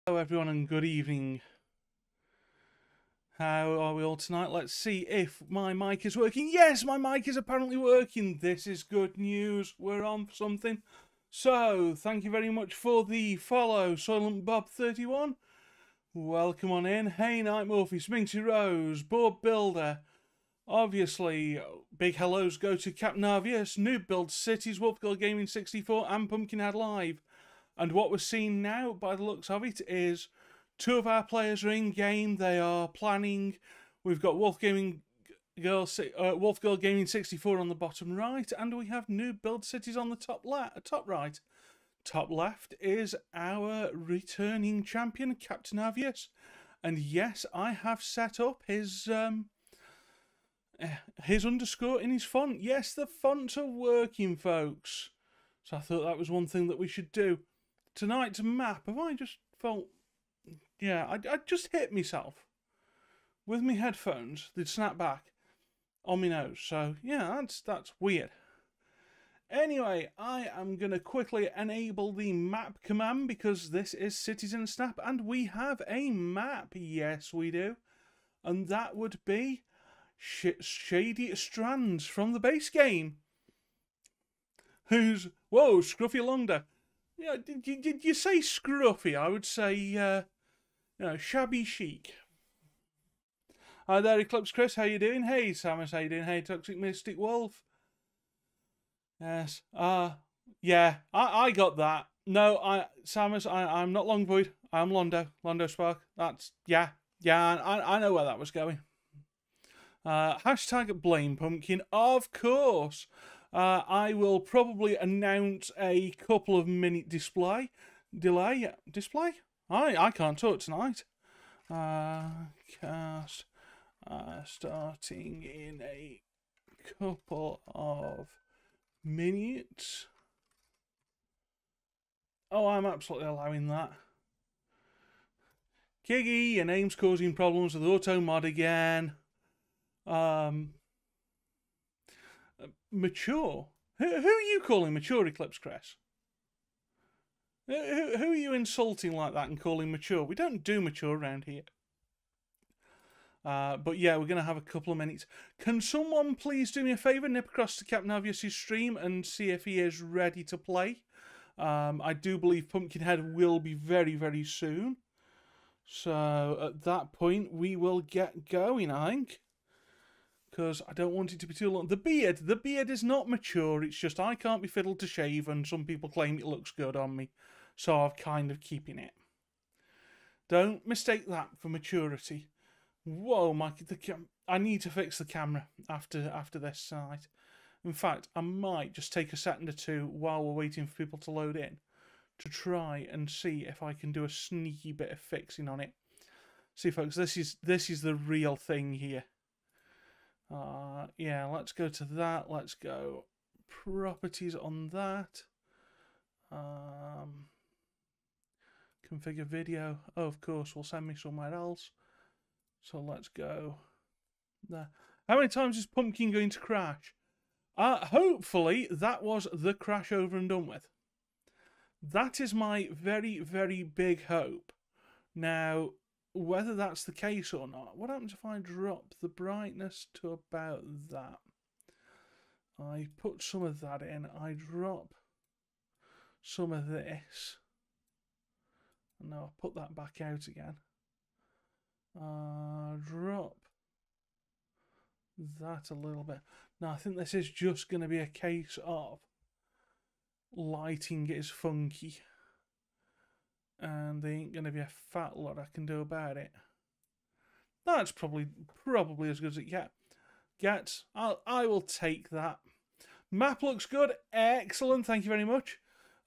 Hello everyone and good evening. How are we all tonight? Let's see if my mic is working. Yes, my mic is apparently working. This is good news. We're on for something. So, thank you very much for the follow, Soylent Bob 31. Welcome on in. Hey Night Morphy, Sminksy Rose, Bob Builder. Obviously, big hellos go to Captain Obvious, Noob Build Cities, Wolfgirl Gaming 64 and Pumpkinhead Live. And what we're seeing now, by the looks of it, is two of our players are in game. They are planning. We've got Wolf Gaming Wolfgirl Gaming 64 on the bottom right, and we have Noob Build Cities on the top right. Top left is our returning champion, Captain Obvious. And yes, I have set up his underscore in his font. Yes, the fonts are working, folks. So I thought that was one thing that we should do. Tonight's map, have I just felt... Yeah, I just hit myself with my headphones. They'd snap back on my nose. So, yeah, that's weird. Anyway, I am going to quickly enable the map command because this is Citizen Snap and we have a map. Yes, we do. And that would be Shady Strands from the base game. Who's... Whoa, Scruffy Longda. Yeah, did you say scruffy? I would say, shabby chic. Hi there, Eclipse Chris. How you doing? Hey, Samus. How you doing? Hey, Toxic Mystic Wolf. Yes. Yeah. I got that. No, Samus. I'm not Longvoid. I'm Londo. Londo Spark. That's yeah. I know where that was going. Hashtag blame pumpkin. Of course. I will probably announce a couple of minute delay. Display? I can't talk tonight. Cast starting in a couple of minutes. Oh, I'm absolutely allowing that. Kiggy, your name's causing problems with auto mod again. Mature? Who are you calling mature, Eclipse Crest? Who are you insulting like that and calling mature? We don't do mature around here. But yeah, we're going to have a couple of minutes. Can someone please do me a favour, nip across to Captain Obvious's stream and see if he is ready to play? I do believe Pumpkinhead will be very, very soon. So at that point, we will get going, I think. Because I don't want it to be too long. The beard is not mature. It's just I can't be fiddled to shave, and some people claim it looks good on me. So I'm kind of keeping it. Don't mistake that for maturity. Whoa, Mike! I need to fix the camera after this night. In fact, I might just take a second or two while we're waiting for people to load in to try and see if I can do a sneaky bit of fixing on it. See, folks, this is the real thing here. Yeah, let's go to that. Let's go properties on that. Configure video. Oh, of course, will send me somewhere else. So let's go there. How many times is Pumpkin going to crash? Hopefully that was the crash over and done with. That is my very, very big hope. Now, whether that's the case or not, what happens if I drop the brightness to about that? I put some of that in. I drop some of this. And now I put that back out again. Drop that a little bit. Now I think this is just going to be a case of lighting is funky. And there ain't going to be a fat lot I can do about it. That's probably as good as it gets. I will take that. Map looks good. Excellent. Thank you very much.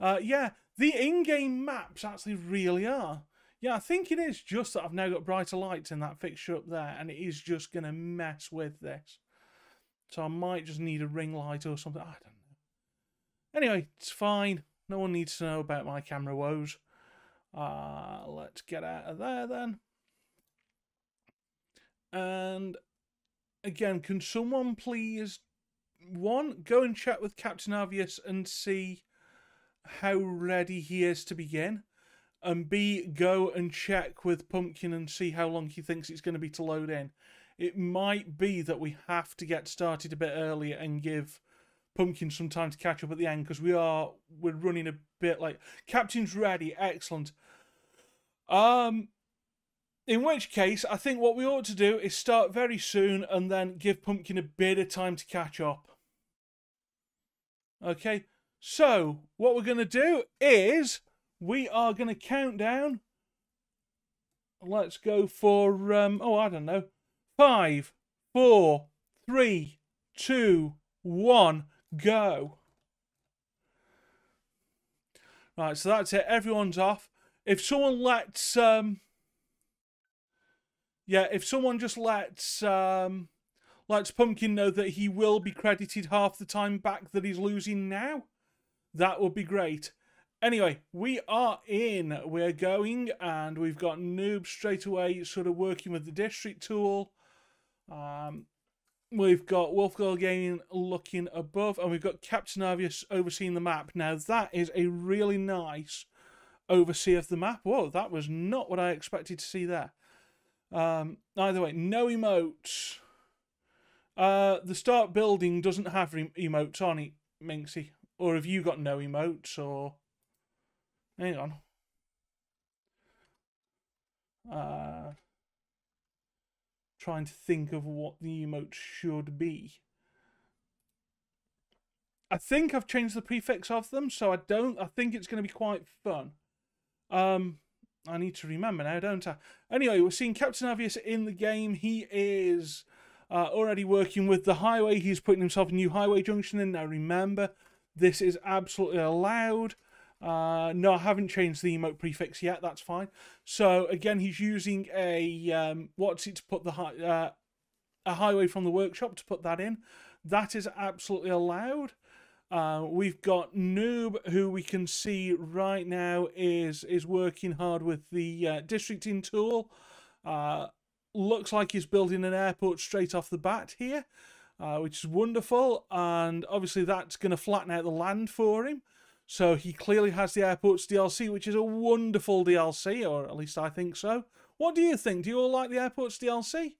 Yeah, the in-game maps actually really are. Yeah, I think it is just that I've now got brighter lights in that fixture up there, and it is just going to mess with this. So I might just need a ring light or something. I don't know. Anyway, it's fine. No one needs to know about my camera woes. Let's get out of there then. And again, can someone please, one, go and chat with Captain Obvious and see how ready he is to begin. and B, go and check with Pumpkin and see how long he thinks it's going to be to load in. It might be that we have to get started a bit earlier and give Pumpkin some time to catch up at the end, because we're running a bit late. Captain's ready, excellent. In which case, I think what we ought to do is start very soon and then give Pumpkin a bit of time to catch up. Okay, so what we're going to do is we are going to count down. Let's go for, oh, I don't know. 5, 4, 3, 2, 1, go. Right, so that's it. Everyone's off. If someone lets, if someone just lets Pumpkin know that he will be credited half the time back that he's losing now, that would be great. Anyway, we are in. We're going, and we've got Noob straight away sort of working with the district tool. We've got Wolfgirl Gaming looking above, and we've got Captain Avius overseeing the map. Now, that is a really nice oversee of the map. Whoa, that was not what I expected to see there. Either way, no emotes. The start building doesn't have emotes on it, Minxie. Or have you got no emotes, or... Hang on. Trying to think of what the emotes should be. I think I've changed the prefix of them, so I think it's going to be quite fun. I need to remember now, don't I? Anyway, we're seeing Captain Avius in the game. He is already working with the highway. He's putting himself a new highway junction in. Now remember, this is absolutely allowed. No, I haven't changed the emote prefix yet. That's fine. So again, he's using a to put the a highway from the workshop to put that in. That is absolutely allowed. We've got Noob, who we can see right now is working hard with the districting tool. Looks like he's building an airport straight off the bat here, which is wonderful. And obviously that's going to flatten out the land for him. So he clearly has the airports DLC, which is a wonderful DLC, or at least I think so. What do you think? Do you all like the airports DLC?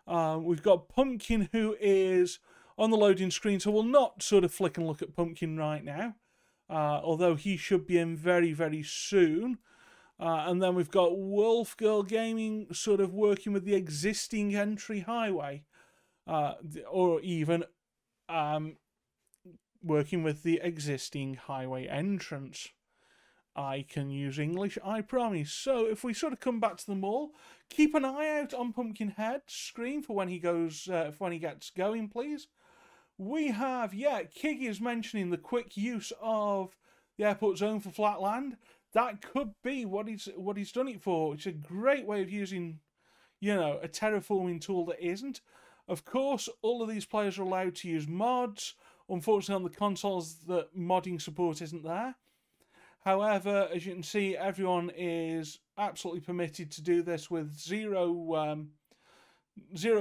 We've got Pumpkin, who is on the loading screen, so we'll not sort of flick and look at Pumpkin right now, although he should be in very, very soon. And then we've got Wolfgirl Gaming sort of working with the existing entry highway, or even working with the existing highway entrance. I can use English, I promise. So if we sort of come back to the mall, keep an eye out on Pumpkinhead's screen for when he goes, for when he gets going, please. We have, Kiggy is mentioning the quick use of the airport zone for flat land. That could be what he's done it for. It's a great way of using, you know, a terraforming tool that isn't. Of course, all of these players are allowed to use mods. Unfortunately, on the consoles, the modding support isn't there. However, as you can see, everyone is absolutely permitted to do this with zero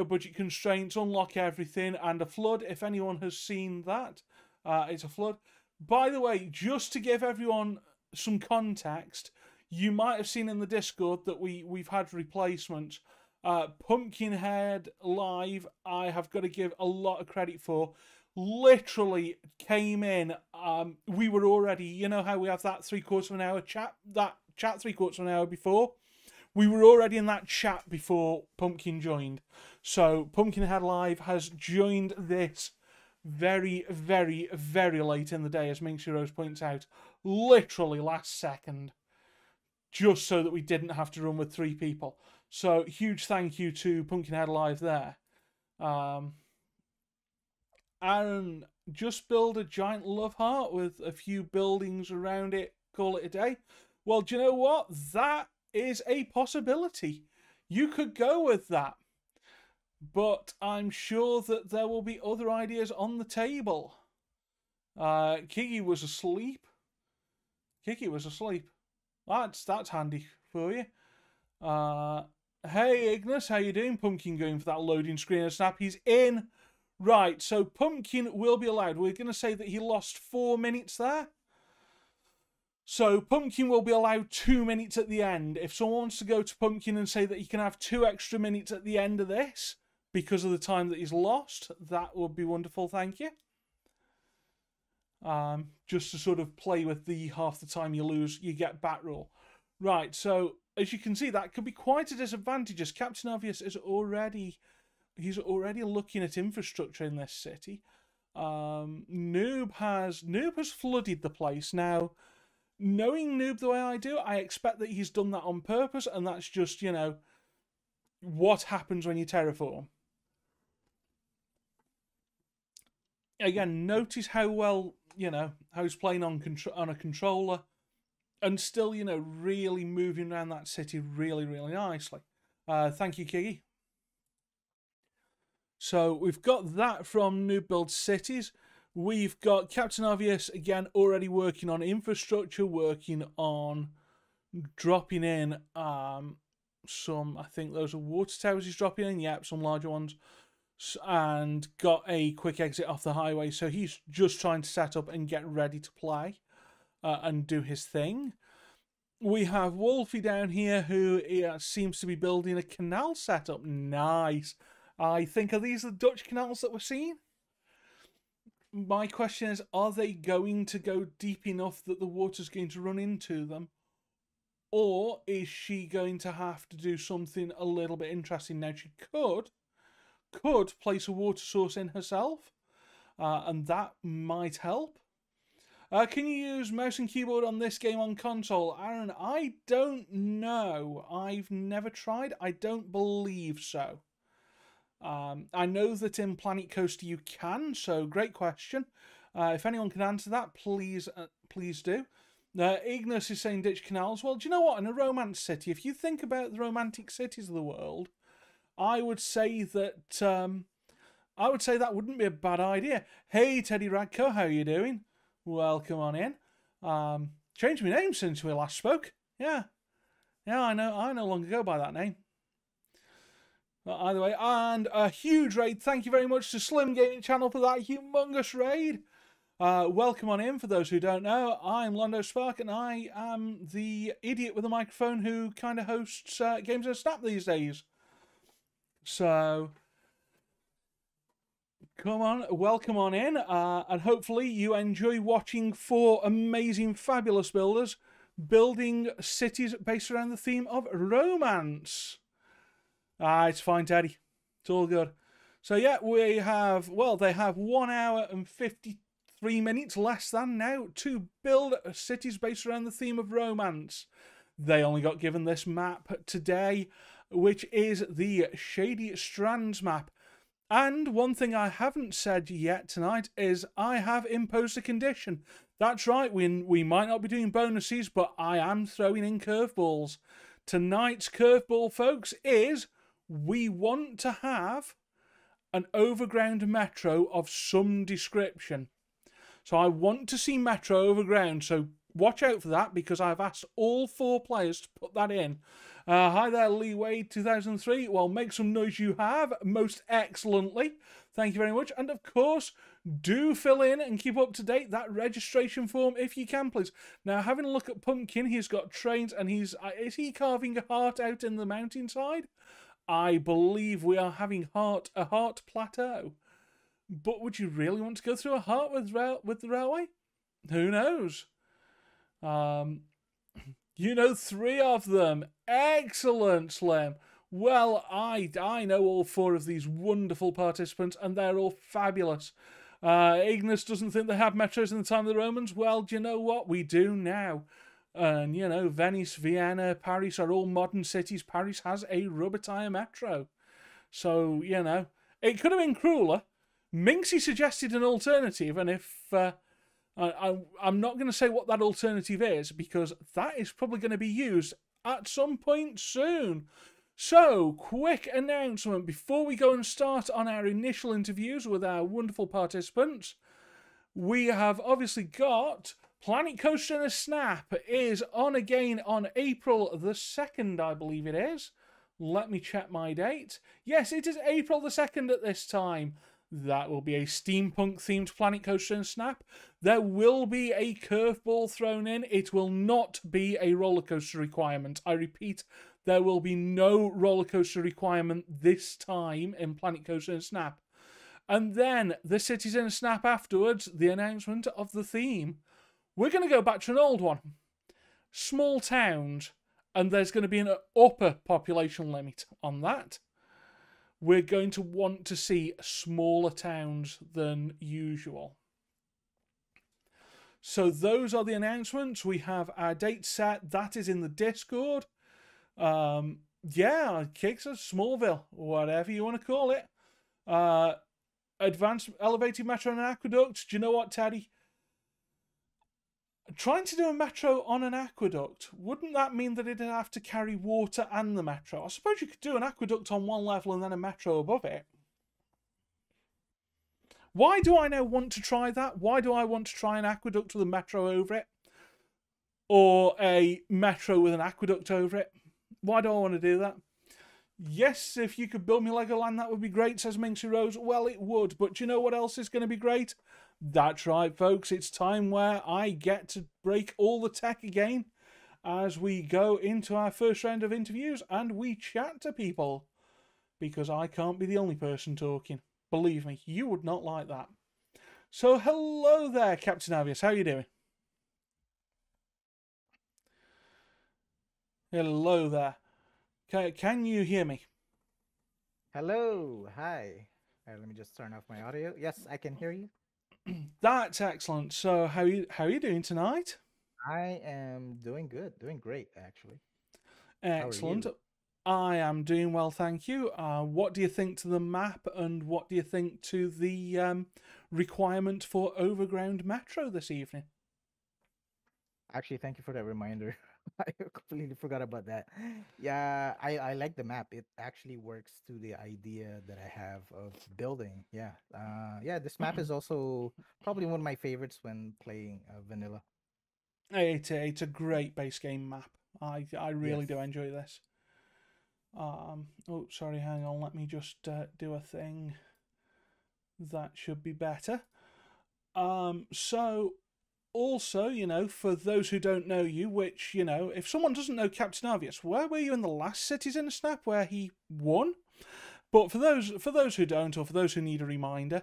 budget constraints, unlock everything, and a flood. If anyone has seen that, it's a flood. By the way, just to give everyone some context, you might have seen in the Discord that we've had replacements. Pumpkinhead Live, I have got to give a lot of credit for. Literally came in, we were already, you know how we have that 3/4 of an hour chat, that chat 3/4 of an hour before? We were already in that chat before Pumpkin joined. So Pumpkinhead Live has joined this very, very, very late in the day, as Minxie Rose points out. Literally last second. Just so that we didn't have to run with 3 people. So huge thank you to Pumpkinhead Live there. Aaron, just build a giant love heart with a few buildings around it, call it a day. Well, do you know what? That is a possibility. You could go with that. But I'm sure that there will be other ideas on the table. Kiki was asleep. Kiki was asleep. That's handy for you. Hey, Ignis, how you doing? Pumpkin going for that loading screen and snap. He's in. Right, so Pumpkin will be allowed. We're going to say that he lost 4 minutes there. So Pumpkin will be allowed 2 minutes at the end. If someone wants to go to Pumpkin and say that he can have 2 extra minutes at the end of this because of the time that he's lost, that would be wonderful, thank you. Just to sort of play with the half the time you lose, you get back rule. Right, so as you can see, that could be quite a disadvantage as Captain Obvious is already looking at infrastructure in this city. Noob has flooded the place. Now, knowing Noob the way I do, I expect that he's done that on purpose, and that's just, you know, what happens when you terraform. Again, notice how well, you know, how he's playing on a controller and still, you know, really moving around that city really, really nicely. Thank you, Kiggy. So we've got that from Noob Build Cities. We've got Captain Obvious, again, already working on infrastructure, working on dropping in some, I think those are water towers he's dropping in. Yep, some larger ones. And got a quick exit off the highway. So he's just trying to set up and get ready to play and do his thing. We have Wolfie down here who seems to be building a canal setup. Nice. I think, are these the Dutch canals that we're seeing? My question is, are they going to go deep enough that the water's going to run into them? Or is she going to have to do something a little bit interesting? Now, she could place a water source in herself, and that might help. Can you use mouse and keyboard on this game on console? Aaron, I don't know. I've never tried. I don't believe so. I know that in Planet Coaster you can, so great question. If anyone can answer that, please do. Ignis is saying ditch canals. Well, do you know what? In a romance city, if you think about the romantic cities of the world, I would say that that wouldn't be a bad idea. Hey, Teddy Radko, how are you doing? Welcome on in. Changed my name since we last spoke. Yeah, I know. I no longer go by that name. But either way, and a huge raid. Thank you very much to Slim Gaming Channel for that humongous raid. Welcome on in. For those who don't know, I'm Londo Spark, and I am the idiot with a microphone who kind of hosts Games on Snap these days. So, come on, welcome on in, and hopefully you enjoy watching 4 amazing, fabulous builders building cities based around the theme of romance. It's fine, Teddy. It's all good. So yeah, we have, well, they have 1 hour and 53 minutes less than now to build cities based around the theme of romance. They only got given this map today, which is the Shady Strands map. And one thing I haven't said yet tonight is I have imposed a condition. That's right, we might not be doing bonuses, but I am throwing in curveballs. Tonight's curveball, folks, is we want to have an overground metro of some description. So I want to see metro overground, so watch out for that, because I've asked all 4 players to put that in. Hi there, Lee Wade 2003. Well, make some noise you have, most excellently. Thank you very much. And of course, do fill in and keep up to date that registration form if you can, please. Now, having a look at Pumpkin, he's got trains, and is he carving a heart out in the mountainside? I believe we are having a heart plateau. But would you really want to go through a heart with the railway? Who knows? You know 3 of them. Excellent, Slim. Well, I know all 4 of these wonderful participants, and they're all fabulous. Ignis doesn't think they had metros in the time of the Romans. Well, do you know what? We do now. And, you know, Venice, Vienna, Paris are all modern cities. Paris has a rubber tyre metro. So, you know, it could have been crueler. Minxie suggested an alternative, and if... I'm not going to say what that alternative is, because that is probably going to be used at some point soon. So, quick announcement before we go and start on our initial interviews with our wonderful participants. We have obviously got Planet Coaster and a Snap is on again on April the 2nd, I believe it is. Let me check my date. Yes, it is April the 2nd at this time. That will be a steampunk themed Planet Coaster and Snap. There will be a curveball thrown in. It will not be a roller coaster requirement. I repeat, there will be no roller coaster requirement this time in Planet Coaster and Snap. And then the Cities in a Snap afterwards, the announcement of the theme. We're going to go back to an old one. Small towns, and there's going to be an upper population limit on that. We're going to want to see smaller towns than usual. So those are the announcements. We have our date set. That is in the Discord. Yeah, Kicks of Smallville, whatever you want to call it. Advanced elevated metro and aqueduct. Do you know what, Teddy? Trying to do a metro on an aqueduct, wouldn't that mean that it'd have to carry water and the metro? I suppose you could do an aqueduct on one level and then a metro above it. Why do I now want to try that? Why do I want to try an aqueduct with a metro over it? Or a metro with an aqueduct over it? Why do I want to do that? Yes, if you could build me Legoland, that would be great, says Minxie Rose. Well, it would, but do you know what else is going to be great? That's right, folks. It's time where I get to break all the tech again as we go into our first round of interviews and we chat to people. Because I can't be the only person talking. Believe me, you would not like that. So, hello there, Captain Avius. How are you doing? Hello there. Can you hear me? Hello, hi. Let me just turn off my audio. Yes, I can hear you. That's excellent. So, how are you doing tonight? I am doing good, doing great, actually. Excellent. How are you? I am doing well, thank you. What do you think to the map, and what do you think to the requirement for overground metro this evening? Actually, thank you for that reminder. I completely forgot about that. Yeah, I like the map. It actually works to the idea that I have of building. Yeah. Yeah, this map is also probably one of my favorites when playing vanilla. It's a great base game map. I really Yes. do enjoy this. Oh, sorry, hang on. Let me just do a thing. That should be better. So also, for those who don't know you, which, if someone doesn't know Captain Avius, where were you in the last Cities in a Snap where he won? But for those who don't, or for those who need a reminder,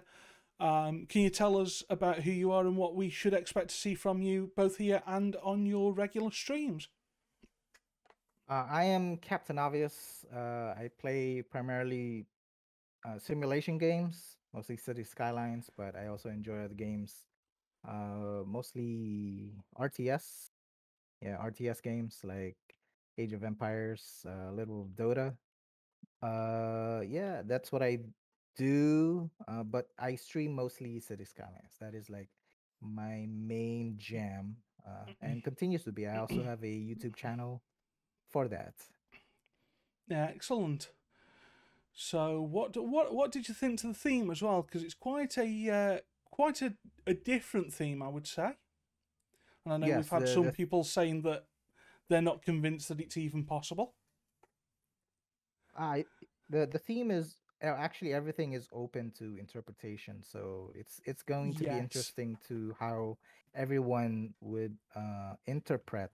can you tell us about who you are and what we should expect to see from you both here and on your regular streams? I am Captain Obvious. I play primarily simulation games, mostly City Skylines, but I also enjoy other games, mostly RTS. Yeah, RTS games like Age of Empires, a little Dota. Yeah, that's what I do. But I stream mostly City Skylines. That is like my main jam, and continues to be. I also have a YouTube channel for that. Excellent. So what did you think to the theme as well? Because it's quite a different theme, I would say. And I know we've Yes, had some people saying that they're not convinced that it's even possible. I the theme is actually everything is open to interpretation, so it's going to be Yes, interesting to how everyone would interpret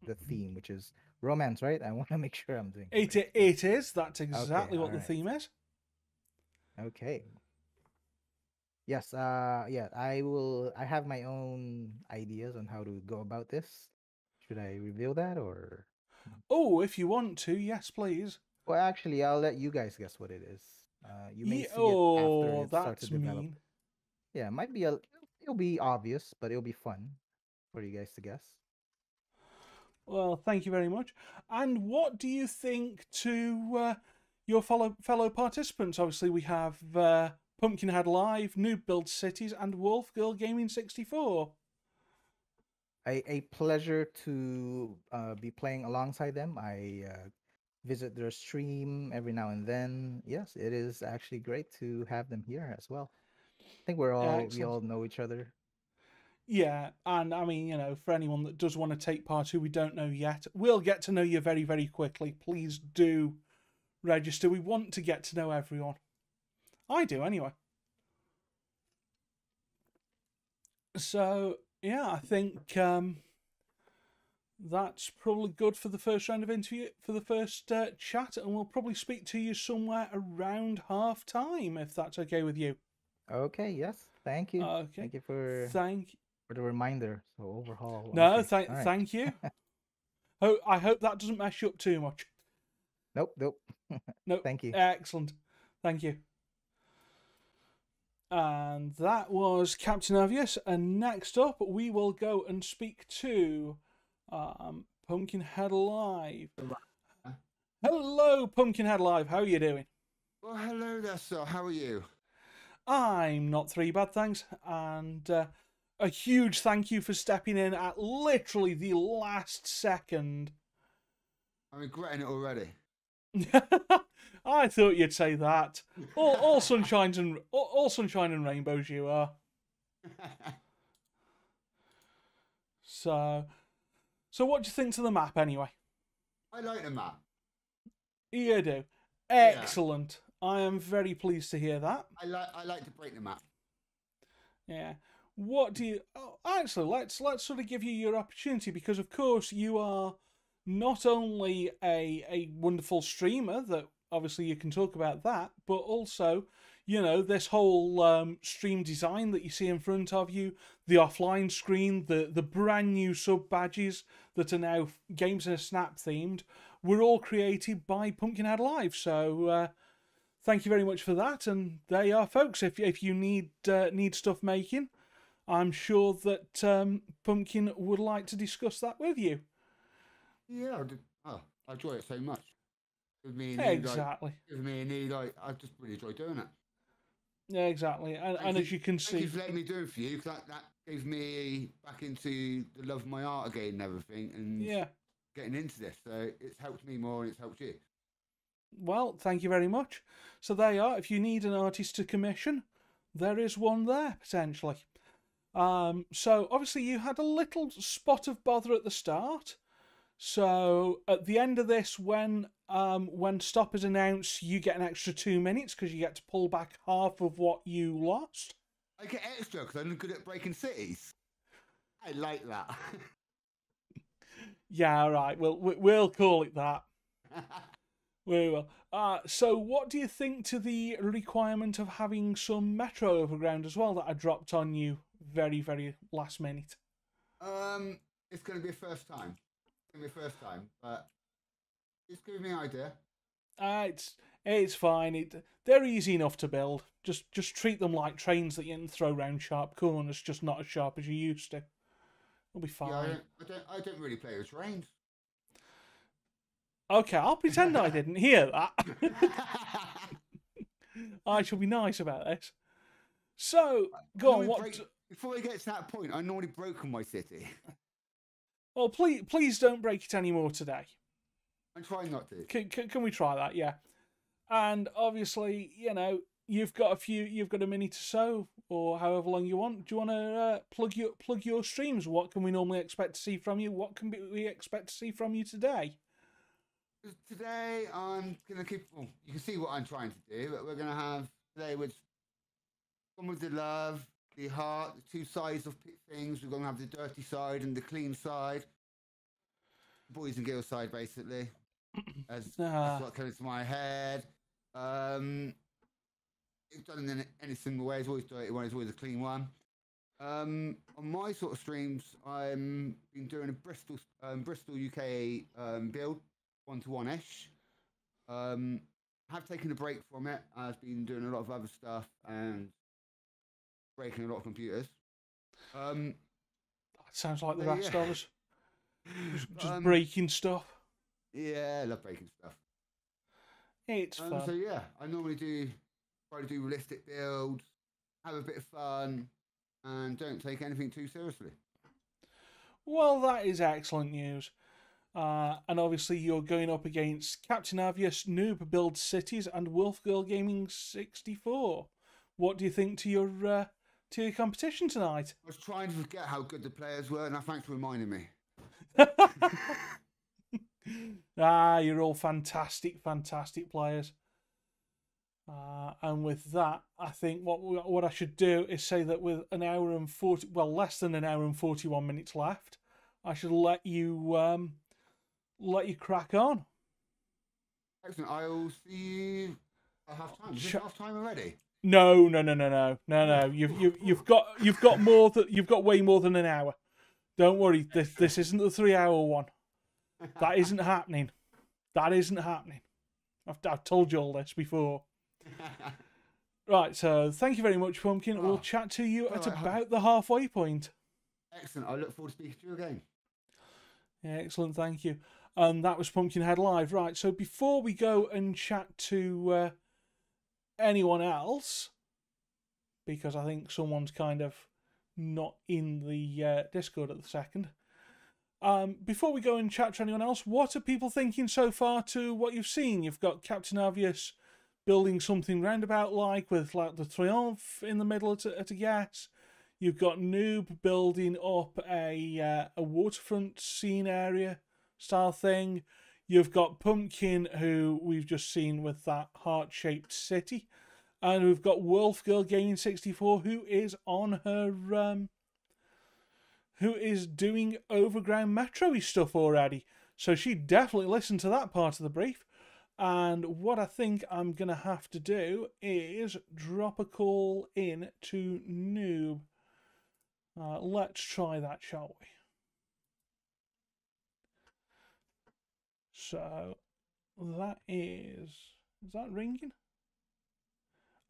the theme, which is romance, right? I want to make sure I'm doing it it right. it is. That's Okay, exactly all what the right. theme is. Okay. Yes, yeah, I have my own ideas on how to go about this. Should I reveal that or Oh, if you want to, yes, please. well, actually, I'll let you guys guess what it is. You may Yeah, see it after oh, it starts to that's develop. mean. Yeah, it might be it'll be obvious, but it'll be fun for you guys to guess. Well, thank you very much. And what do you think to your fellow participants? Obviously, we have Pumpkinhead Live, Noob Build Cities, and Wolf Girl Gaming 64. A pleasure to be playing alongside them. I visit their stream every now and then. Yes, it is actually great to have them here as well. I think we Excellent. all know each other. Yeah, and I mean, for anyone that does want to take part who we don't know yet, we'll get to know you very, very quickly. Please do register. We want to get to know everyone. I do anyway. So yeah, I think that's probably good for the first round of interview, for the first chat, and we'll probably speak to you somewhere around half time if that's okay with you. Okay, yes. Thank you. Okay. Thank you for Thank. the reminder. So overhaul. No, Okay. All right. thank you. I hope that doesn't mess you up too much. Nope, nope. No, Thank you. excellent. Thank you. And that was Captain Obvious. And next up, we will go and speak to Pumpkinhead Live. Hello, Pumpkinhead Live. How are you doing? Well, hello there, sir. How are you? I'm not three bad, thanks. And a huge thank you for stepping in at literally the last second. I'm regretting it already. I thought you'd say that. All sunshine and rainbows you are. So what do you think to the map anyway? I like the map. You do. Excellent. Yeah. I am very pleased to hear that. I like to break the map. Yeah. What do you? Oh, actually, let's sort of give you your opportunity, because of course you are not only a wonderful streamer, that obviously you can talk about that, but also, you know, this whole stream design that you see in front of you, the offline screen, the brand new sub badges that are now Games in a Snap themed, were all created by Pumpkinhead Live. So thank you very much for that. And there you are, folks. If you need stuff making, I'm sure that Pumpkin would like to discuss that with you. Yeah, I enjoy it so much. Give me exactly. I just really enjoy doing it. Yeah, exactly. And as you can see, thank you for letting me do it for you, because that gave me back into the love of my art again and everything, and getting into this. So it's helped me more and it's helped you. Well, thank you very much. So there you are. If you need an artist to commission, there is one there potentially. So obviously you had a little spot of bother at the start. So at the end of this, when stop is announced, you get an extra 2 minutes because you get to pull back half of what you lost. I get extra because I'm good at breaking cities. I like that. Yeah, right. We'll call it that. We will. So what do you think to the requirement of having some Metro Overground as well that I dropped on you very, very last minute? It's going to be a first time. But it's giving me an idea. It's fine. They're easy enough to build. Just treat them like trains that you can throw around sharp corners, just not as sharp as you used to. It'll be fine. Yeah, I don't really play with trains. Okay, I'll pretend I didn't hear that. I shall be nice about this. So, go on. Before I get to that point, I've already broken my city. Well, please don't break it anymore today. I'm trying not to. Can we try that? Yeah. And obviously, you know, you've got a minute or so, or however long you want. Do you want to plug your streams? What can we normally expect to see from you? What can we expect to see from you today? Today, I'm gonna keep. Well, you can see what I'm trying to do. But we're gonna have today with the love, the heart, the two sides of things. We're gonna have the dirty side and the clean side, boys and girls side, basically. That's what comes to my head. It's done in any single way. It's always dirty one. It's always a clean one. On my sort of streams, I'm been doing a Bristol UK build. 1-to-1-ish. Have taken a break from it. I've been doing a lot of other stuff and breaking a lot of computers. That sounds like the rest of us. Just breaking stuff. Yeah, I love breaking stuff. It's fun. So yeah, I normally try to do realistic builds, have a bit of fun, and don't take anything too seriously. Well, that is excellent news. And obviously you're going up against Captain Avius, Noob Builds Cities, and Wolfgirl Gaming 64. What do you think to your competition tonight? I was trying to forget how good the players were, and thanks for reminding me. You're all fantastic players. And with that, I think what I should do is say that with an hour and 40, well, less than an hour and 41 minutes left, I should let you crack on. Excellent. I'll see you at half time. Is this half time already? No. You've got more than you've got way more than an hour. Don't worry. This isn't the 3 hour one. That isn't happening. That isn't happening. I've told you all this before. Right, so thank you very much, Pumpkin. We'll chat to you at about the halfway point. Excellent. I look forward to speaking to you again. Yeah, excellent, thank you. And that was Pumpkinhead Live. Right, so before we go and chat to anyone else, because I think someone's kind of not in the Discord at the second, before we go and chat to anyone else, what are people thinking so far to what you've seen? You've got Captain Obvious building something roundabout-like with like the Triumph in the middle at a guess. You've got Noob building up a waterfront scene area style thing. You've got Pumpkin, who we've just seen with that heart-shaped city. And we've got Wolf Girl Gaming 64, who is on her who is doing overground metro-y stuff already. So she definitely listened to that part of the brief. And what I think I'm going to have to do is drop a call in to Noob. Let's try that, shall we? So, that is that ringing?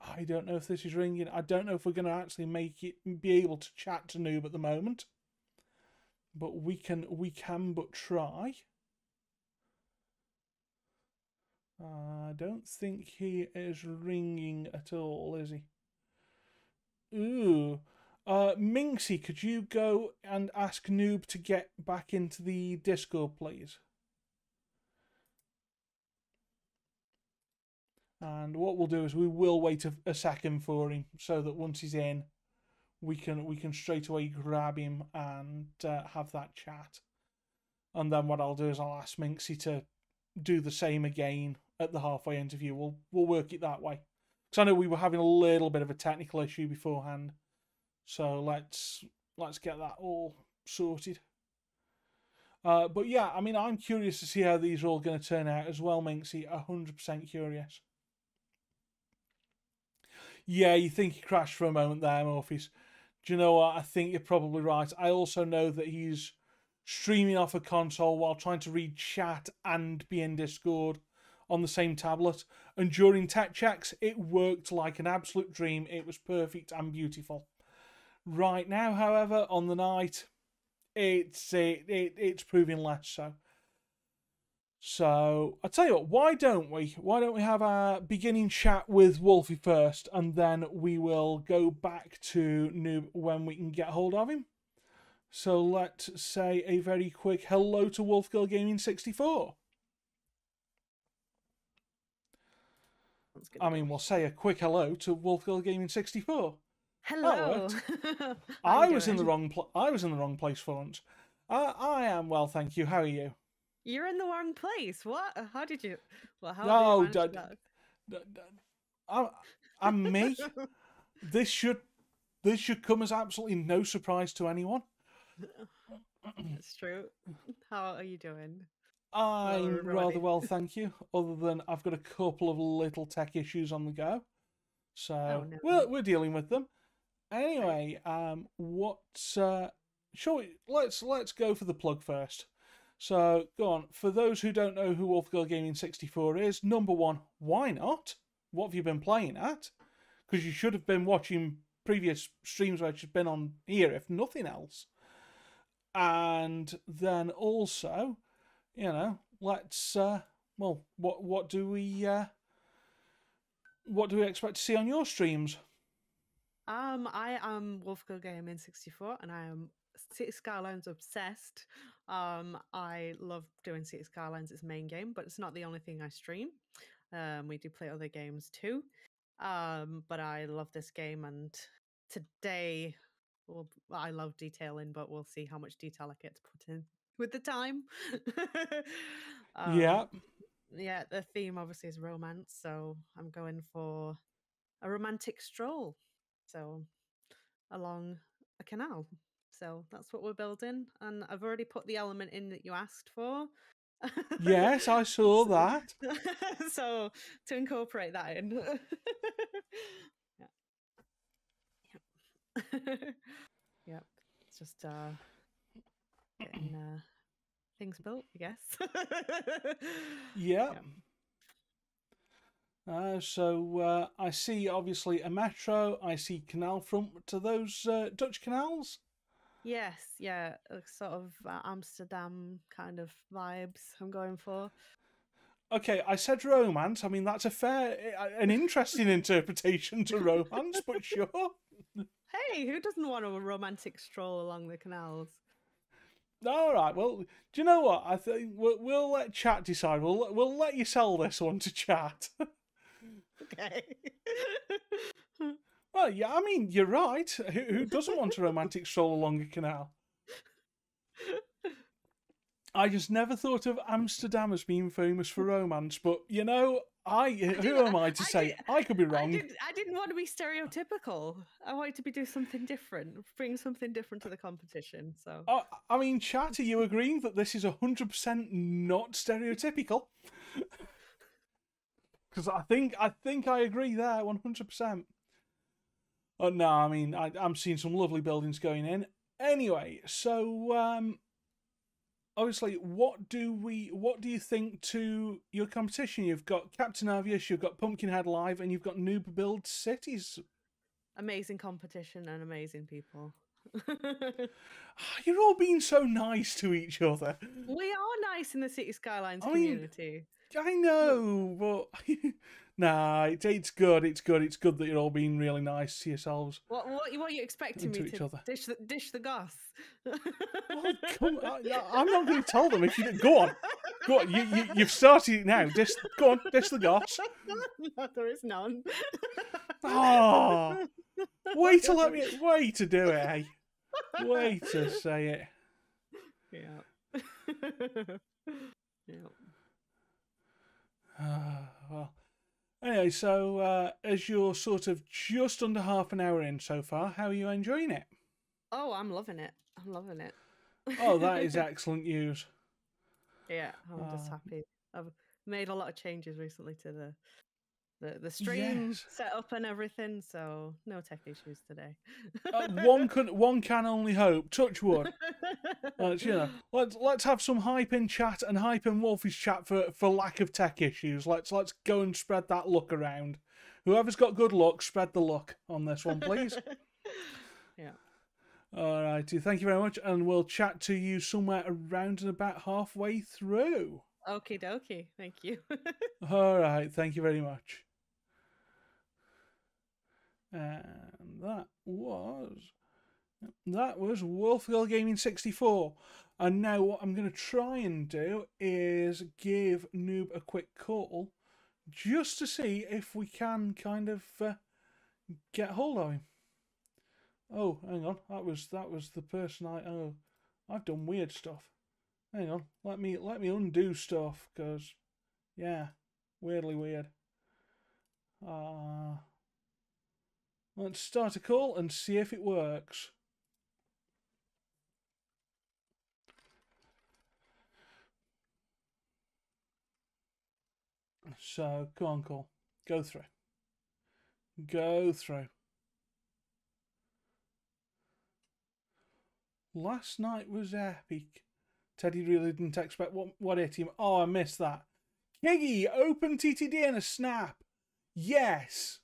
I don't know if this is ringing. I don't know if we're going to actually be able to chat to Noob at the moment. But we can but try. I don't think he is ringing at all, is he? Ooh. Minxie, could you go and ask Noob to get back into the Discord, please? And what we'll do is we will wait a second for him, so that once he's in, we can straight away grab him and have that chat. And then what I'll do is I'll ask Minxie to do the same again at the halfway interview. We'll work it that way. Because I know we were having a little bit of a technical issue beforehand. So let's get that all sorted. But yeah, I mean, I'm curious to see how these are all going to turn out as well, Minxie. 100% curious. Yeah, you think he crashed for a moment there, Morpheus. Do you know what? I think you're probably right. I also know that he's streaming off a console while trying to read chat and be in Discord on the same tablet. And during tech checks, it worked like an absolute dream. It was perfect and beautiful. Right now, however, on the night, it's proving less so. So I tell you what, why don't we have a beginning chat with Wolfie first, and then we will go back to Noob when we can get hold of him. So let's say a very quick hello to Wolfgirl Gaming 64. I mean, we'll say a quick hello to Wolfgirl Gaming 64. Hello. I was in the wrong place for once. I am well, thank you. How are you? You're in the wrong place. What? How did you? Well, how No, did you manage that? I'm me. This should come as absolutely no surprise to anyone. That's true. How are you doing? I'm rather well, thank you. Other than I've got a couple of little tech issues on the go, so we're dealing with them. Anyway, shall we? Let's go for the plug first. So go on. For those who don't know who Wolfgirl Gaming 64 is, number one, why not? What have you been playing at? Because you should have been watching previous streams where she's been on here, if nothing else. And then also, you know, let's what do we expect to see on your streams? I am Wolfgirl Gaming 64, and I am City Skylines obsessed. I love doing City Skylines. It's main game, but it's not the only thing I stream. We do play other games too. But I love this game, and today, well, I love detailing, but we'll see how much detail I get to put in with the time. Yeah. Yeah, the theme obviously is romance, so I'm going for a romantic stroll. So along a canal. So that's what we're building, and I've already put the element in that you asked for. Yes, I saw so, that. so to incorporate that in. Yeah. Yep. It's just getting things built, I guess. Yeah. Yep. So I see obviously a metro. I see canal front to those Dutch canals. Yes, yeah, sort of Amsterdam kind of vibes I'm going for. Okay, I said romance. I mean, that's an interesting interpretation to romance, but sure. Hey, who doesn't want a romantic stroll along the canals? All right. Well, do you know what? I think we'll let chat decide. We'll let you sell this one to chat. Okay. Well, yeah. I mean, you're right. Who doesn't want a romantic stroll along a canal? I just never thought of Amsterdam as being famous for romance, but you know, who am I to say? I could be wrong. I didn't want to be stereotypical. I wanted to do something different, bring something different to the competition. So, I mean, chat, are you agreeing that this is 100% not stereotypical? Because I think I agree there 100%. Oh no, I mean I'm seeing some lovely buildings going in. Anyway, so obviously, what do you think to your competition? You've got Captain Obvious, you've got Pumpkinhead Live, and you've got Noob Build Cities. amazing competition and amazing people. You're all being so nice to each other. We are nice in the City Skylines I mean, community. I know, but nah, it's good. It's good. It's good that you're all being really nice to yourselves. What are you expecting To me each to other. dish the goss? Well, come on, I'm not going to tell them if you go on. Go on, you've started it now. Go on, dish the goss. No, there is none. Oh, wait to do it, eh? Wait to say it. Yeah. Yeah. Well, anyway, so as you're sort of just under half an hour in so far, how are you enjoying it? Oh, I'm loving it. I'm loving it. Oh, that is excellent news. Yeah, I'm just happy. I've made a lot of changes recently to the stream Yes. setup and everything, so no tech issues today. One can only hope. Touch wood. Let's have some hype in chat and hype in Wolfie's chat for lack of tech issues. Let's go and spread that luck around. Whoever's got good luck, spread the luck on this one, please. Yeah. All righty, thank you very much, and we'll chat to you somewhere around and about halfway through. Okie dokie. Thank you. All right, thank you very much. And that was Wolfgirl Gaming 64. And now what I'm going to try and do is give Noob a quick call just to see if we can kind of get hold of him. Oh, hang on. That was the person I've done weird stuff. Hang on. Let me undo stuff, because yeah, weirdly weird. Let's start a call and see if it works. So, come on, call. Go through. Go through. Last night was epic. Teddy really didn't expect what hit him. Oh, I missed that. Kiggy, open TTD in a snap. Yes.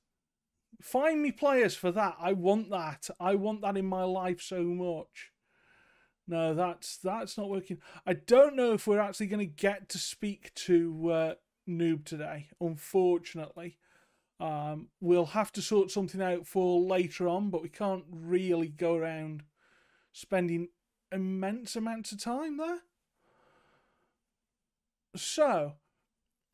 Find me players for that. I want that. I want that in my life so much. No, that's not working. I don't know if we're actually going to get to speak to Noob today, unfortunately. We'll have to sort something out for later on, but we can't really go around spending immense amounts of time there. So,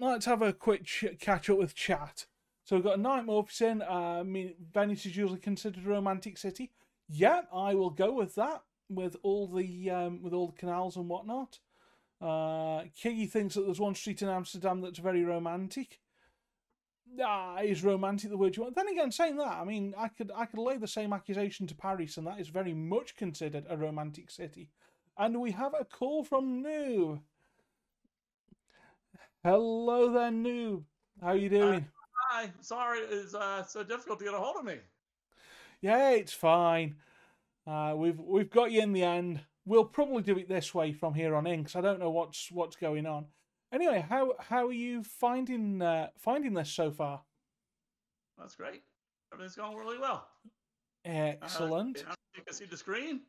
let's have a quick catch up with chat. So we've got a Night Morphs in. I mean, Venice is usually considered a romantic city. Yeah, I will go with that. With all the canals and whatnot. Kiggy thinks that there's one street in Amsterdam that's very romantic. Is romantic the word you want? Then again, saying that, I mean, I could lay the same accusation to Paris, and that is very much considered a romantic city. And we have a call from Noob. Hello there, Noob. How are you doing? Hi. Sorry, it's so difficult to get a hold of me. Yeah, it's fine. We've got you in the end. We'll probably do it this way from here on in, because I don't know what's going on. Anyway, how are you finding this so far? That's great. Everything's going really well. Excellent. You can see the screen,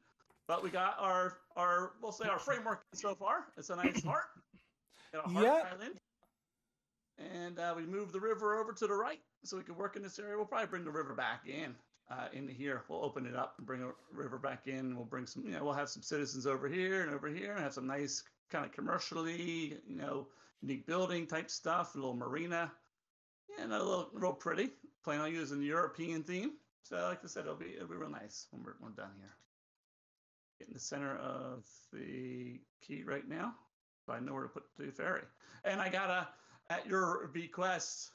but we got our we'll say our framework so far. It's a nice heart. Got a heart island. And we moved the river over to the right so we can work in this area. We'll probably bring the river back in into here. We'll open it up and bring a river back in. We'll bring some, we'll have some citizens over here and have some nice kind of commercially, unique building type stuff, a little marina, and a little real pretty. Plan on using the European theme. So like I said, it'll be real nice when we're done here. Get in the center of the key right now. So I know where to put the ferry. And I gotta, at your bequest,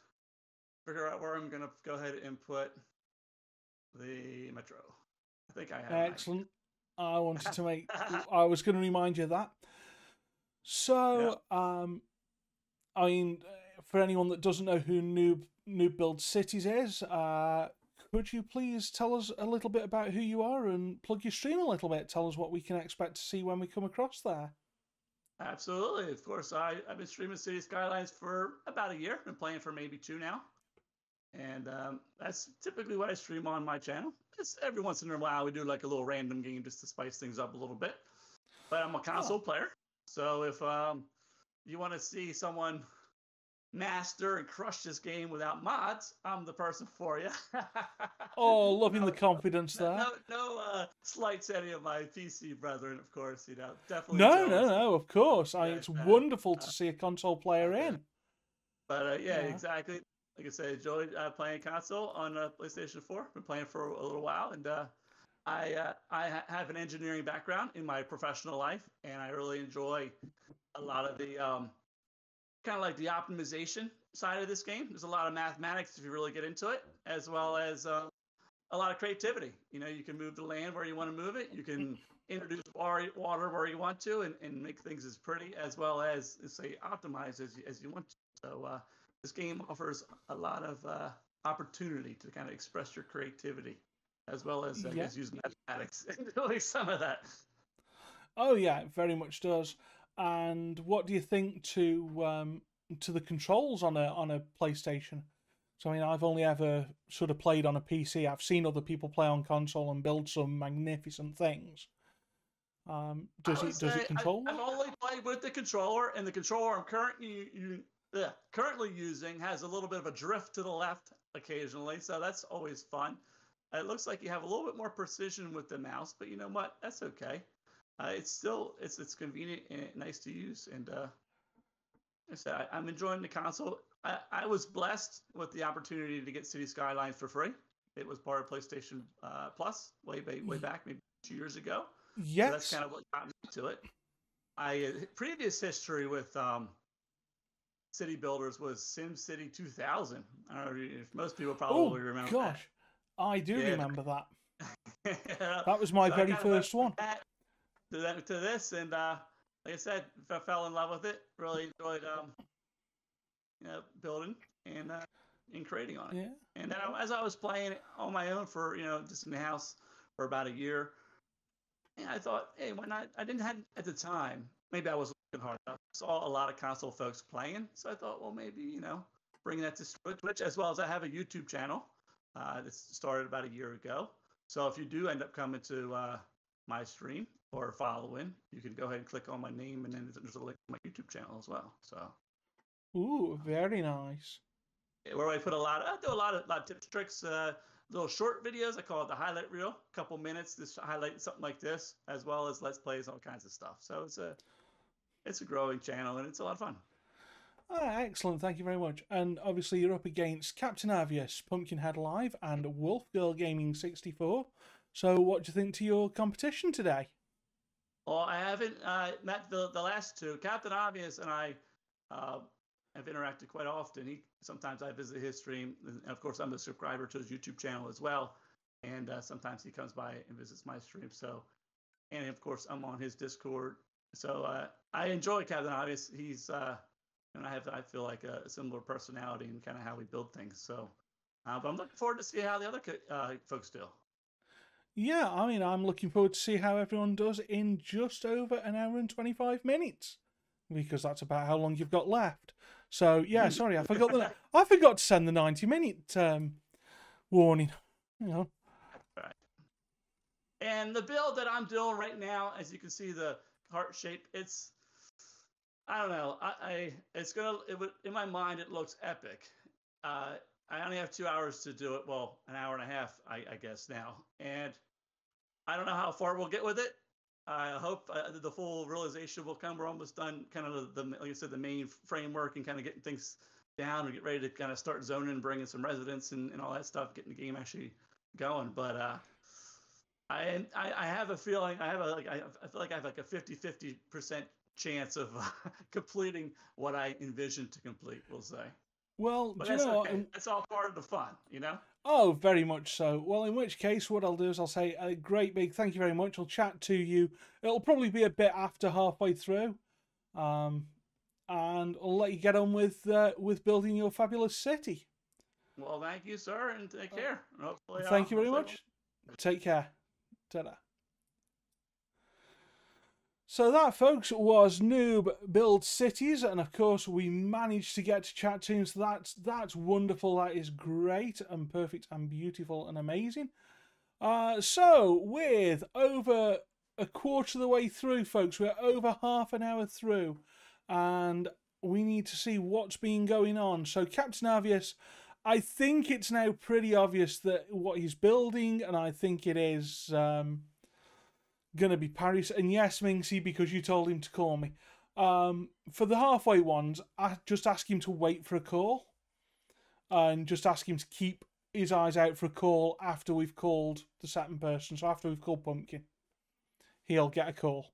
figure out where I'm gonna go ahead and put the metro. I think I have. Excellent. I wanted to make. I was going to remind you of that. So, I mean, for anyone that doesn't know who Noob Builds Cities is, could you please tell us a little bit about who you are and plug your stream a little bit? Tell us what we can expect to see when we come across there. Absolutely. Of course, I've been streaming City Skylines for about a year. Been playing for maybe 2 now. And that's typically what I stream on my channel. Just every once in a while, we do like a little random game just to spice things up a little bit. But I'm a console player. So if you want to see someone master and crush this game without mods, I'm the person for you. Oh, loving the confidence there. No slights to any of my PC brethren, of course. Definitely. No, of course. It's wonderful to see a console player in. But yeah, exactly. Like I said, I enjoyed playing console on PlayStation 4. Been playing for a little while, and I have an engineering background in my professional life, and I really enjoy a lot of the kind of like the optimization side of this game. There's a lot of mathematics if you really get into it, as well as a lot of creativity. You can move the land where you want to move it. You can introduce water where you want to, and make things as pretty as well as say optimize as you want to. So this game offers a lot of opportunity to kind of express your creativity, as well as I guess use mathematics and doing some of that. Oh yeah, it very much does. And what do you think to the controls on a PlayStation? So I mean, I've only ever sort of played on a PC. I've seen other people play on console and build some magnificent things. Does it control? I've only played with the controller, and the controller I'm currently using has a little bit of a drift to the left occasionally, so that's always fun. It looks like you have a little bit more precision with the mouse, but you know what? That's okay. It's convenient and nice to use, and like I said, I'm enjoying the console. I was blessed with the opportunity to get City Skylines for free. It was part of PlayStation Plus way back, maybe 2 years ago. Yes, so that's kind of what got me to it. Previous history with city builders was SimCity 2000. I don't know if most people probably remember that. Gosh, I do remember that. That was my very first one. To this, and like I said, I fell in love with it. Really enjoyed building and creating on it. Yeah. And then as I was playing on my own for just in the house for about a year, and I thought, hey, why not? I didn't have at the time. Maybe I wasn't looking hard enough. I saw a lot of console folks playing, so I thought, well, maybe bring that to Switch, as well as I have a YouTube channel that started about a year ago. So if you do end up coming to my stream or following, you can go ahead and click on my name, and then there's a link to my YouTube channel as well. So, ooh, very nice. Where I put I do a lot of tips, tricks, little short videos. I call it the highlight reel. A couple minutes to highlight something like this, as well as let's plays, all kinds of stuff. So it's a growing channel, and it's a lot of fun. Excellent, thank you very much. And obviously you're up against Captain Avius, Pumpkinhead Live, and Wolf Girl Gaming 64. So what do you think to your competition today? Well, I haven't met the last two. Captain Obvious and I have interacted quite often. Sometimes I visit his stream, and of course I'm a subscriber to his YouTube channel as well. And sometimes he comes by and visits my stream. So, and of course I'm on his Discord. So I enjoy Captain Obvious. He's and I feel like a similar personality and kind of how we build things. So, but I'm looking forward to see how the other folks do. Yeah, I mean, I'm looking forward to see how everyone does in just over an hour and 25 minutes, because that's about how long you've got left. So yeah, sorry, I forgot to send the 90-minute warning. You know. Right. And the build that I'm doing right now, as you can see, the heart shape, I don't know. In my mind, it looks epic. I only have 2 hours to do it. Well, an hour and a half, I guess now. And I don't know how far we'll get with it. I hope the full realization will come. We're almost done, kind of like I said, the main framework and kind of getting things down and get ready to kind of start zoning and bringing some residents and all that stuff, getting the game actually going. But I have a feeling I feel like I have like a 50% chance of completing what I envisioned to complete. We'll say. Well, But do you that's know okay. what? That's all part of the fun, you know. Oh, very much so. Well, in which case, what I'll do is I'll say a great big thank you very much. I'll chat to you. It'll probably be a bit after halfway through, and I'll let you get on with building your fabulous city. Well, thank you, sir, and take care. Hopefully, Thank you very much. Take care. Ta-da. So that, folks, was Noob Build Cities, and of course we managed to get to chat to him, so that's wonderful. That is great and perfect and beautiful and amazing. So with over a quarter of the way through, folks, we're over half an hour through, and we need to see what's been going on. So Captain Obvious, I think it's now pretty obvious that what he's building, and I think it is gonna be Paris. And yes, Minxie, because you told him to call me. For the halfway ones, I just ask him to wait for a call, and just ask him to keep his eyes out for a call after we've called the second person. So after we've called Pumpkin, he'll get a call.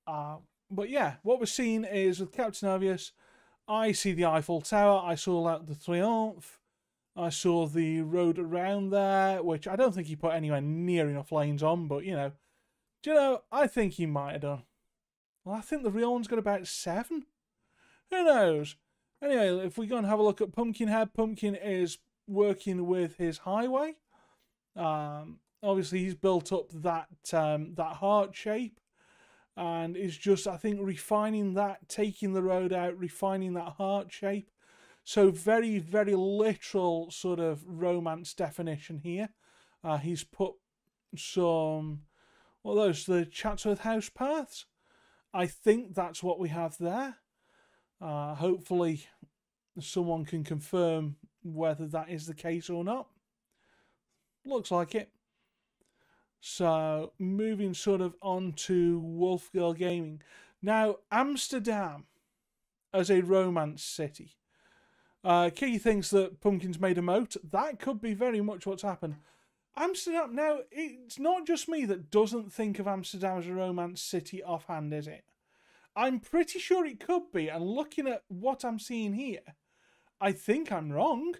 But yeah, what we're seeing is with Captain Obvious, I see the Eiffel Tower, I saw L'Arc de Triomphe, I saw the road around there, which I don't think he put anywhere near enough lanes on, but you know, do you know, I think he might have done. Well, I think the real one's got about 7. Who knows? Anyway, if we go and have a look at Pumpkinhead, Pumpkin is working with his highway. Obviously, he's built up that heart shape, and is just, I think, refining that, taking the road out, refining that heart shape. So very, very literal sort of romance definition here. He's put some, what are those, the Chatsworth House paths? I think that's what we have there. Hopefully someone can confirm whether that is the case or not. Looks like it. So moving sort of on to Wolf Girl Gaming. Now, Amsterdam as a romance city. Key thinks that Pumpkin's made a moat. That could be very much what's happened. Amsterdam, now, it's not just me that doesn't think of Amsterdam as a romance city offhand, is it? I'm pretty sure it could be, and looking at what I'm seeing here, I think I'm wrong.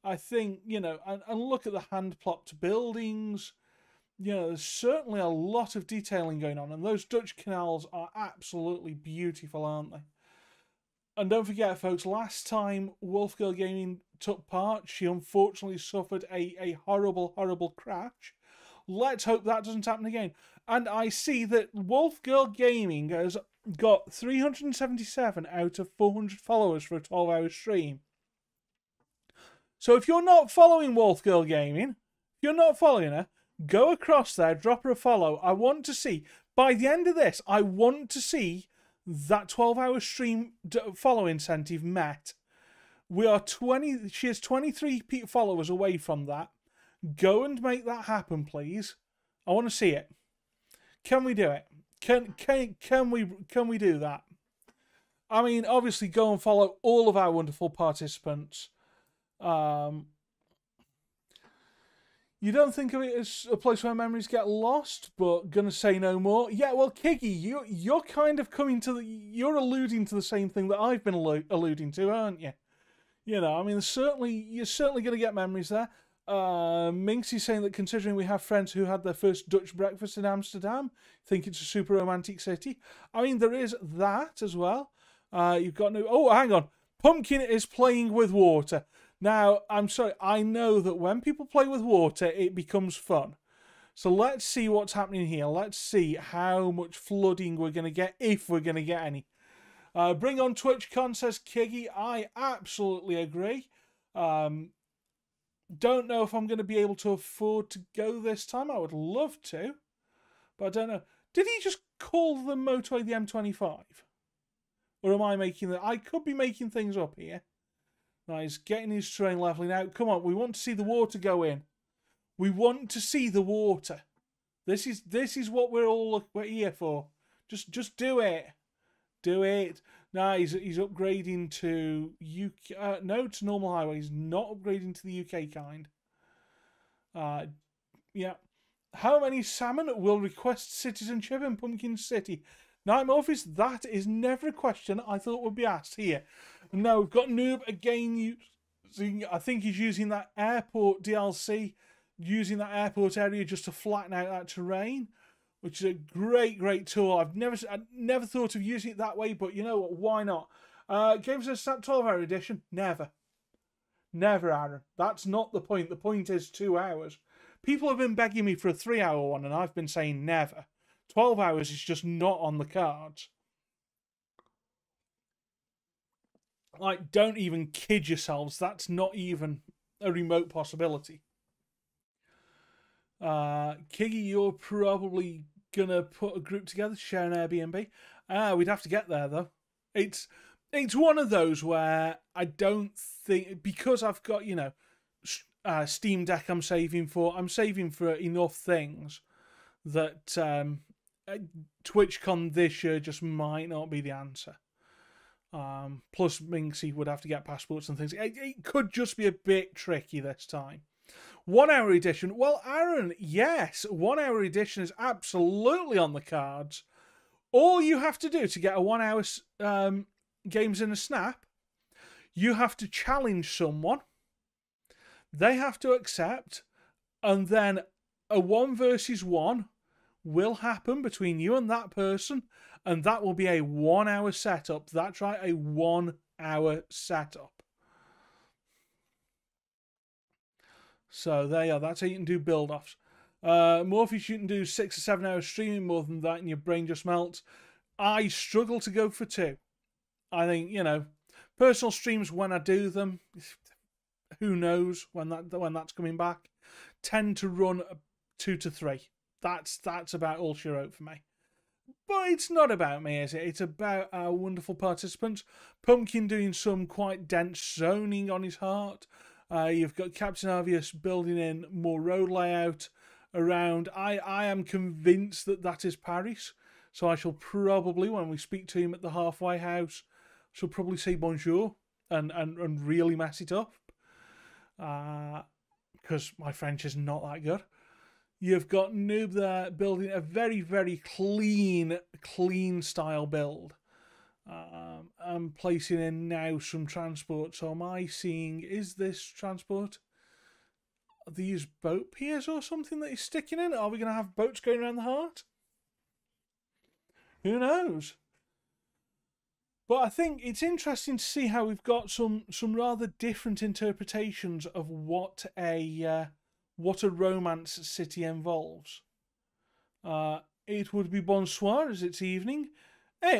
I think, you know, and look at the hand-plopped buildings. You know, there's certainly a lot of detailing going on, and those Dutch canals are absolutely beautiful, aren't they? And don't forget, folks, last time Wolf Girl Gaming took part, she unfortunately suffered a horrible, horrible crash. Let's hope that doesn't happen again. And I see that Wolf Girl Gaming has got 377 out of 400 followers for a 12-hour stream. So if you're not following Wolf Girl Gaming, if you're not following her, go across there, drop her a follow. I want to see, by the end of this, I want to see that 12-hour stream follow incentive met. We are 20, she is 23 followers away from that. Go and make that happen, please. I want to see it. Can we do it? Can we do that? I mean, obviously go and follow all of our wonderful participants. You don't think of it as a place where memories get lost, but gonna say no more. Yeah, well, Kiggy, you're kind of you're alluding to the same thing that I've been alluding to, aren't you? You know, I mean, you're certainly gonna get memories there. Minxie's saying that considering we have friends who had their first Dutch breakfast in Amsterdam, think it's a super romantic city. I mean, there is that as well. You've got no. Oh, hang on. Pumpkin is playing with water. Now, I'm sorry, I know that when people play with water, it becomes fun. So let's see what's happening here. Let's see how much flooding we're going to get, if we're going to get any. Bring on TwitchCon, says Kiggy. I absolutely agree. Don't know if I'm going to be able to afford to go this time. I would love to, but I don't know. Did he just call the motorway the M25? Or am I making that? I could be making things up here. Right, he's getting his terrain leveling out. Come on, we want to see the water go in. We want to see the water. This is what we're here for. Just do it. Do it. No, he's upgrading to UK. No, to normal highway. He's not upgrading to the UK kind. Yeah. How many salmon will request citizenship in Pumpkin City? Night Morphis, that is never a question I thought would be asked here. No, we've got Noob again using, I think he's using that airport DLC, using that airport area just to flatten out that terrain, which is a great tool. I've never thought of using it that way, but you know what, why not? Games of Snap 12-hour edition? Never. Never, Aaron. That's not the point. The point is 2 hours. People have been begging me for a 3-hour one, and I've been saying never. 12 hours is just not on the cards. Like, don't even kid yourselves. That's not even a remote possibility. Kiggy, you're probably gonna put a group together to share an Airbnb. We'd have to get there, though. It's one of those where I don't think, because I've got, you know, Steam Deck I'm saving for enough things that TwitchCon this year just might not be the answer. Plus, Minxie would have to get passports and things. It could just be a bit tricky this time. 1 hour edition. Well, Aaron, yes, 1 hour edition is absolutely on the cards. All you have to do to get a 1 hour Games in a Snap, you have to challenge someone. They have to accept, and then a 1 versus 1 will happen between you and that person, and that will be a 1 hour setup. That's right, a 1 hour setup. So there you are. That's how you can do build-offs. Morpheus, you can do 6 or 7 hours streaming. More than that and your brain just melts. I struggle to go for 2. I think, you know, personal streams, when I do them, who knows when that's coming back, tend to run 2 to 3. That's about all she wrote for me. But it's not about me, is it? It's about our wonderful participants. Pumpkin doing some quite dense zoning on his heart. You've got Captain Arvius building in more road layout around. I am convinced that is Paris. So I shall probably, when we speak to him at the halfway house, shall probably say bonjour and really mess it up. Because my French is not that good. You've got Noob there building a very clean style build. I'm placing in now some transport. So am I seeing, is this transport? Are these boat piers or something that he's sticking in? Are we going to have boats going around the heart? Who knows? But I think it's interesting to see how we've got some rather different interpretations of what a romance city involves. It would be bonsoir as it's evening.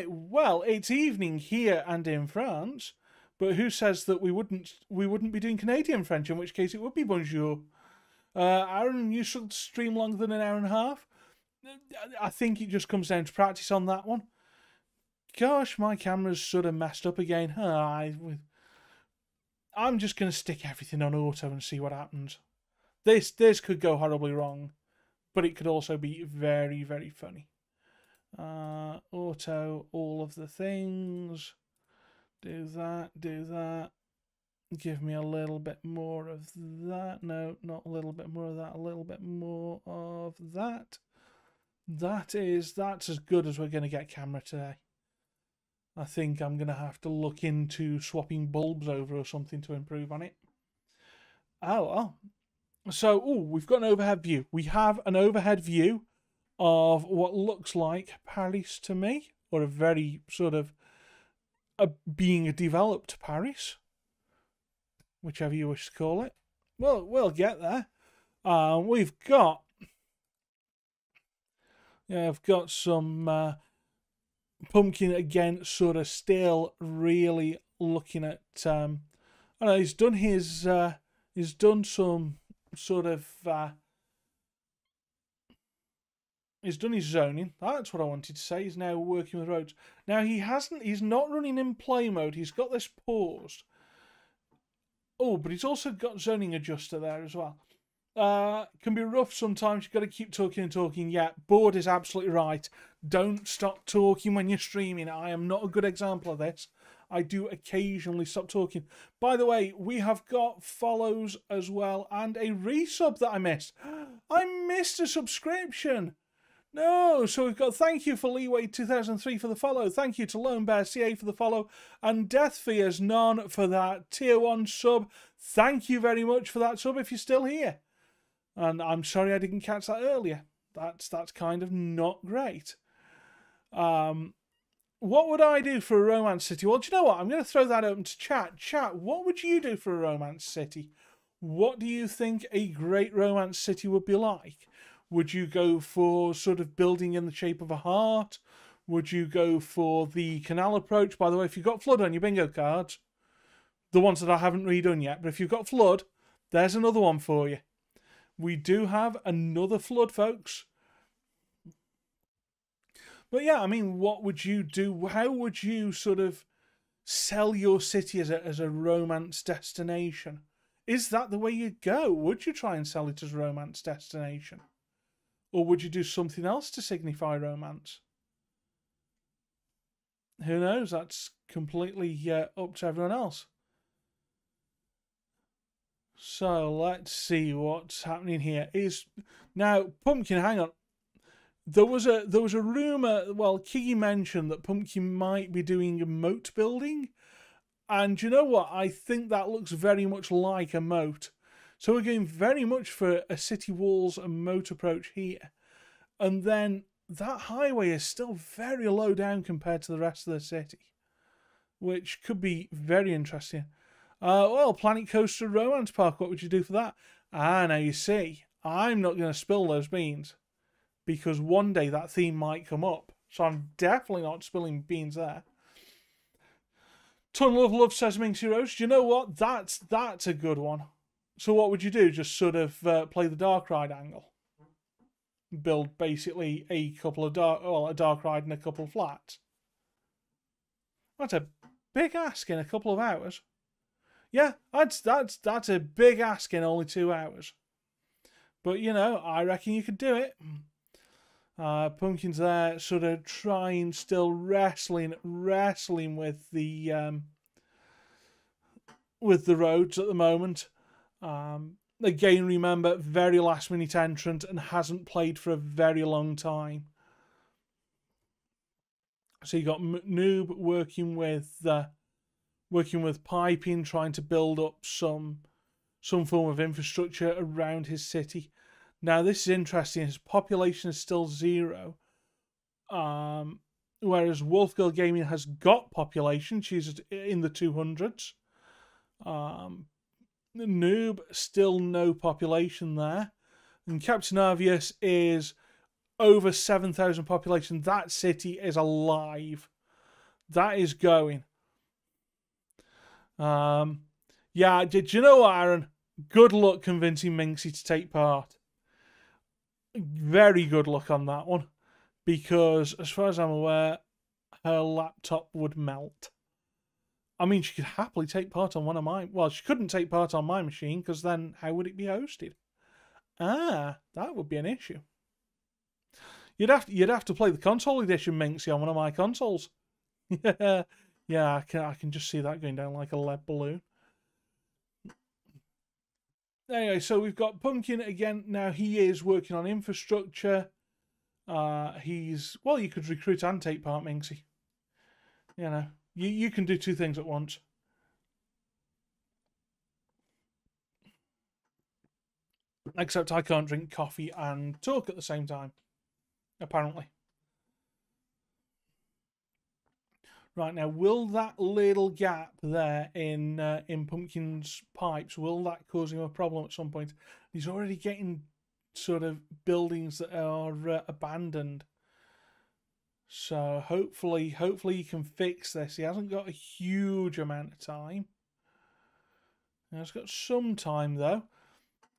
Well, it's evening here and in France, but who says that we wouldn't be doing Canadian French, in which case it would be bonjour. Aaron, you should stream longer than an hour and a half. I think it just comes down to practice on that one. Gosh, my camera's sort of messed up again. I'm just going to stick everything on auto and see what happens. This could go horribly wrong, but it could also be very funny. Auto, all of the things. Do that. Give me a little bit more of that. No, not a little bit more of that. A little bit more of that. That's as good as we're going to get camera today. I think I'm going to have to look into swapping bulbs over or something to improve on it. Oh. So, we've got an overhead view. We have an overhead view of what looks like Paris to me, or a very sort of being a developed Paris, whichever you wish to call it. Well, we'll get there. We've got I've got some Pumpkin again, sort of still really looking at. I know he's done his. He's done some sort of. He's done his zoning. That's what I wanted to say. He's now working with roads. Now he's not running in play mode. He's got this paused. Oh, but he's also got zoning adjuster there as well. Can be rough sometimes. You've got to keep talking and talking. Yeah, board is absolutely right. Don't stop talking when you're streaming. I am not a good example of this. I do occasionally stop talking. By the way, we have got follows as well and a resub that I missed. I missed a subscription. No, so we've got thank you for Leeway 2003 for the follow. Thank you to Lone Bear CA for the follow. And Death Fears None for that tier 1 sub. Thank you very much for that sub if you're still here. And I'm sorry I didn't catch that earlier. That's kind of not great. What would I do for a romance city? Well, do you know what? I'm going to throw that open to chat. Chat, what would you do for a romance city? What do you think a great romance city would be like? Would you go for sort of building in the shape of a heart? Would you go for the canal approach? By the way, if you've got Flood on your bingo cards, the ones that I haven't redone yet, but if you've got Flood, there's another one for you. We do have another Flood, folks. But yeah, I mean, what would you do? How would you sort of sell your city as a romance destination? Is that the way you'd go? Would you try and sell it as a romance destination? Or would you do something else to signify romance? Who knows? That's completely up to everyone else. So let's see what's happening here. Now Pumpkin, hang on. There was a rumor. Well, Kiggy mentioned that Pumpkin might be doing a moat building, and you know what? I think that looks very much like a moat. So we're going very much for a city walls and moat approach here. And then that highway is still very low down compared to the rest of the city, which could be very interesting. Well, Planet Coaster Romance Park, what would you do for that? Now you see, I'm not going to spill those beans because one day that theme might come up. So I'm definitely not spilling beans there. Tunnel of Love says Minxie Rose. Do you know what? That's a good one. So what would you do? Just sort of play the dark ride angle? Build basically a couple of a dark ride and a couple of flats. That's a big ask in a couple of hours. Yeah, that's a big ask in only 2 hours. But you know, I reckon you could do it. Pumpkin's there, sort of trying, still wrestling with the roads at the moment. Again, remember, very last minute entrant and hasn't played for a very long time. So you got Noob working with piping, trying to build up some form of infrastructure around his city. Now this is interesting. His population is still 0, whereas Wolfgirl Gaming has got population. She's in the 200s. Noob, still no population there. And Captain Arvius is over 7,000 population. That city is alive. That is going. Yeah, did you know, Aaron? Good luck convincing Minxie to take part. Very good luck on that one. Because, as far as I'm aware, her laptop would melt. I mean, she could happily take part on one of mine. Well, she couldn't take part on my machine, because then how would it be hosted? That would be an issue. You'd have to play the console edition, Minxie, on one of my consoles. Yeah, I can just see that going down like a lead balloon. anyway, so we've got Pumpkin again. Now he is working on infrastructure. Well, you could recruit and take part, Minxie. You know, you can do two things at once. Except I can't drink coffee and talk at the same time, apparently. Right, now, will that little gap there in Pumpkin's pipes, will that cause him a problem at some point? He's already getting sort of buildings that are abandoned. So hopefully he can fix this. He hasn't got a huge amount of time. He's got some time, though,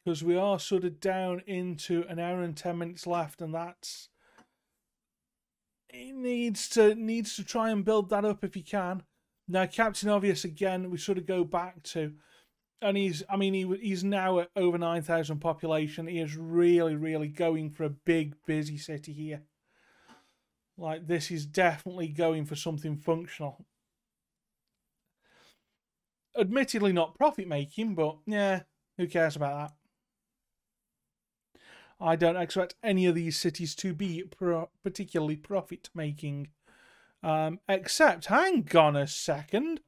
because we are sort of down into an hour and 10 minutes left, and that's... He needs to try and build that up if he can. Now, Captain Obvious, again, we sort of go back to... And he's now at over 9,000 population. He is really, really going for a big, busy city here. Like, this is definitely going for something functional. Admittedly not profit-making, but, yeah, who cares about that? I don't expect any of these cities to be particularly profit-making. Except, hang on a second.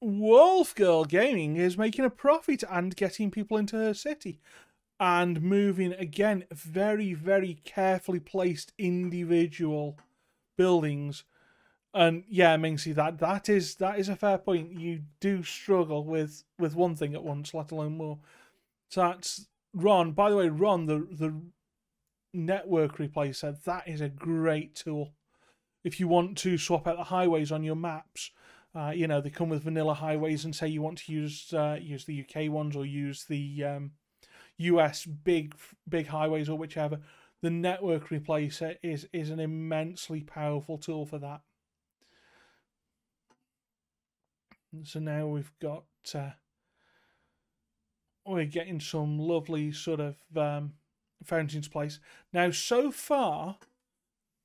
Wolf Girl Gaming is making a profit and getting people into her city. And moving, again, very, very carefully placed individual buildings. And yeah, Minxie, that is a fair point. You do struggle with one thing at once, let alone more. So that's Ron. By the way, Ron, the network replacer, that is a great tool. If you want to swap out the highways on your maps, you know, they come with vanilla highways, and say you want to use the UK ones or use the US big highways or whichever, the network replacer is an immensely powerful tool for that. So now we've got we're getting some lovely sort of fountains place. Now, so far,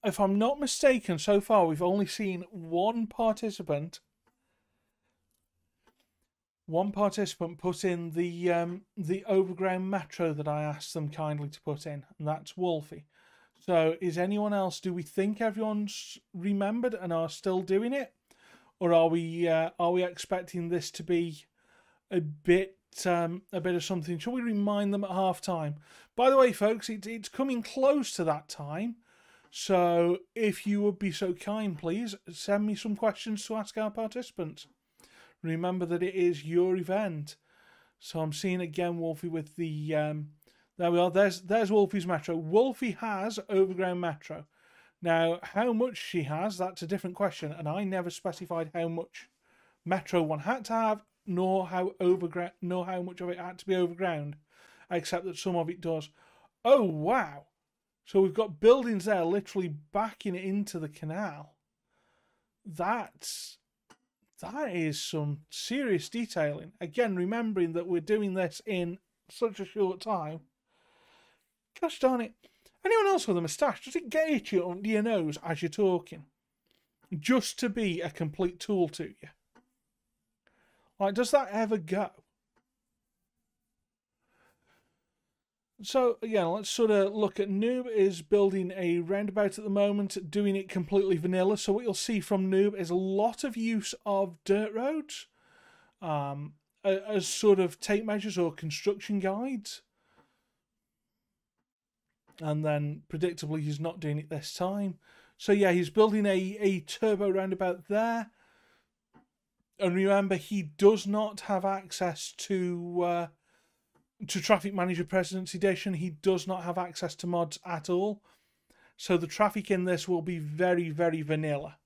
if I'm not mistaken, so far we've only seen one participant put in the overground metro that I asked them kindly to put in, and that's Wolfie. So is anyone else, do we think everyone's remembered and are still doing it? Or are we expecting this to be a bit of something? Shall we remind them at half time? By the way, folks, it's coming close to that time. So if you would be so kind, please send me some questions to ask our participants. Remember that it is your event. So I'm seeing again Wolfie with the there we are. There's Wolfie's metro. Wolfie has overground metro. Now, how much she has, that's a different question, and I never specified how much metro one had to have, nor how much of it had to be overground, except that some of it does. Oh wow! So we've got buildings there literally backing into the canal. That is some serious detailing. Again, remembering that we're doing this in such a short time. Gosh darn it. Anyone else with a moustache, does it get itchy under your nose as you're talking? Just to be a complete tool to you. Like, does that ever go? So, again, let's sort of look at Noob is building a roundabout at the moment, doing it completely vanilla. So what you'll see from Noob is a lot of use of dirt roads as sort of tape measures or construction guides. And then, predictably, he's not doing it this time. So, yeah, he's building a turbo roundabout there. And remember, he does not have access to Traffic Manager Presidency Edition. He does not have access to mods at all. So the traffic in this will be very, very vanilla.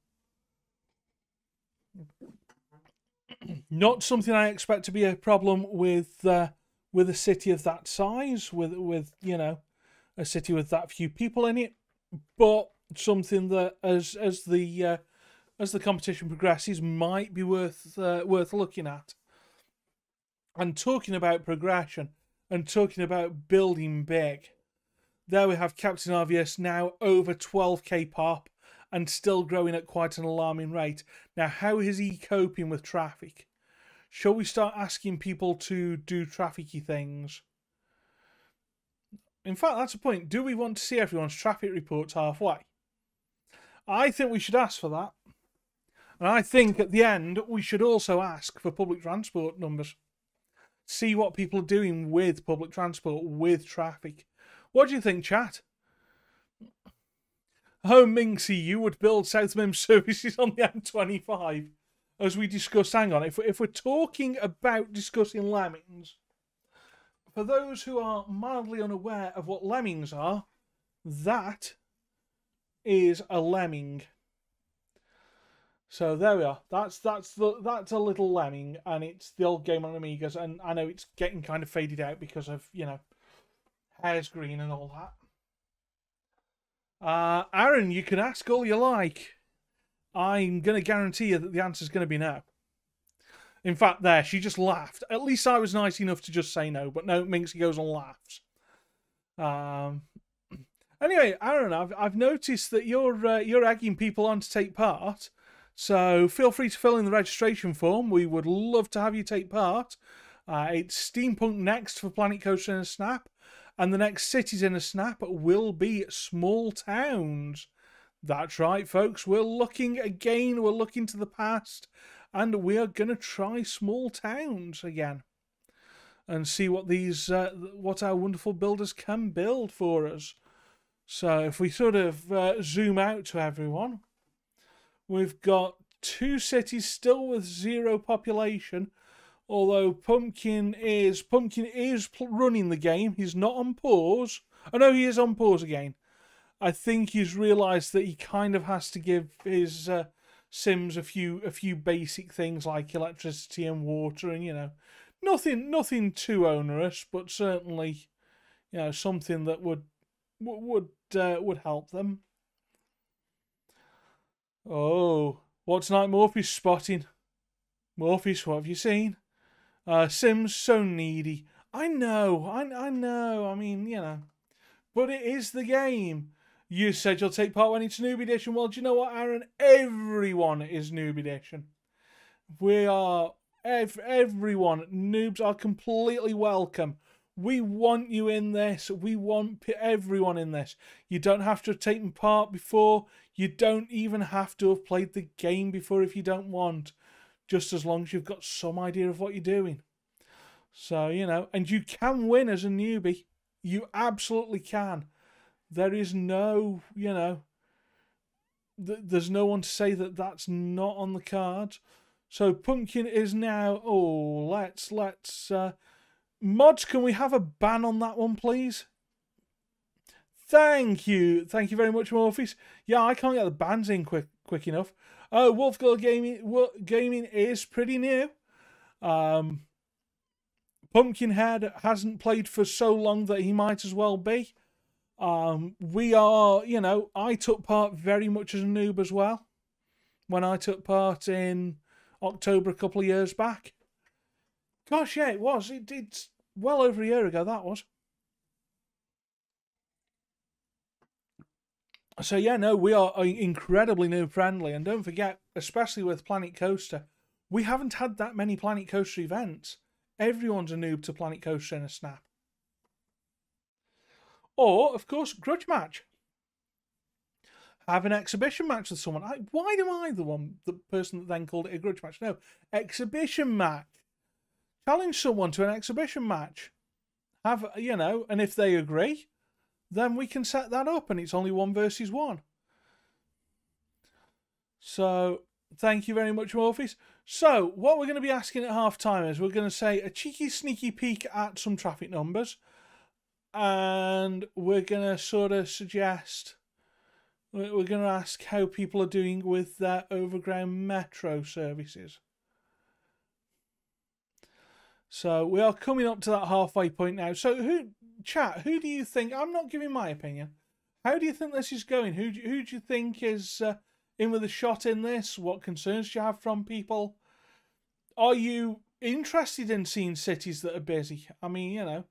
Not something I expect to be a problem with a city of that size, with you know, a city with that few people in it, but something that as the competition progresses might be worth looking at. And talking about progression and talking about building big, there we have Captain Obvious now over 12k pop and still growing at quite an alarming rate. Now, how is he coping with traffic? Shall we start asking people to do trafficy things? In fact, that's the point. Do we want to see everyone's traffic reports halfway? I think we should ask for that. And I think at the end, we should also ask for public transport numbers. See what people are doing with public transport, with traffic. What do you think, chat? Oh, Minxie, you would build South Mim services on the M25. As we discussed, hang on, if we're talking about discussing lemmings, for those who are mildly unaware of what lemmings are, that is a lemming. So there we are. That's a little lemming, and it's the old game on Amigas. And I know it's getting kind of faded out because of, you know, hair's green and all that. Aaron, you can ask all you like. I'm going to guarantee you that the answer's going to be no. In fact, there, she just laughed. At least I was nice enough to just say no, but no, Minxie goes and laughs. Anyway, Aaron, I've noticed that you're egging people on to take part. So feel free to fill in the registration form. We would love to have you take part. It's Steampunk next for Planet Coaster in a Snap. And the next cities in a snap will be small towns. That's right, folks. We're looking again. We're looking to the past. And we are going to try small towns again. And see what these, what our wonderful builders can build for us. So if we sort of zoom out to everyone. We've got 2 cities still with 0 population. Although Pumpkin is running the game. He's not on pause. Oh no, he is on pause again. I think he's realised that he kind of has to give his Sims a few basic things like electricity and water, and you know, nothing too onerous, but certainly, you know, something that would help them. Oh, what's Night Morpheus spotting? Morpheus, what have you seen? Sims so needy. I know. I mean, you know. But it is the game. You said you'll take part when it's Noob Edition. Well, do you know what, Aaron? Everyone is Noob Edition. We are... everyone. Noobs are completely welcome. We want you in this. We want everyone in this. You don't have to have taken part before. You don't even have to have played the game before if you don't want. Just as long as you've got some idea of what you're doing. So, you know, and you can win as a newbie. You absolutely can. There is no, you know, there's no one to say that that's not on the cards. So Pumpkin is now, oh, let's, mods, can we have a ban on that one, please? Thank you very much, Morpheus. Yeah, I can't get the bans in quick enough. Oh, Wolfgirl Gaming is pretty new. Pumpkinhead hasn't played for so long that he might as well be. We are, you know, I took part very much as a noob as well. When I took part in October a couple of years back. Gosh, yeah, it was. It's well over a year ago, that was. So yeah, no, we are incredibly noob friendly, and don't forget, especially with Planet Coaster, we haven't had that many Planet Coaster events. Everyone's a noob to Planet Coaster in a snap. Or, of course, grudge match. Have an exhibition match with someone. Why am I the person that then called it a grudge match? No, exhibition match. Challenge someone to an exhibition match. Have, you know, and if they agree, then we can set that up, and it's only 1 versus 1. So, thank you very much, Morpheus. So, what we're going to be asking at half time is we're going to say a cheeky, sneaky peek at some traffic numbers, and we're going to sort of suggest, we're going to ask how people are doing with their overground metro services. So, we are coming up to that halfway point now. So, chat, who do you think, I'm not giving my opinion, how do you think this is going? Who do you think is in with a shot in this? What concerns do you have from people? Are you interested in seeing cities that are busy? I mean, you know,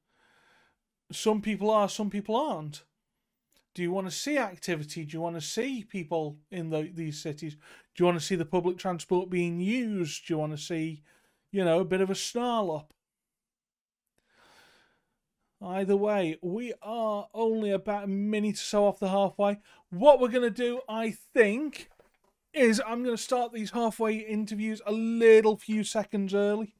some people are, some people aren't. Do you want to see activity? Do you want to see people in these cities? Do you want to see the public transport being used? Do you want to see, you know, a bit of a snarl up. Either way, we are only about a minute or so off the halfway. What we're going to do, I think, is I'm going to start these halfway interviews a little few seconds early,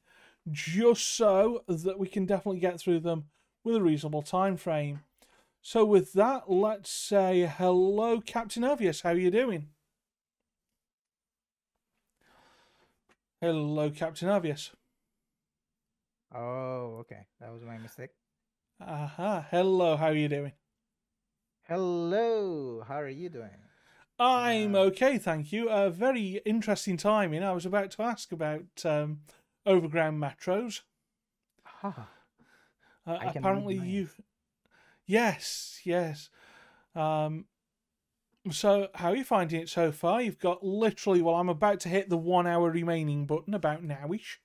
just so that we can definitely get through them with a reasonable time frame. So with that, let's say hello, Captain Obvious. How are you doing? Hello, Captain Obvious. Oh, okay. That was my mistake. Aha. Hello, how are you doing? Hello. How are you doing? I'm okay, thank you. A very interesting timing. I was about to ask about overground metros. Haha. I can Apparently read you... minds. Yes, yes. So, how are you finding it so far? You've got literally, well, I'm about to hit the 1 hour remaining button about nowish.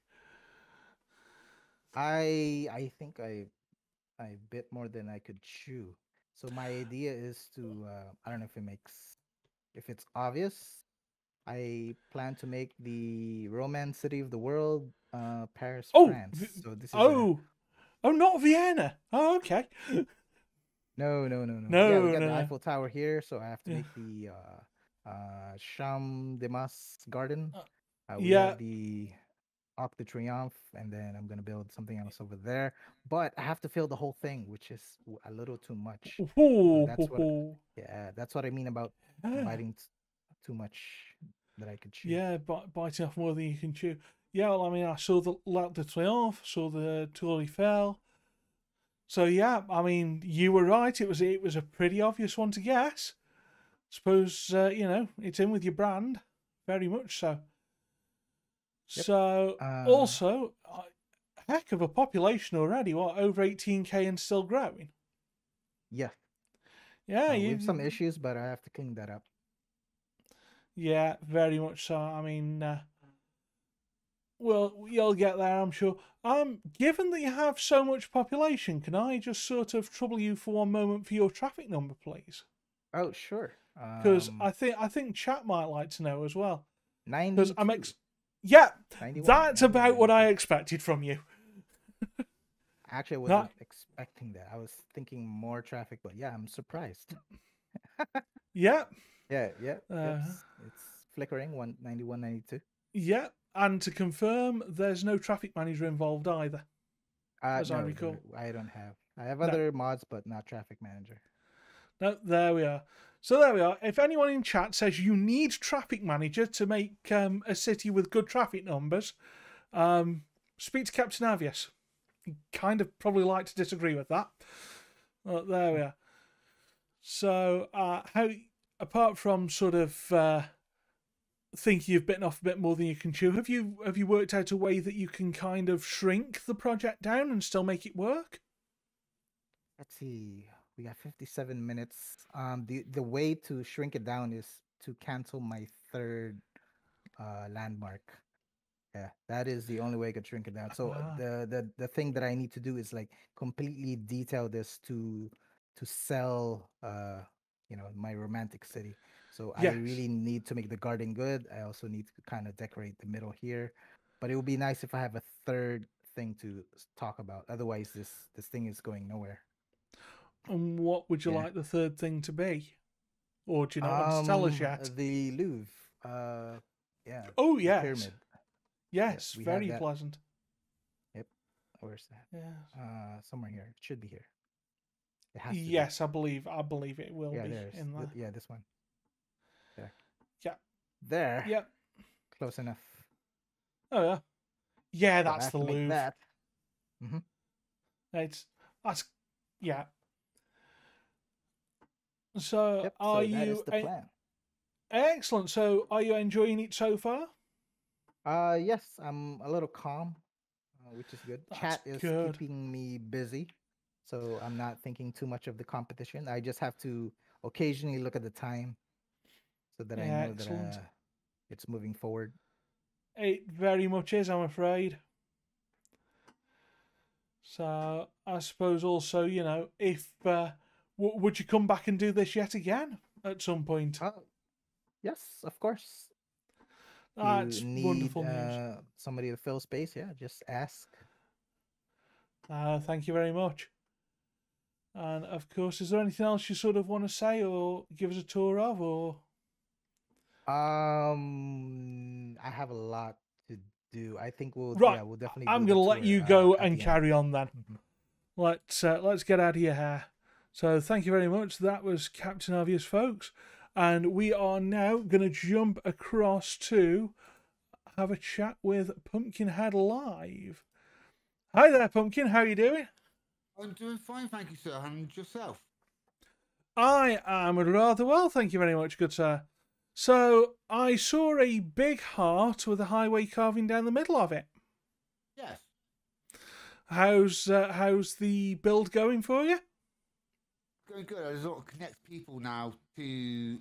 I think I bit more than I could chew. So my idea is to I don't know if it's obvious. I plan to make the romance city of the world Paris, Oh, France. So this is a oh, not Vienna. Oh, okay. no. Yeah, we No, got the no, Eiffel Tower here, so I have to yeah, make the Champ de Mars garden. We yeah. have the Arc de Triomphe, and then I'm gonna build something else over there. But I have to fill the whole thing, which is a little too much. So Ooh, that's hoo, what, hoo. yeah, that's what I mean about Yeah, biting too much that I could chew. yeah, biting off more than you can chew. Yeah, well, I mean, I saw the L'Arc de Triomphe, saw the Tour Eiffel. So yeah, I mean, you were right. It was a pretty obvious one to guess. Suppose you know it's in with your brand, very much so. Yep. So also, heck of a population already. What, over 18K and still growing? Yeah. Yeah, We have some issues, but I have to clean that up. yeah, very much so. I mean, well, you'll get there, I'm sure. Given that you have so much population, can I just sort of trouble you for one moment for your traffic number, please? Oh, sure. Because I think chat might like to know as well. Because 92, yeah, 91, that's 91, about what I 92. expected from you. Actually, I That wasn't expecting that. I was thinking more traffic, but yeah, I'm surprised. yeah, Yeah. uh, It's flickering 191, 92. yeah, and to confirm, there's no traffic manager involved either, as I No, recall. I don't have. I have No. other mods, but not traffic manager. No, there we are. So there we are. If anyone in chat says you need traffic manager to make a city with good traffic numbers, speak to Captain Avius. He'd kind of probably like to disagree with that. There we are. So how, apart from sort of think you've bitten off a bit more than you can chew, have you worked out a way that you can kind of shrink the project down and still make it work? Let's see. We got 57 minutes. The way to shrink it down is to cancel my third landmark. Yeah, that is the only way I could shrink it down. So the thing that I need to do is like completely detail this to sell my romantic city. So I Yes. really need to make the garden good. I also need to kind of decorate the middle here. But it would be nice if I have a third thing to talk about. Otherwise this thing is going nowhere. And what would you Yeah. like the third thing to be? Or do you not want to tell us yet? The Louvre. Yeah. Oh, the yes. pyramid. Yes, we have very that. pleasant. Yep. Where's that? Yeah. Somewhere here. It should be here. It has to be. Yes, I believe it will Yeah, be there's in there. yeah, this one. There. Yeah. There. Yep. Close enough. Oh yeah. Yeah, So I that's have the to make Louvre. that. Mm-hmm. That's yeah. So Yep. are So that is you the plan. excellent? So are you enjoying it so far? Yes, I'm a little calm, which is good. That's Chat is good. keeping me busy, so I'm not thinking too much of the competition. I just have to occasionally look at the time so that I know Excellent. that it's moving forward. It very much is, I'm afraid. So I suppose also, you know, if would you come back and do this yet again at some point? Yes, of course. That's need wonderful news. somebody to fill space, yeah, just ask. Thank you very much. And of course, is there anything else you sort of want to say or give us a tour of, or? I have a lot to do. I think Right, we'll definitely I'm do going the to let tour you go at and the end. carry on then. Mhm. Let's get out of your hair. So thank you very much. That was Captain Obvious, folks. And we are now going to jump across to have a chat with Pumpkinhead live. Hi there, Pumpkin. How are you doing? I'm doing fine, thank you, sir. And yourself? I am rather well, thank you very much, good sir. So I saw a big heart with a highway carving down the middle of it. Yes. How's the build going for you? Going good. There's a lot of connect people now to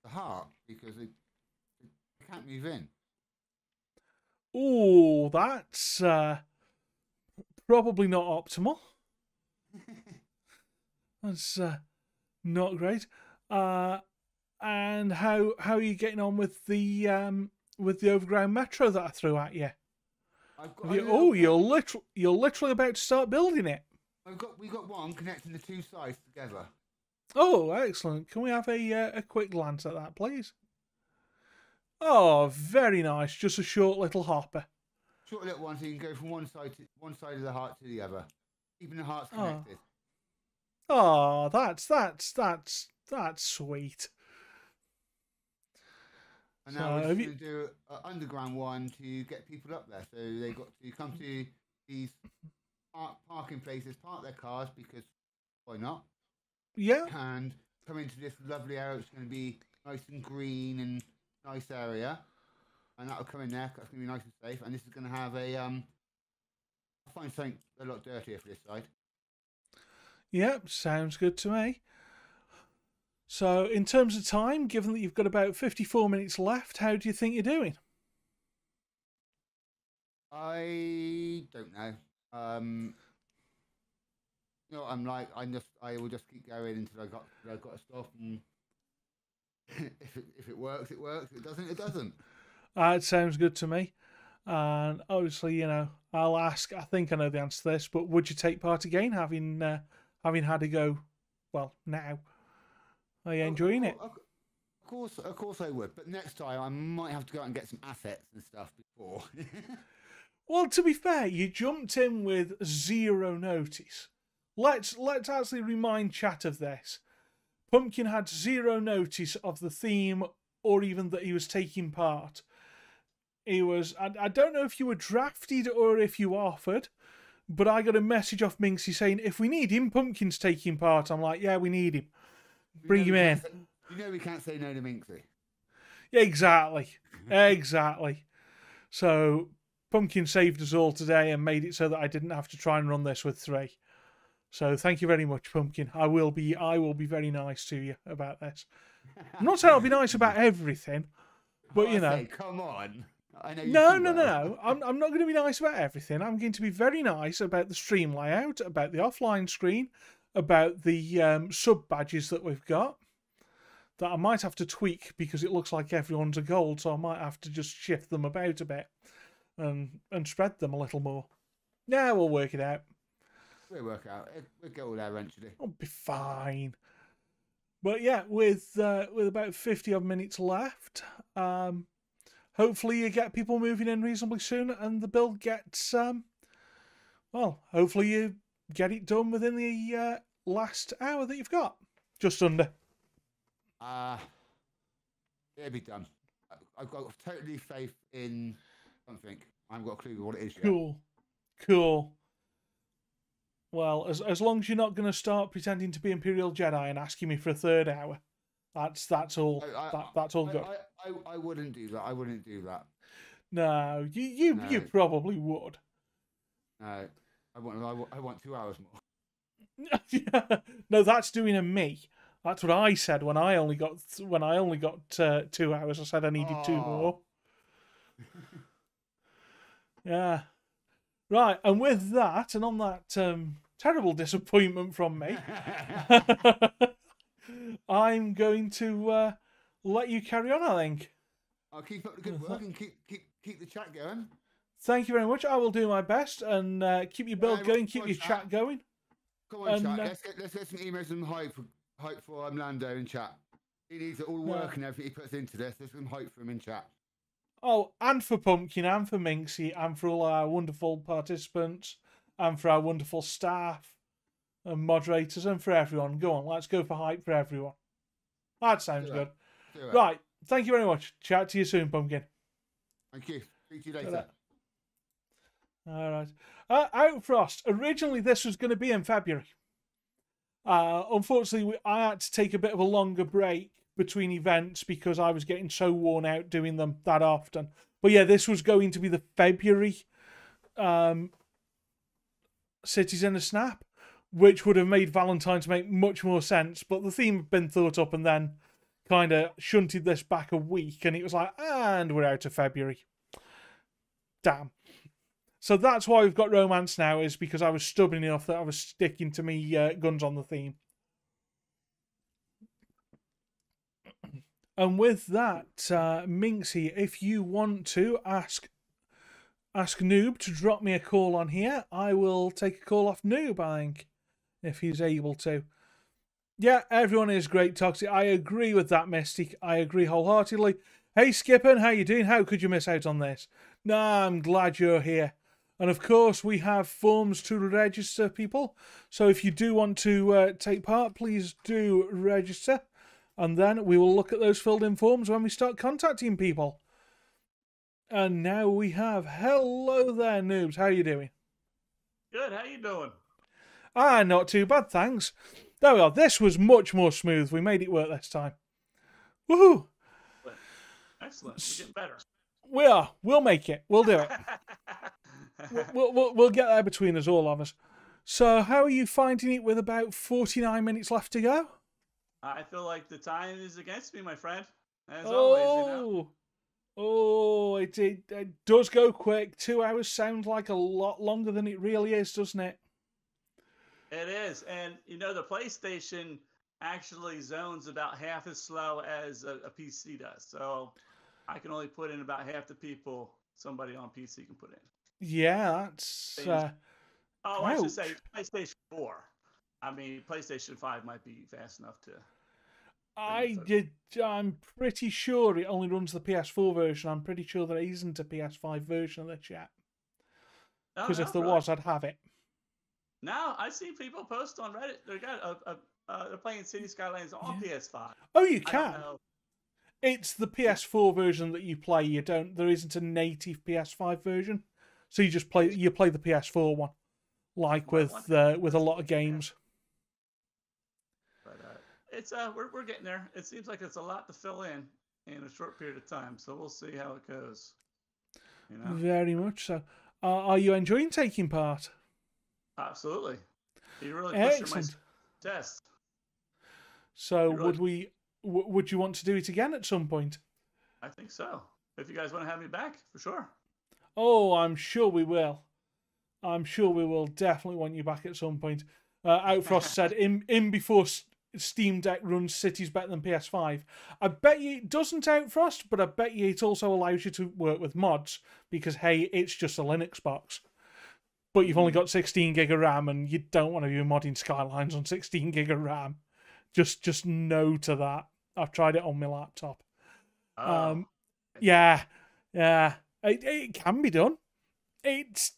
the heart because they can't move in. Oh, that's probably not optimal. That's not great. And how are you getting on with the overground metro that I threw at you? You're literally about to start building it. We got one connecting the two sides together. Oh, excellent! Can we have a quick glance at that, please? Oh, very nice. Just a short little hopper. Short little one, so you can go from one side of the heart to the other, keeping the hearts connected. Oh, that's sweet. And now we're just going to do an underground one to get people up there. So they got to come to these parking places, park their cars because why not? Yeah. And come into this lovely area. It's going to be nice and green and nice area. And that'll come in there. That's going to be nice and safe. And this is going to have I'll find something a lot dirtier for this side. Yep, sounds good to me. So, in terms of time, given that you've got about 54 minutes left, how do you think you're doing? I don't know. You know, I will just keep going until I got to stop, and if it works, it works. If it doesn't, it doesn't. It sounds good to me. And obviously, you know, I'll ask. I think I know the answer to this, but would you take part again, having had a go? Well, now. Are you enjoying it? Of course I would. But next time I might have to go out and get some assets and stuff before. Well, to be fair, you jumped in with zero notice. Let's actually remind chat of this. Pumpkin had zero notice of the theme or even that he was taking part. He was. I don't know if you were drafted or if you offered, but I got a message off Minxie saying if we need him, Pumpkin's taking part. I'm like, yeah, we need him. Bring him in. You know we can't say no to Minxie. Yeah, exactly. Exactly. So Pumpkin saved us all today and made it so that I didn't have to try and run this with 3. So thank you very much, Pumpkin. I will be very nice to you about this. I'm not saying I'll be nice about everything, but you know. Come on. I know you No. I'm not going to be nice about everything. I'm going to be very nice about the stream layout, about the offline screen, about the sub badges that we've got. That I might have to tweak because it looks like everyone's a gold, so I might have to just shift them about a bit and spread them a little more. Yeah, we'll work it out. We'll work out. We'll get all there eventually. I'll be fine. But yeah, with about 50 odd minutes left, hopefully you get people moving in reasonably soon, and the build gets hopefully you get it done within the last hour that you've got, just under. It'll be done. I've got totally faith in something. I haven't got a clue what it is yet. Cool. Well, as long as you're not going to start pretending to be Imperial Jedi and asking me for a 3rd hour, that's all. That's all good. I wouldn't do that. I wouldn't do that. No, you probably would. No, I want 2 hours more. No, that's doing a me. That's what I said when I only got 2 hours. I said I needed 2 more. Yeah. Right, and with that, and on that terrible disappointment from me, I'm going to let you carry on, I think. I'll keep up the good work and keep the chat going. Thank you very much. I will do my best and keep your build going, keep your chat going. Come on, chat. Let's get some emails and hype for Lando in chat. He needs all the work and everything he puts into this. There's some hype for him in chat. Oh, and for Pumpkin, and for Minxie, and for all our wonderful participants, and for our wonderful staff and moderators, and for everyone. Go on, let's go for hype for everyone. That sounds good. Right, thank you very much. Chat to you soon, Pumpkin. Thank you. Speak to you later. All right. Outfrost. Originally, this was going to be in February. Unfortunately, I had to take a bit of a longer break between events because I was getting so worn out doing them that often. But yeah, this was going to be the February Cities in a Snap, which would have made Valentine's make much more sense. But the theme had been thought up and then kind of shunted this back a week. And it was like, and we're out of February. Damn. So that's why we've got romance now, is because I was stubborn enough that I was sticking to me guns on the theme. And with that, Minxie, if you want to ask Noob to drop me a call on here, I will take a call off Noob, I think, if he's able to. Yeah, everyone is great, Toxic. I agree with that, Mystic. I agree wholeheartedly. Hey, Skippin, how you doing? How could you miss out on this? Nah, I'm glad you're here. And of course, we have forms to register, people. So if you do want to take part, please do register. And then we will look at those filled in forms when we start contacting people. And now we have... Hello there, Noobs. How are you doing? Good. How you doing? Not too bad, thanks. There we are. This was much more smooth. We made it work this time. Woohoo! Excellent. We're getting better. We are. We'll make it. We'll do it. we'll get there between us, all of us. So how are you finding it with about 49 minutes left to go? I feel like the time is against me, my friend. As always, you know. Oh, it does go quick. 2 hours sounds like a lot longer than it really is, doesn't it? It is. And, you know, the PlayStation actually zones about half as slow as a PC does. So I can only put in about half the people somebody on PC can put in. Yeah, that's... I should say PlayStation 4. I mean, PlayStation 5 might be fast enough to... I'm pretty sure it only runs the PS4 version. I'm pretty sure there isn't a PS5 version of this yet. Because if there was, I'd have it. No, I see people post on Reddit. They're playing City Skylines on PS5. Oh, you can. It's the PS4 version that you play. There isn't a native PS5 version, so you just play the PS4 one, like with a lot of games. But it's we're getting there. It seems like it's a lot to fill in a short period of time. So we'll see how it goes. You know? Very much so. Are you enjoying taking part? Absolutely. You really pushed my test. So would you want to do it again at some point? I think so. If you guys want to have me back, for sure. Oh, I'm sure we will. I'm sure we will definitely want you back at some point. Outfrost said, in before Steam Deck runs Cities better than PS5. I bet you it doesn't, Outfrost, but I bet you it also allows you to work with mods, because, hey, it's just a Linux box. But you've only got 16 gig of RAM, and you don't want to be modding Skylines on 16 gig of RAM. Just no to that. I've tried it on my laptop. Oh. Yeah. It can be done. It's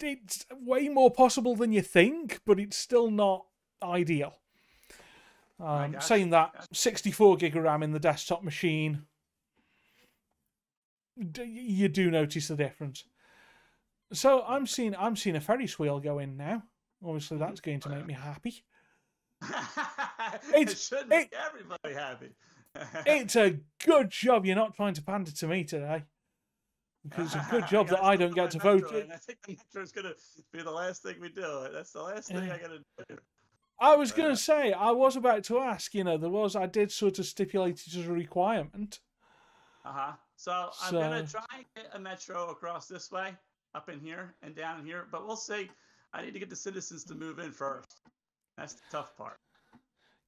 way more possible than you think, but it's still not ideal. Saying that, 64 gig of RAM in the desktop machine, you do notice the difference. So I'm seeing a Ferris wheel go in now. Obviously, that's going to make me happy. It should make everybody happy. It's a good job you're not trying to pander to me today. Because it's a good job that I don't get to vote. I think the metro is going to be the last thing we do. That's the last thing I got to do. I was going to say, I was about to ask, I did sort of stipulate it as a requirement. So I'm going to try and get a metro across this way, up in here and down in here, but we'll see. I need to get the citizens to move in first. That's the tough part.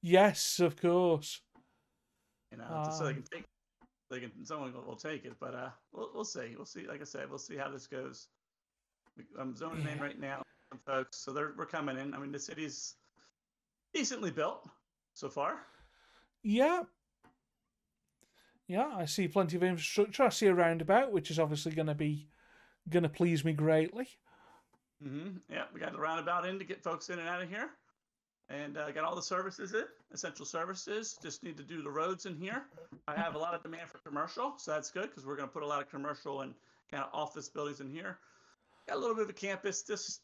Yes, of course. Just so they can take someone will take it, but we'll see. We'll see. Like I said, we'll see how this goes. I'm zoning in right now, folks. So we're coming in. I mean, the city's decently built so far. Yeah. Yeah, I see plenty of infrastructure. I see a roundabout, which is obviously going to please me greatly. Yeah, we got a roundabout in to get folks in and out of here, and got all the services in, essential services. Just need to do the roads in here. I have a lot of demand for commercial, so that's good because we're going to put a lot of commercial and kind of office buildings in here. Got a little bit of a campus, just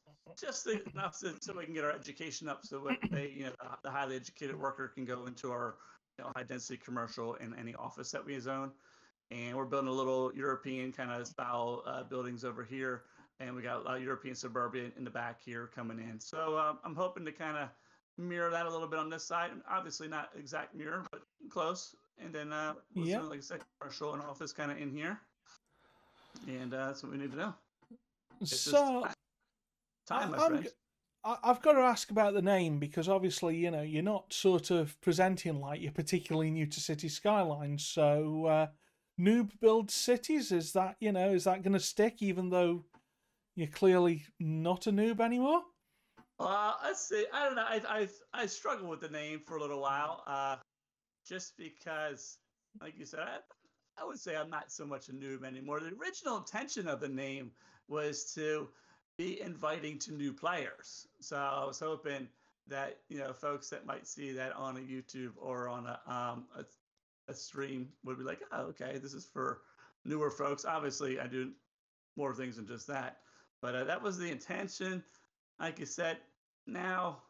enough so we can get our education up, so they, the highly educated worker can go into our high density commercial in any office that we zone. And we're building a little European kind of style buildings over here, and we got a lot of European suburbia in the back here coming in. So I'm hoping to kind of mirror that a little bit on this side. Obviously not exact mirror, but close. And then like I said, commercial and office kind of in here, and that's what we need to do. So time, my friend. I've got to ask about the name because obviously, you're not sort of presenting like you're particularly new to City Skylines. So, Noob Build Cities, is that going to stick even though you're clearly not a noob anymore? Let's see. I don't know. I struggled with the name for a little while, just because, like you said, I would say I'm not so much a noob anymore. The original intention of the name was to be inviting to new players. So I was hoping that folks that might see that on a YouTube or on a stream would be like, oh, okay, this is for newer folks. Obviously, I do more things than just that, but that was the intention. Like you said, now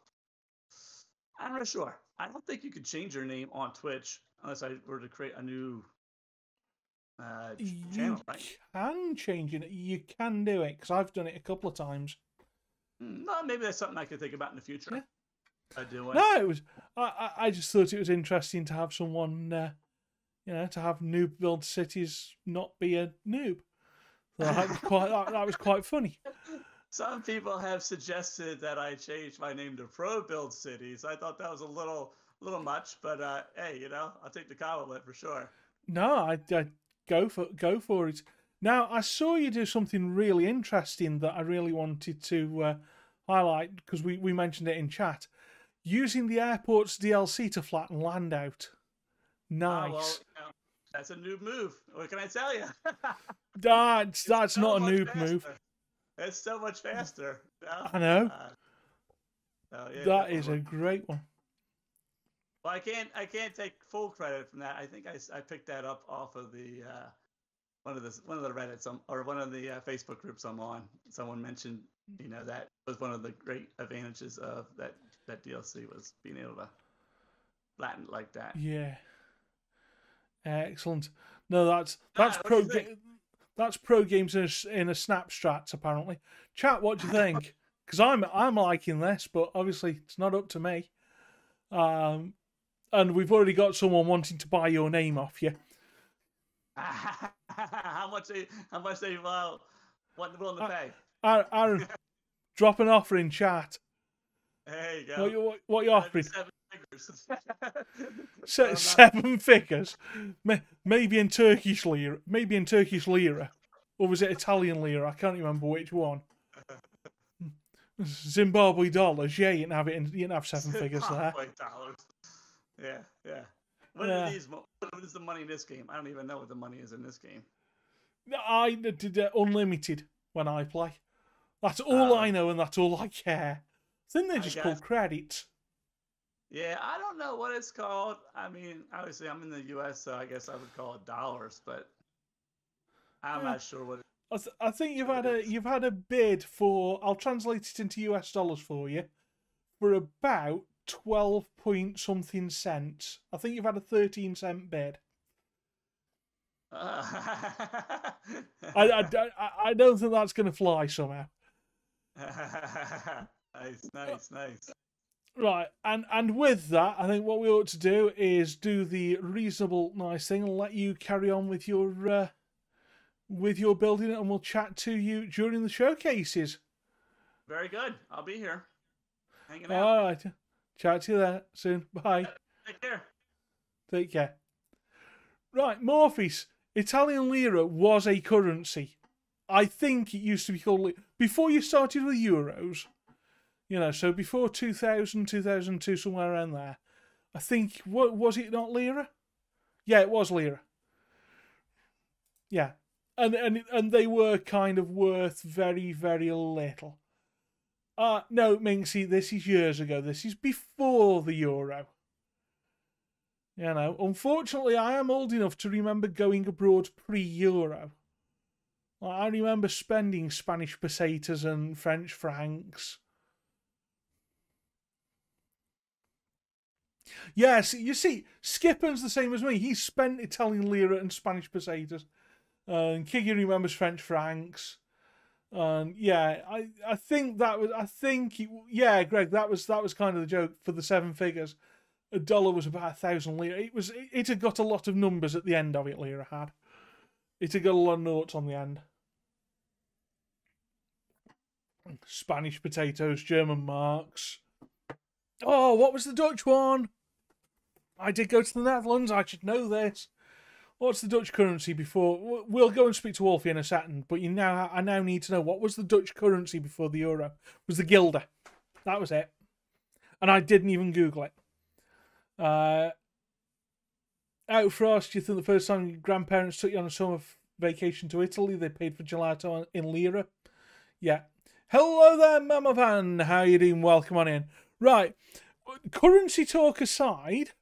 I'm not sure. I don't think you could change your name on Twitch unless I were to create a new channel, right? You can change it. You can do it because I've done it a couple of times. Well, maybe that's something I could think about in the future. Yeah. Do it. No, it was. I just thought it was interesting to have someone, to have Noob Build Cities not be a noob. So that was quite funny. Some people have suggested that I change my name to Pro Build Cities. I thought that was a little much, but hey, I'll take the compliment for sure. No, I go for it. Now, I saw you do something really interesting that I really wanted to highlight because we mentioned it in chat. Using the airport's DLC to flatten land out. Nice. Well, that's a noob move. What can I tell you? That's not a noob move. It's so much faster. I know. Yeah, that is a great one. Well, I can't take full credit from that. I think I picked that up off of the one of the Reddits or one of the Facebook groups I'm on. Someone mentioned that was one of the great advantages of that DLC was being able to flatten it like that. Yeah. Excellent. No, that's that's pro games in a Snapstrats apparently. Chat, what do you think? Because I'm liking this, but obviously it's not up to me. And we've already got someone wanting to buy your name off you. How much they willing to pay? Aaron, drop an offer in chat. There you go. What you offering? 7 figures. 7 figures. Maybe in Turkish lira. Or was it Italian lira? I can't remember which one. Zimbabwe dollars. Yeah, you can have 7 figures there. Dollars. Yeah. What is the money in this game? I don't even know what the money is in this game. I did unlimited when I play. That's all I know, and that's all I care. I think they're just called credits. Yeah, I don't know what it's called. I mean, obviously, I'm in the U.S., so I guess I would call it dollars, but I'm not sure what. I think you've had a bid for. I'll translate it into US dollars for you. For about 12 point something cents. I think you've had a 13-cent bid. I don't think that's going to fly somehow. Nice. Right, and with that, I think what we ought to do is do the reasonable nice thing and let you carry on with your building, and we'll chat to you during the showcases. Very good. I'll be here. Hanging out. All right. Chat to you there soon. Bye. Take care. Take care. Right, Morpheus. Italian lira was a currency. I think it used to be called... Before you started with euros, you know, so before 2000, 2002, somewhere around there, I think... Was it not lira? Yeah, it was lira. Yeah. And they were kind of worth very, very little. No, Minxie, this is years ago. This is before the euro. You know, unfortunately, I am old enough to remember going abroad pre-euro. I remember spending Spanish pesetas and French francs. Yes, you see, Skipper's the same as me. He spent Italian lira and Spanish pesetas. And Kiggy remembers French francs. Yeah, I think that was yeah, Greg, that was kind of the joke for the seven figures. $1 was about 1,000 lira. It had got a lot of numbers at the end of it. Lira had. It had got a lot of noughts on the end. Spanish potatoes, German marks. Oh, what was the Dutch one? I did go to the Netherlands. I should know this. What's the Dutch currency before? We'll go and speak to Wolfie in a second, but I now need to know, what was the Dutch currency before the euro? It was the guilder. That was it. And I didn't even Google it. Outfrost, you think the first time your grandparents took you on a summer vacation to Italy, they paid for gelato in lira? Yeah. Hello there, Mama Van. How you doing? Welcome on in. Right. Currency talk aside,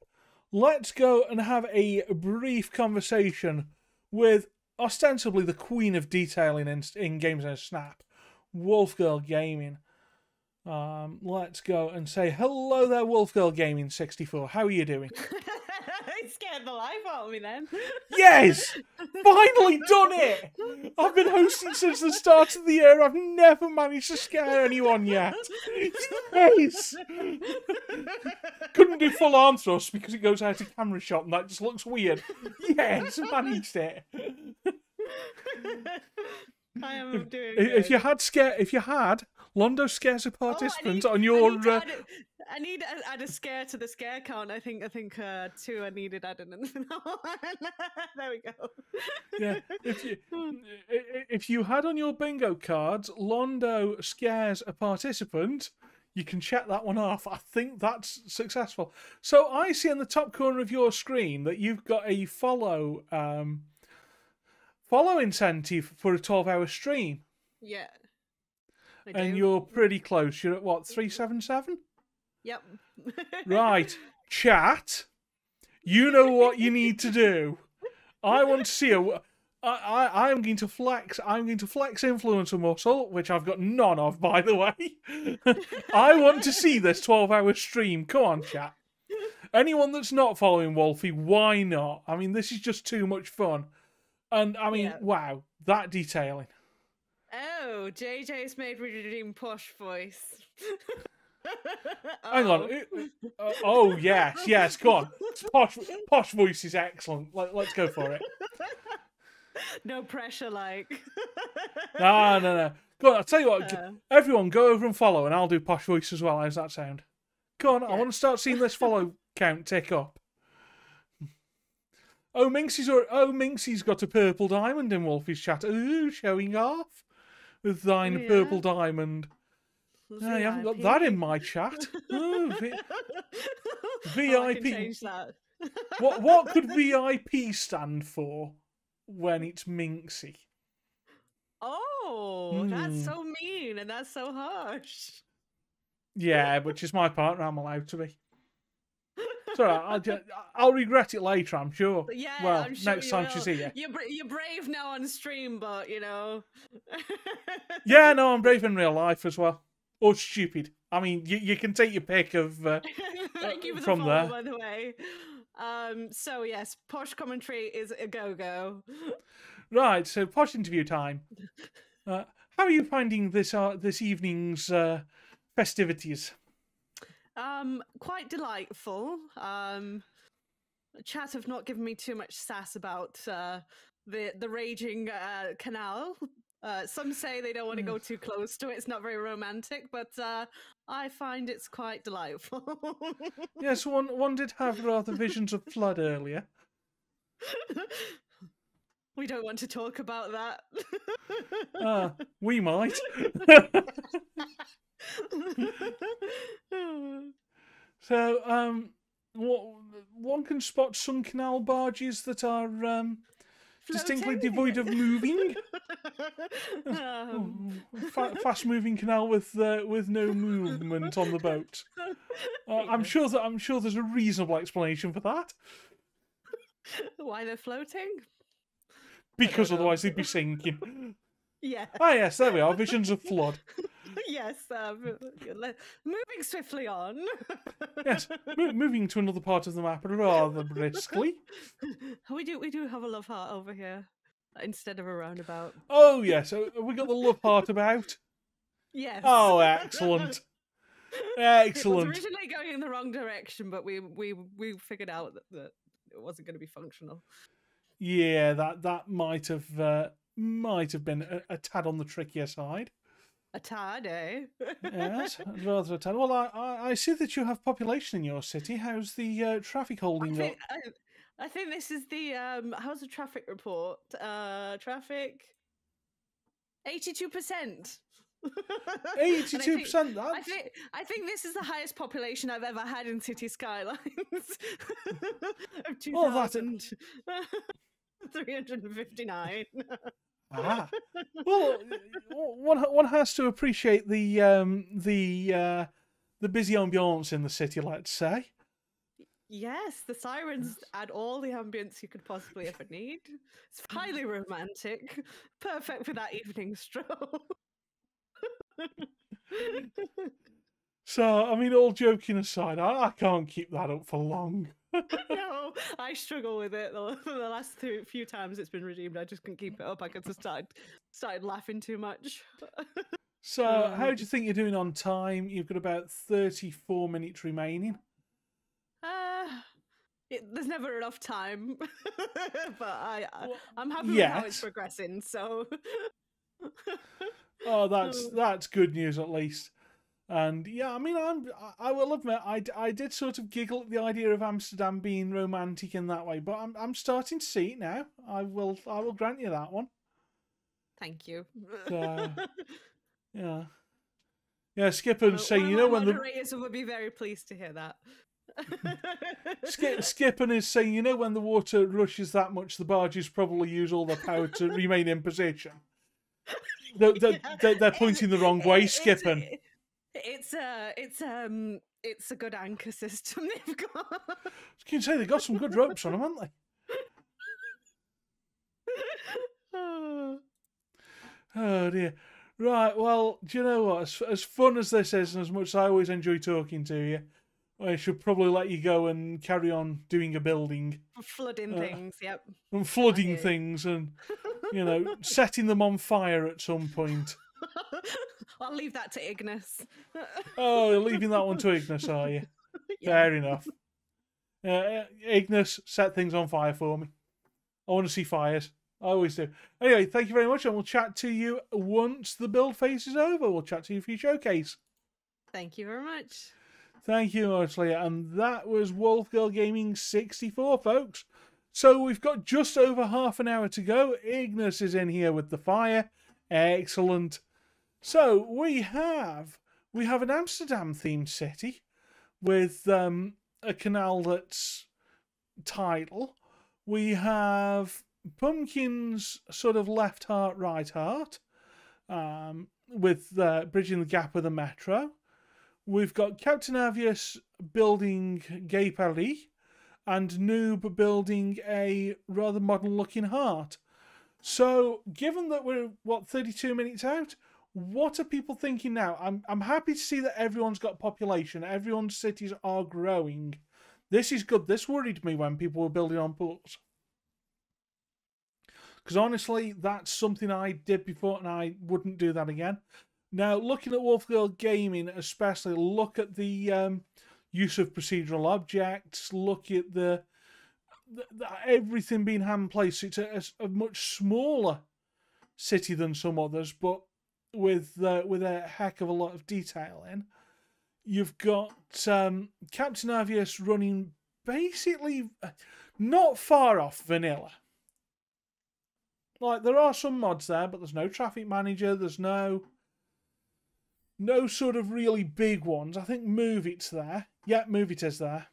let's go and have a brief conversation with ostensibly the queen of detailing in Games in a Snap, Wolfgirl Gaming. Let's go and say hello there, Wolfgirl Gaming 64. How are you doing? It scared the life out of me then. Yes! Finally done it! I've been hosting since the start of the year. I've never managed to scare anyone yet. Yes! Couldn't do full arm thrust because it goes out of camera shot and that just looks weird. Yes, managed it. I am doing If good. you had Londo scares a participant on your... I need to add a scare to the scare count. I think 2 I needed adding. There we go. Yeah, if you had on your bingo cards Londo scares a participant, you can check that one off. I think that's successful. So I see in the top corner of your screen that you've got a follow incentive for a 12-hour stream. Yeah. And you're pretty close. You're at what, 377? Yep. Right, chat. You know what you need to do. I want to see I'm going to flex. I'm going to flex influencer muscle, which I've got none of, by the way. I want to see this 12-hour stream. Come on, chat. Anyone that's not following Wolfie, why not? I mean, this is just too much fun. And I mean, wow, that detailing. Oh, JJ's made redeem posh voice. Hang on. Oh, yes, go on. Posh voice is excellent. Let's go for it. No pressure, like. No. Go on, I'll tell you what. Everyone, go over and follow, and I'll do posh voice as well. How's that sound? Go on, I want to start seeing this follow count tick up. Oh, Minxie's got a purple diamond in Wolfie's chat. Ooh, showing off with thine purple diamond. No, you haven't got that in my chat. Oh, VIP. I can change that. What could VIP stand for when it's Minxie? Oh, that's so mean and that's so harsh. Yeah, which is my partner. I'm allowed to be. Sorry, I'll regret it later, I'm sure. Yeah, well, I'm sure next time she's here. You're brave now on stream, but you know. Yeah, no, I'm brave in real life as well. Or stupid. I mean, you can take your pick of Thank you for from the follow, there. by the way. So yes, posh commentary is a go-go. Right, so posh interview time. How are you finding this evening's festivities? Quite delightful. Chat have not given me too much sass about the raging canal. Some say they don't want to go too close to it. It's not very romantic, but I find it's quite delightful. Yes, one did have rather visions of flood earlier. We don't want to talk about that. We might. So, one can spot some canal barges that are distinctly Floating? devoid of moving. Fast-moving canal with no movement on the boat. I'm sure there's a reasonable explanation for that. Why they're floating? Because otherwise they'd be sinking. Yeah. Ah, yes, there we are. Visions of flood. Yes. Moving swiftly on. Yes, moving to another part of the map rather briskly. We do have a love heart over here instead of a roundabout. Oh yes, so we got the love heart about. Yes. Oh, excellent. It Excellent. was originally going in the wrong direction, but we figured out that it wasn't going to be functional. Yeah, that might have been a tad on the trickier side. A tad, eh? Yes, rather a tad. Well, I see that you have population in your city. How's the traffic holding up? I think this is the how's the traffic report? Traffic 82%. 82%. I think this is the highest population I've ever had in City Skylines of 2,359. Well, one has to appreciate the busy ambiance in the city. Let's say. Yes, the sirens add all the ambience you could possibly ever need. It's highly romantic, perfect for that evening stroll. So, I mean, all joking aside, I can't keep that up for long. No, I struggle with it. The last few times it's been redeemed, I just couldn't keep it up. I just started laughing too much. So, how do you think you're doing on time? You've got about 34 minutes remaining. There's never enough time, but I'm happy with how it's progressing. So, oh, that's good news at least. And yeah, I mean, I will admit, I did sort of giggle at the idea of Amsterdam being romantic in that way, but I'm starting to see it now. I will grant you that one. Thank you. Yeah. Skipper's saying, you know, when the moderators would be very pleased to hear that. Skipping is saying, you know, when the water rushes that much, the barges probably use all their power to remain in position. They're pointing the wrong way, Skipping. It's a good anchor system they've got. Can you say they've got some good ropes on them, haven't they? Oh dear. Right, well, do you know what? As fun as this is, and as much as I always enjoy talking to you, I should probably let you go and carry on doing a building. Flooding things, yep. And flooding things and, you know, setting them on fire at some point. I'll leave that to Ignis. Oh, you're leaving that one to Ignis, are you? Yeah. Fair enough. Ignis, set things on fire for me. I want to see fires. I always do. Anyway, thank you very much, and we'll chat to you once the build phase is over. We'll chat to you for your showcase. Thank you very much. Thank you much, Leah. And that was Wolfgirl Gaming 64, folks. So we've got just over half an hour to go. Ignis is in here with the fire. Excellent. So we have an Amsterdam-themed city with a canal that's tidal. We have Pumpkin's sort of left heart, right heart, with bridging the gap with a metro. We've got Captain Avius building Gay Paris and Noob building a rather modern-looking heart. So, given that we're, 32 minutes out, what are people thinking now? I'm happy to see that everyone's got population. Everyone's cities are growing. This is good. This worried me when people were building on pools. Because honestly, that's something I did before and I wouldn't do that again. Now, looking at Wolfgirl Gaming, especially, look at the use of procedural objects. Look at the everything being hand-placed. It's a much smaller city than some others, but with a heck of a lot of detail in. You've got Captain Avius running basically not far off vanilla. Like, there are some mods there, but there's no traffic manager, there's no sort of really big ones. I think Move It's there. Yeah, Move It is there.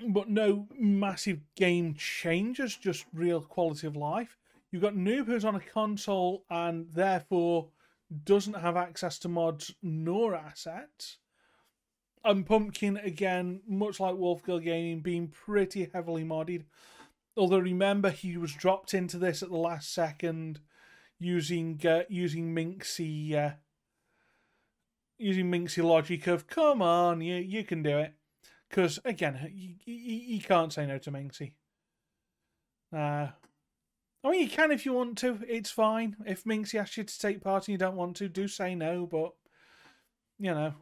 But no massive game changes, just real quality of life. You've got Noob, who's on a console and therefore doesn't have access to mods nor assets. And Pumpkin, again, much like Wolfgirl Gaming, being pretty heavily modded. Although remember, he was dropped into this at the last second using Minxie logic of, come on, you can do it. Because, again, you can't say no to Minxie. I mean, you can if you want to. It's fine. If Minxie asks you to take part and you don't want to, do say no. But, you know,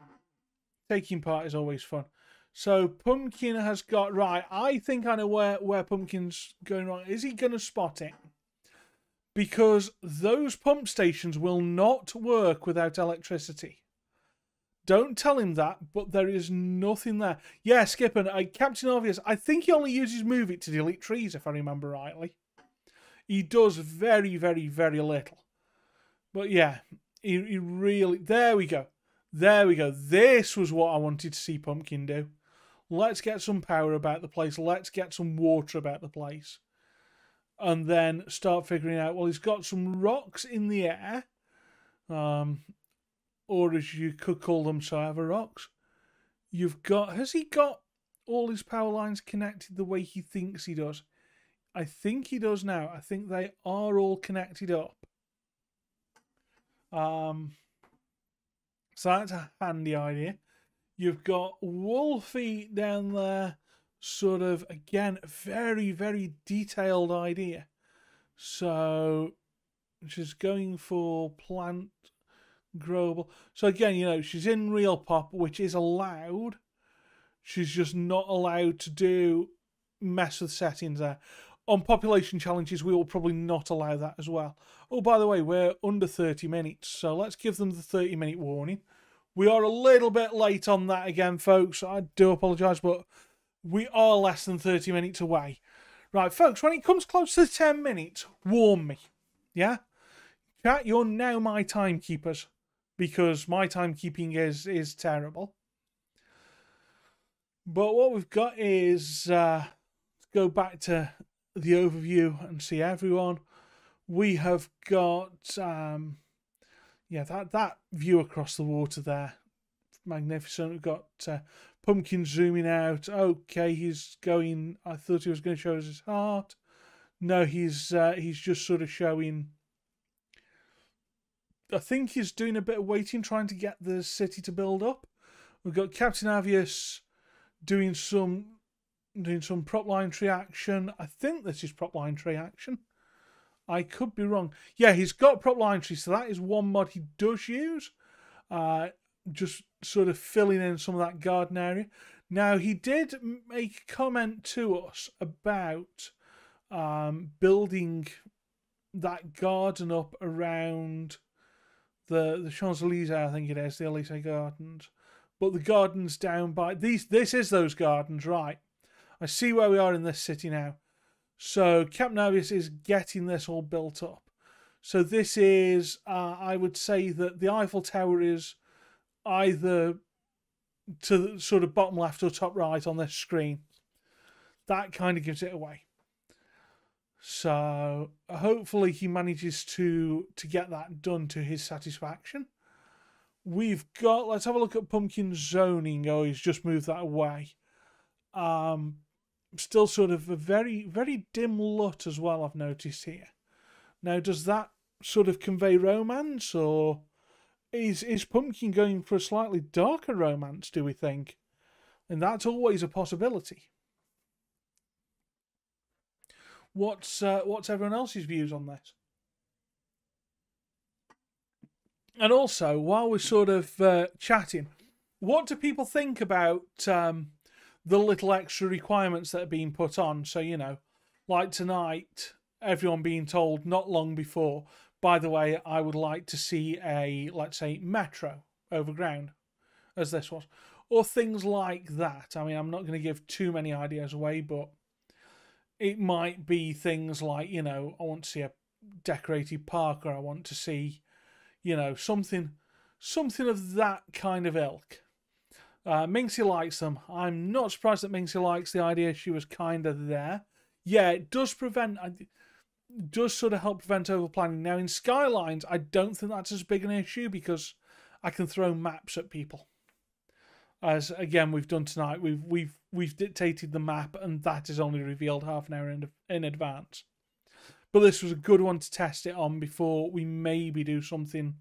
taking part is always fun. So, Pumpkin has got... Right, I think I know where Pumpkin's going wrong. Is he going to spot it? Because those pump stations will not work without electricity. Don't tell him that, but there is nothing there. Yeah, Skipper, Captain Obvious, I think he only uses Move It to delete trees, if I remember rightly. He does very, very, very little. But yeah, he really... There we go. There we go. This was what I wanted to see Pumpkin do. Let's get some power about the place. Let's get some water about the place. And then start figuring out, well, he's got some rocks in the air. Or as you could call them, Cyber rocks. Has he got all his power lines connected the way he thinks he does? I think he does now. I think they are all connected up. So that's a handy idea. You've got Wolfie down there, sort of, again, very, very detailed idea. So, she's going for plant growable. So again, you know, she's in Real Pop, which is allowed. She's just not allowed to mess with settings there. On population challenges, we will probably not allow that as well. Oh, by the way, we're under 30 minutes, so let's give them the 30-minute warning. We are a little bit late on that again, folks. I do apologise, but we are less than 30 minutes away. Right, folks, when it comes close to 10 minutes, warn me. Yeah? Chat, you're now my timekeepers, because my timekeeping is terrible. But what we've got is, let's go back to the overview and see everyone. We have got, yeah, that view across the water there, magnificent. We've got Pumpkin zooming out. Okay, he's going. I thought he was going to show us his heart. No, he's just sort of showing. I think he's doing a bit of waiting, trying to get the city to build up. We've got Captain Avius doing some prop line tree action. I think this is prop line tree action. I could be wrong. Yeah, he's got prop line tree, so that is one mod he does use. Just sort of filling in some of that garden area. Now, he did make a comment to us about building that garden up around the Champs-Élysées, I think it is, the Elysee Gardens. But the gardens down by... This is those gardens, right. I see where we are in this city now. So Captain Avius is getting this all built up. So this is, I would say that the Eiffel Tower is either to the sort of bottom left or top right on this screen. That kind of gives it away. So hopefully he manages to get that done to his satisfaction. We've got, let's have a look at Pumpkin zoning. Oh, he's just moved that away. Still sort of a very, very dim LUT as well, I've noticed here. Now, does that sort of convey romance, or is Pumpkin going for a slightly darker romance, do we think? And that's always a possibility. What's everyone else's views on this? And also, while we're sort of chatting, what do people think about the little extra requirements that are being put on? So, you know, like tonight, everyone being told not long before, by the way, I would like to see a, let's say, metro overground, as this was. or things like that. I mean, I'm not going to give too many ideas away, but it might be things like, you know, I want to see a decorated park, or I want to see, you know, something of that kind of ilk. Minxie likes them. I'm not surprised that Minxie likes the idea. She was kind of there. Yeah, it does sort of help prevent overplanning. Now in Skylines, I don't think that's as big an issue because I can throw maps at people. As again we've done tonight, we've dictated the map, and that is only revealed half an hour in advance. But this was a good one to test it on before we maybe do something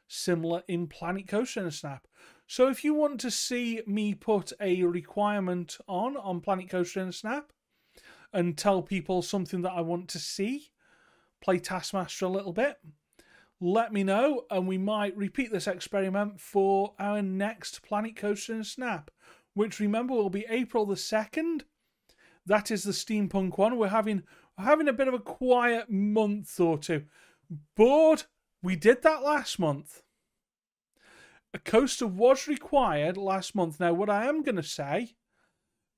similar in Planet Coaster in a Snap. So if you want to see me put a requirement on Planet Coaster in a Snap and tell people something that I want to see, play Taskmaster a little bit, let me know, and we might repeat this experiment for our next Planet Coaster in a Snap, which, remember, will be April the 2nd. That is the steampunk one. We're having a bit of a quiet month or two. But we did that last month. A coaster was required last month. Now, what I am going to say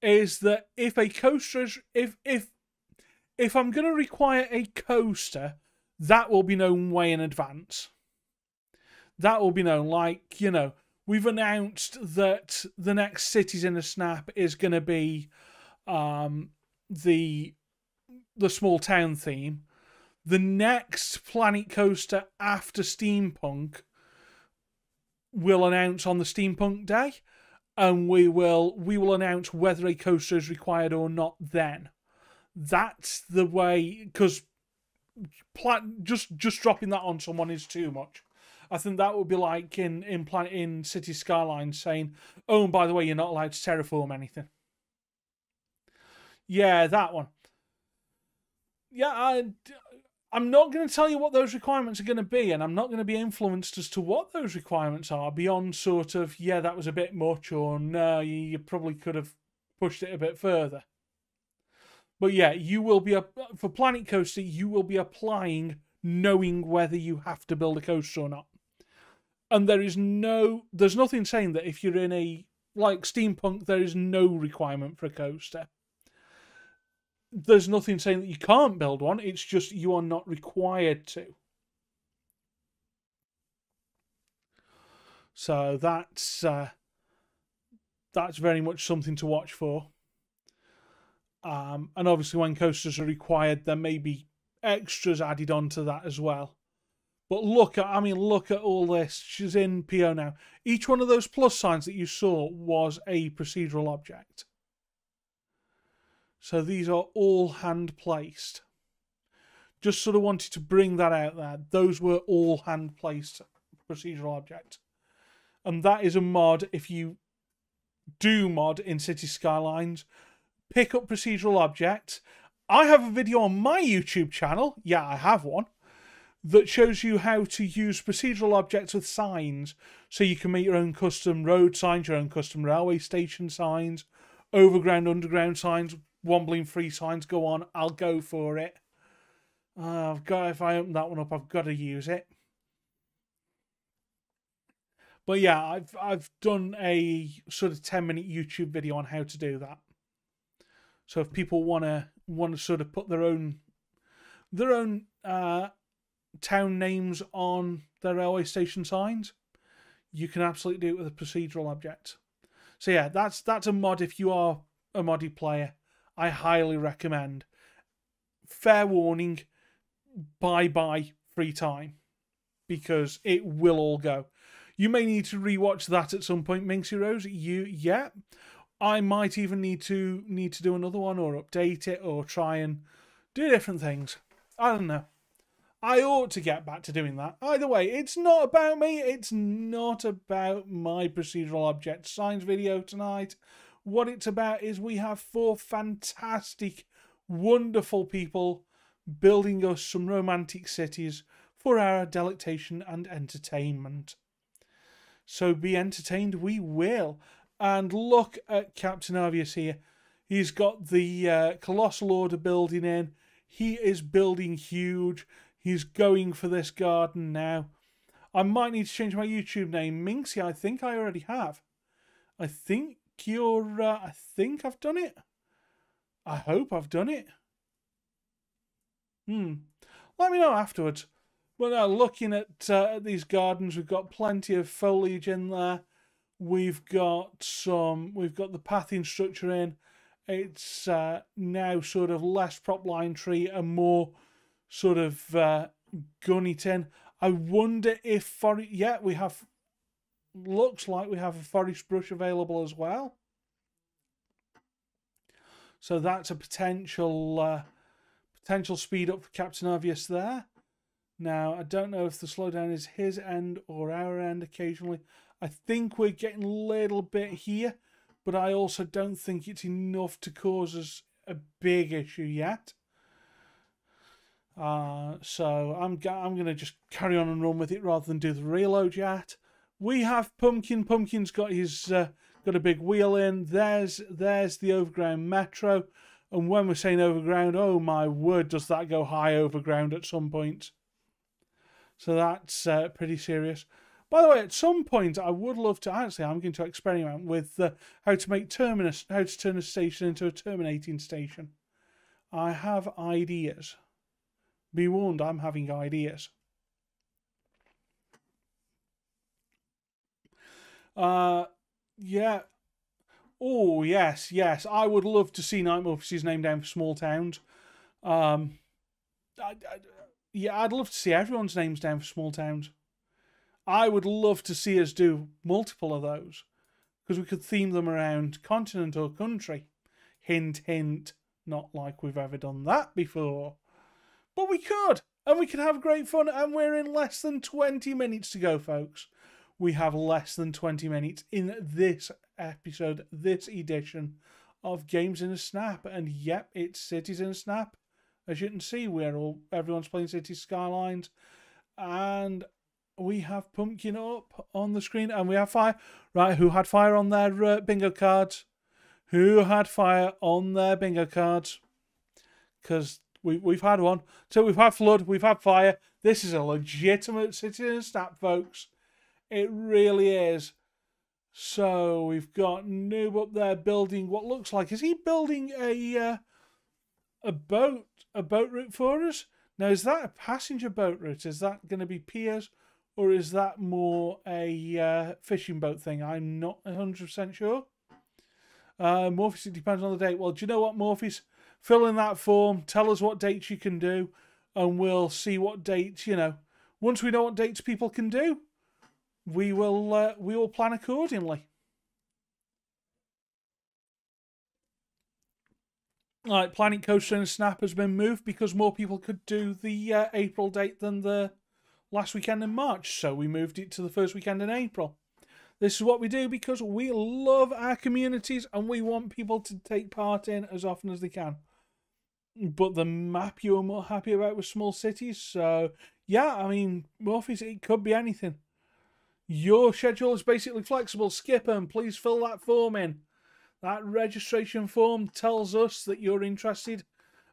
is that if a coaster is, if I'm going to require a coaster, that will be known way in advance. That will be known, like, you know, we've announced that the next Cities in a Snap is going to be the small town theme. The next Planet Coaster after Steampunk will announce on the Steampunk Day, and we will announce whether a coaster is required or not then. That's the way, because just dropping that on someone is too much. I think that would be like in City Skylines saying, oh, and by the way, you're not allowed to terraform anything. Yeah, that one. Yeah, I'm not going to tell you what those requirements are going to be, and I'm not going to be influenced as to what those requirements are beyond sort of, yeah, that was a bit much, or no, you probably could have pushed it a bit further. But yeah, you will be, for Planet Coaster, you will be applying knowing whether you have to build a coaster or not. And there's nothing saying that if you're in a, like Steampunk, there is no requirement for a coaster. There's nothing saying that you can't build one, it's just you are not required to. So that's very much something to watch for. And obviously when coasters are required, there may be extras added onto that as well. But look at all this. She's in PO now. Each one of those plus signs that you saw was a procedural object. So these are all hand placed. Just sort of wanted to bring that out there. Those were all hand placed procedural objects. And that is a mod. If you do mod in City Skylines, pick up procedural objects. I have a video on my YouTube channel. Yeah, I have one. That shows you how to use procedural objects with signs. So you can make your own custom road signs, your own custom railway station signs, overground, underground signs, wobbling free signs. Go on, I'll go for it. If I open that one up, I've got to use it. But yeah, I've done a sort of 10-minute YouTube video on how to do that. So if people want to sort of put their own town names on their railway station signs, you can absolutely do it with a procedural object. So yeah, that's a mod if you are a modded player. I highly recommend. Fair warning, bye free time, because it will all go. You may need to rewatch that at some point, Minxie Rose. Yeah. I might even need to do another one, or update it, or try and do different things. I don't know. I ought to get back to doing that. Either way, it's not about me. It's not about my procedural object signs video tonight. What it's about is we have 4 fantastic, wonderful people building us some romantic cities for our delectation and entertainment. So be entertained we will. And look at Captain Obvious here. He's got the Colossal Order building in. He is building huge. He's going for this garden now. I might need to change my YouTube name. Minxie, I think I already have. I think I think I've done it. I hope I've done it. Let me know afterwards. But looking at these gardens, we've got plenty of foliage in there. We've got the pathing structure in. It's now sort of less prop line tree and more sort of gunny tin. I wonder if we have. Looks like we have a forest brush available as well. So that's a potential speed up for Captain Obvious there. Now, I don't know if the slowdown is his end or our end occasionally. I think we're getting a little bit here, but I also don't think it's enough to cause us a big issue yet. So I'm going to just carry on and run with it rather than do the reload yet. We have Pumpkin. Pumpkin's got his got a big wheel in. There's the overground metro. And when we're saying overground, oh my word, does that go high overground at some point. So that's pretty serious. By the way, at some point, I would love to, actually, I'm going to experiment with how to turn a station into a terminating station. I have ideas. Be warned, I'm having ideas. Yeah. Oh, yes. I would love to see Night Morpheus named down for small towns. I'd love to see everyone's names down for small towns. I would love to see us do multiple of those, because we could theme them around continent or country. Hint, hint. Not like we've ever done that before. But we could, and we could have great fun, and we're in less than 20 minutes to go, folks. We have less than 20 minutes in this episode, this edition of Games in a Snap. And yep, it's Cities in a Snap. As you can see, everyone's playing Cities Skylines. And we have Pumpkin up on the screen, and we have fire. Right, who had fire on their bingo cards? Who had fire on their bingo cards? Because we've had one. So we've had flood, we've had fire. This is a legitimate Cities in a Snap, folks. It really is. So we've got Noob up there building what looks like, is he building a boat route for us? Now, is that a passenger boat route? Is that going to be piers, or is that more a fishing boat thing? I'm not 100% sure. Morpheus, it depends on the date. Well, do you know what, Morpheus? Fill in that form. Tell us what dates you can do, and we'll see what dates, once we know what dates people can do, we will plan accordingly. Alright, Planet Coaster and Snap has been moved because more people could do the April date than the last weekend in March, so we moved it to the first weekend in April. This is what we do because we love our communities and we want people to take part in as often as they can. But the map you were more happy about was small cities, so yeah, I mean, Morpheus, it could be anything. Your schedule is basically flexible. Skip them. Please fill that form in. That registration form tells us that you're interested,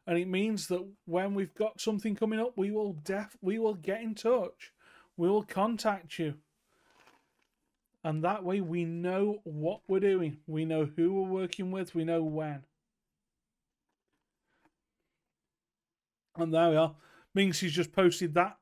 and it means that when we've got something coming up, we will get in touch. We will contact you. And that way we know what we're doing. We know who we're working with. We know when. And there we are. Minxie's just posted that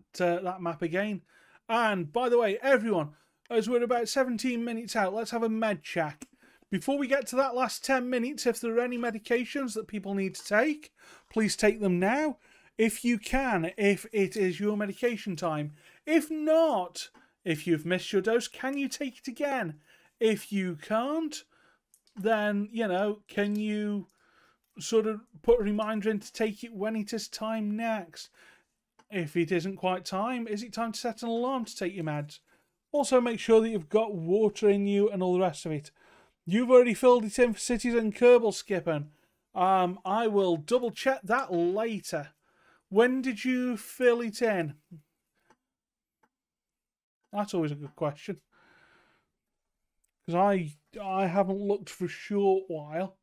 map again. And by the way, everyone, as we're about 17 minutes out, let's have a med check. Before we get to that last 10 minutes, if there are any medications that people need to take, please take them now. If you can, if it is your medication time. If not, if you've missed your dose, can you take it again? If you can't, then, can you sort of put a reminder in to take it when it is time next? If it isn't quite time, is it time to set an alarm to take your meds? Also, make sure that you've got water in you and all the rest of it. You've already filled it in for Cities and Kerbal, Skippin. I will double check that later. When did you fill it in? That's always a good question. Because I haven't looked for a short while.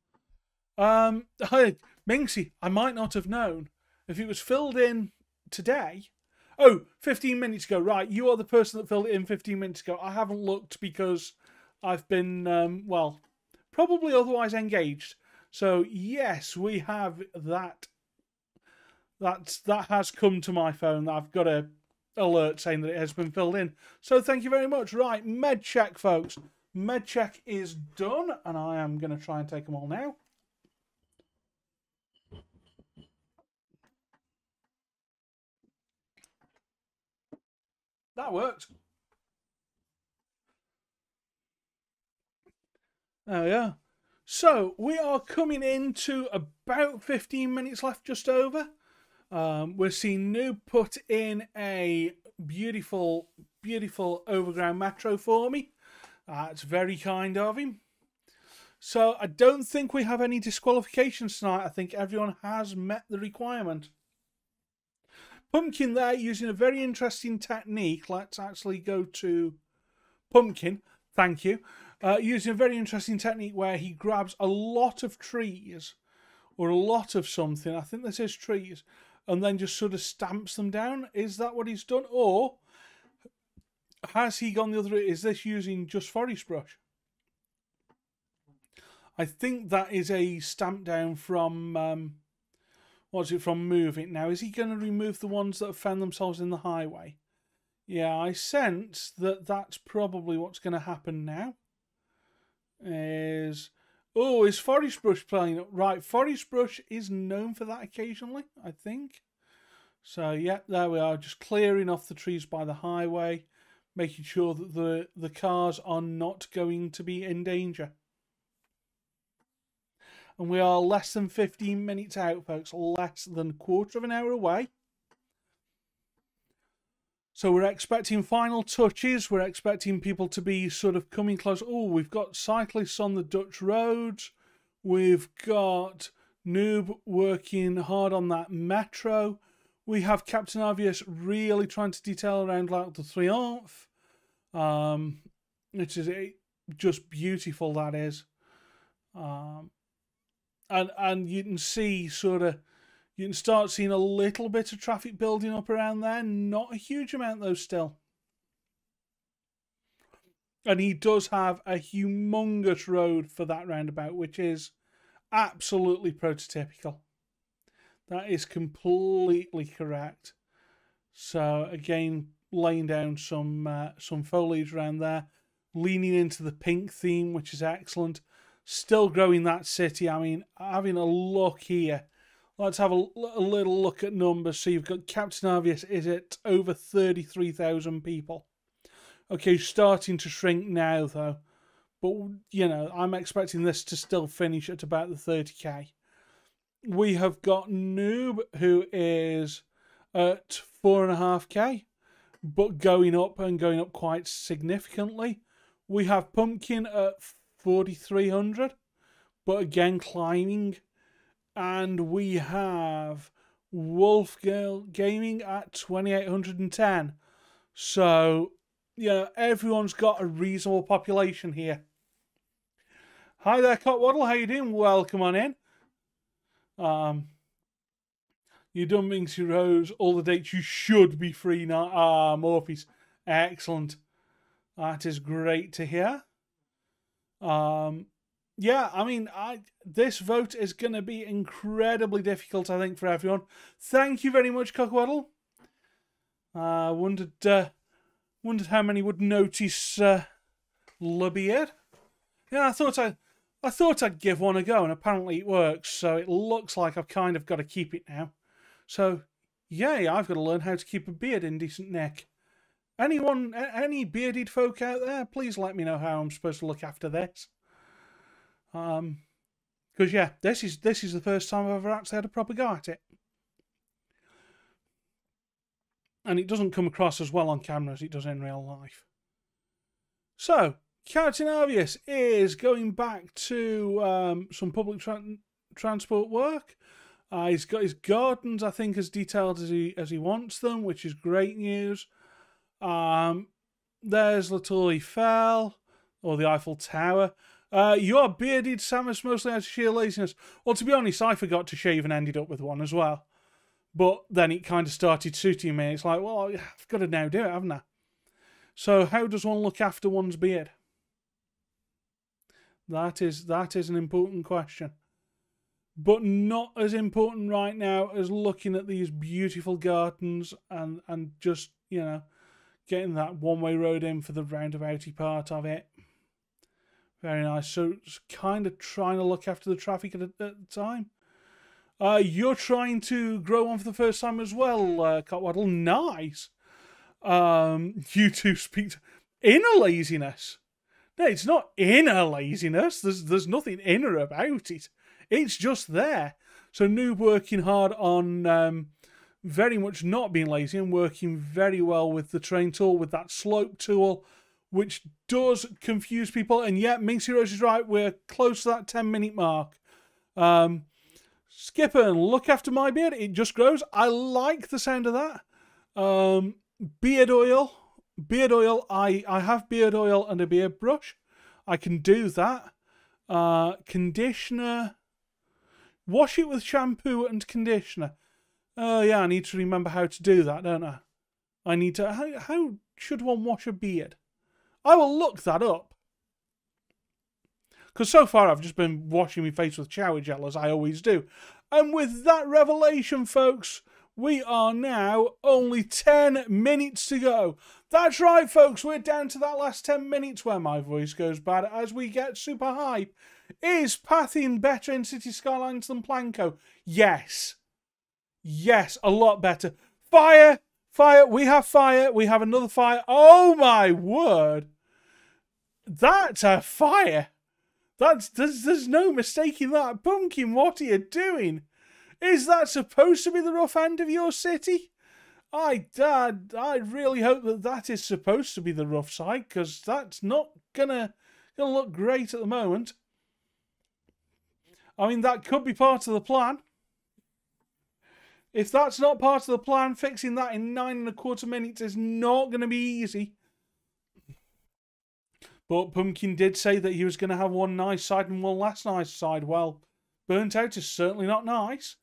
Minxie, I might not have known. If it was filled in today... Oh, 15 minutes ago. Right, you are the person that filled it in 15 minutes ago. I haven't looked because I've been, well, probably otherwise engaged. So, yes, we have that. That has come to my phone. I've got a alert saying that it has been filled in. So, thank you very much. Right, med check, folks. Med check is done, and I am going to try and take them all now. That worked. Oh, yeah. So, we are coming into about 15 minutes left, just over. We're seeing Noob put in a beautiful, beautiful overground metro for me. It's very kind of him. So, I don't think we have any disqualifications tonight. I think everyone has met the requirement. Pumpkin there, using a very interesting technique. Let's actually go to Pumpkin. Thank you. Using a very interesting technique where he grabs a lot of trees or a lot of something. I think this is trees. And then just sort of stamps them down. Is that what he's done? Or has he gone the other way? Is this using just forest brush? I think that is a stamp down from... what's it from Move It? Now, is he going to remove the ones that have found themselves in the highway? Yeah, I sense that that's probably what's going to happen now. Is Forest Brush playing up? Right, Forest Brush is known for that occasionally, I think. So, yeah, there we are. Just clearing off the trees by the highway, making sure that the cars are not going to be in danger. And we are less than 15 minutes out, folks. Less than a quarter of an hour away. So we're expecting final touches. We're expecting people to be sort of coming close. Oh, we've got cyclists on the Dutch roads. We've got Noob working hard on that metro. We have Captain Obvious really trying to detail around like the Triumph. Which is just beautiful, that is. And you can see you can start seeing a little bit of traffic building up around there. Not a huge amount though still. And he does have a humongous road for that roundabout, which is absolutely prototypical. That is completely correct. So again, laying down some foliage around there, leaning into the pink theme, which is excellent. Still growing that city. I mean, having a look here. Let's have a little look at numbers. So you've got Captain Obvious is at over 33,000 people. Okay, starting to shrink now though. But, you know, I'm expecting this to still finish at about the 30k. We have got Noob, who is at 4.5k. But going up and going up quite significantly. We have Pumpkin at 4,300, but again climbing, and we have Wolf Girl Gaming at 2,810. So yeah, everyone's got a reasonable population here. Hi there, Cotwaddle. How you doing? Welcome on in. You done Minxie Rose. All the dates you should be free now. Morpheus. Excellent. That is great to hear. Yeah, I mean, this vote is going to be incredibly difficult, I think, for everyone. Thank you very much, Cockwaddle. Wondered how many would notice the beard. Yeah, I thought I'd give one a go, and apparently it works. So it looks like I've kind of got to keep it now. So yay, I've got to learn how to keep a beard in decent nick. Anyone, any bearded folk out there, please let me know how I'm supposed to look after this. Because yeah, this is the first time I've ever actually had a proper go at it, and it doesn't come across as well on camera as it does in real life. So Captain Obvious is going back to some public transport work. He's got his gardens, I think, as detailed as he wants them, which is great news. There's Little Eiffel, or the Eiffel Tower. You are bearded, Samus, mostly out of sheer laziness. Well, to be honest, I forgot to shave and ended up with one as well. But then it kind of started suiting me. It's like, well, I've got to now do it, haven't I? So how does one look after one's beard? That is an important question. But not as important right now as looking at these beautiful gardens and just, getting that one-way road in for the roundabouty part of it. Very nice. So it's kind of trying to look after the traffic at the time. You're trying to grow on for the first time as well, Cotwaddle. Nice. You two speak inner laziness. No, it's not inner laziness. There's nothing inner about it. It's just there. So Noob working hard on very much not being lazy and working very well with the terrain tool, with that slope tool, which does confuse people. And yet, Minxie Rose is right. We're close to that 10-minute mark. Skipper, look after my beard. It just grows. I like the sound of that. Beard oil. Beard oil. I have beard oil and a beard brush. I can do that. Conditioner. Wash it with shampoo and conditioner. Oh, yeah, I need to remember how to do that, don't I? I need to... How should one wash a beard? I will look that up. Because so far I've just been washing my face with shower gel, as I always do. And with that revelation, folks, we are now only 10 minutes to go. That's right, folks. We're down to that last 10 minutes where my voice goes bad as we get super hype. Is Pathing better in City Skylines than Planko? Yes. Yes, a lot better. Fire! Fire! We have fire. We have another fire. Oh, my word. That's a fire. There's no mistaking that. Pumpkin, what are you doing? Is that supposed to be the rough end of your city? I really hope that is supposed to be the rough side, because that's not gonna look great at the moment. I mean, that could be part of the plan. If that's not part of the plan, fixing that in 9.25 minutes is not going to be easy. But Pumpkin did say that he was going to have one nice side and one less nice side. Well, burnt out is certainly not nice.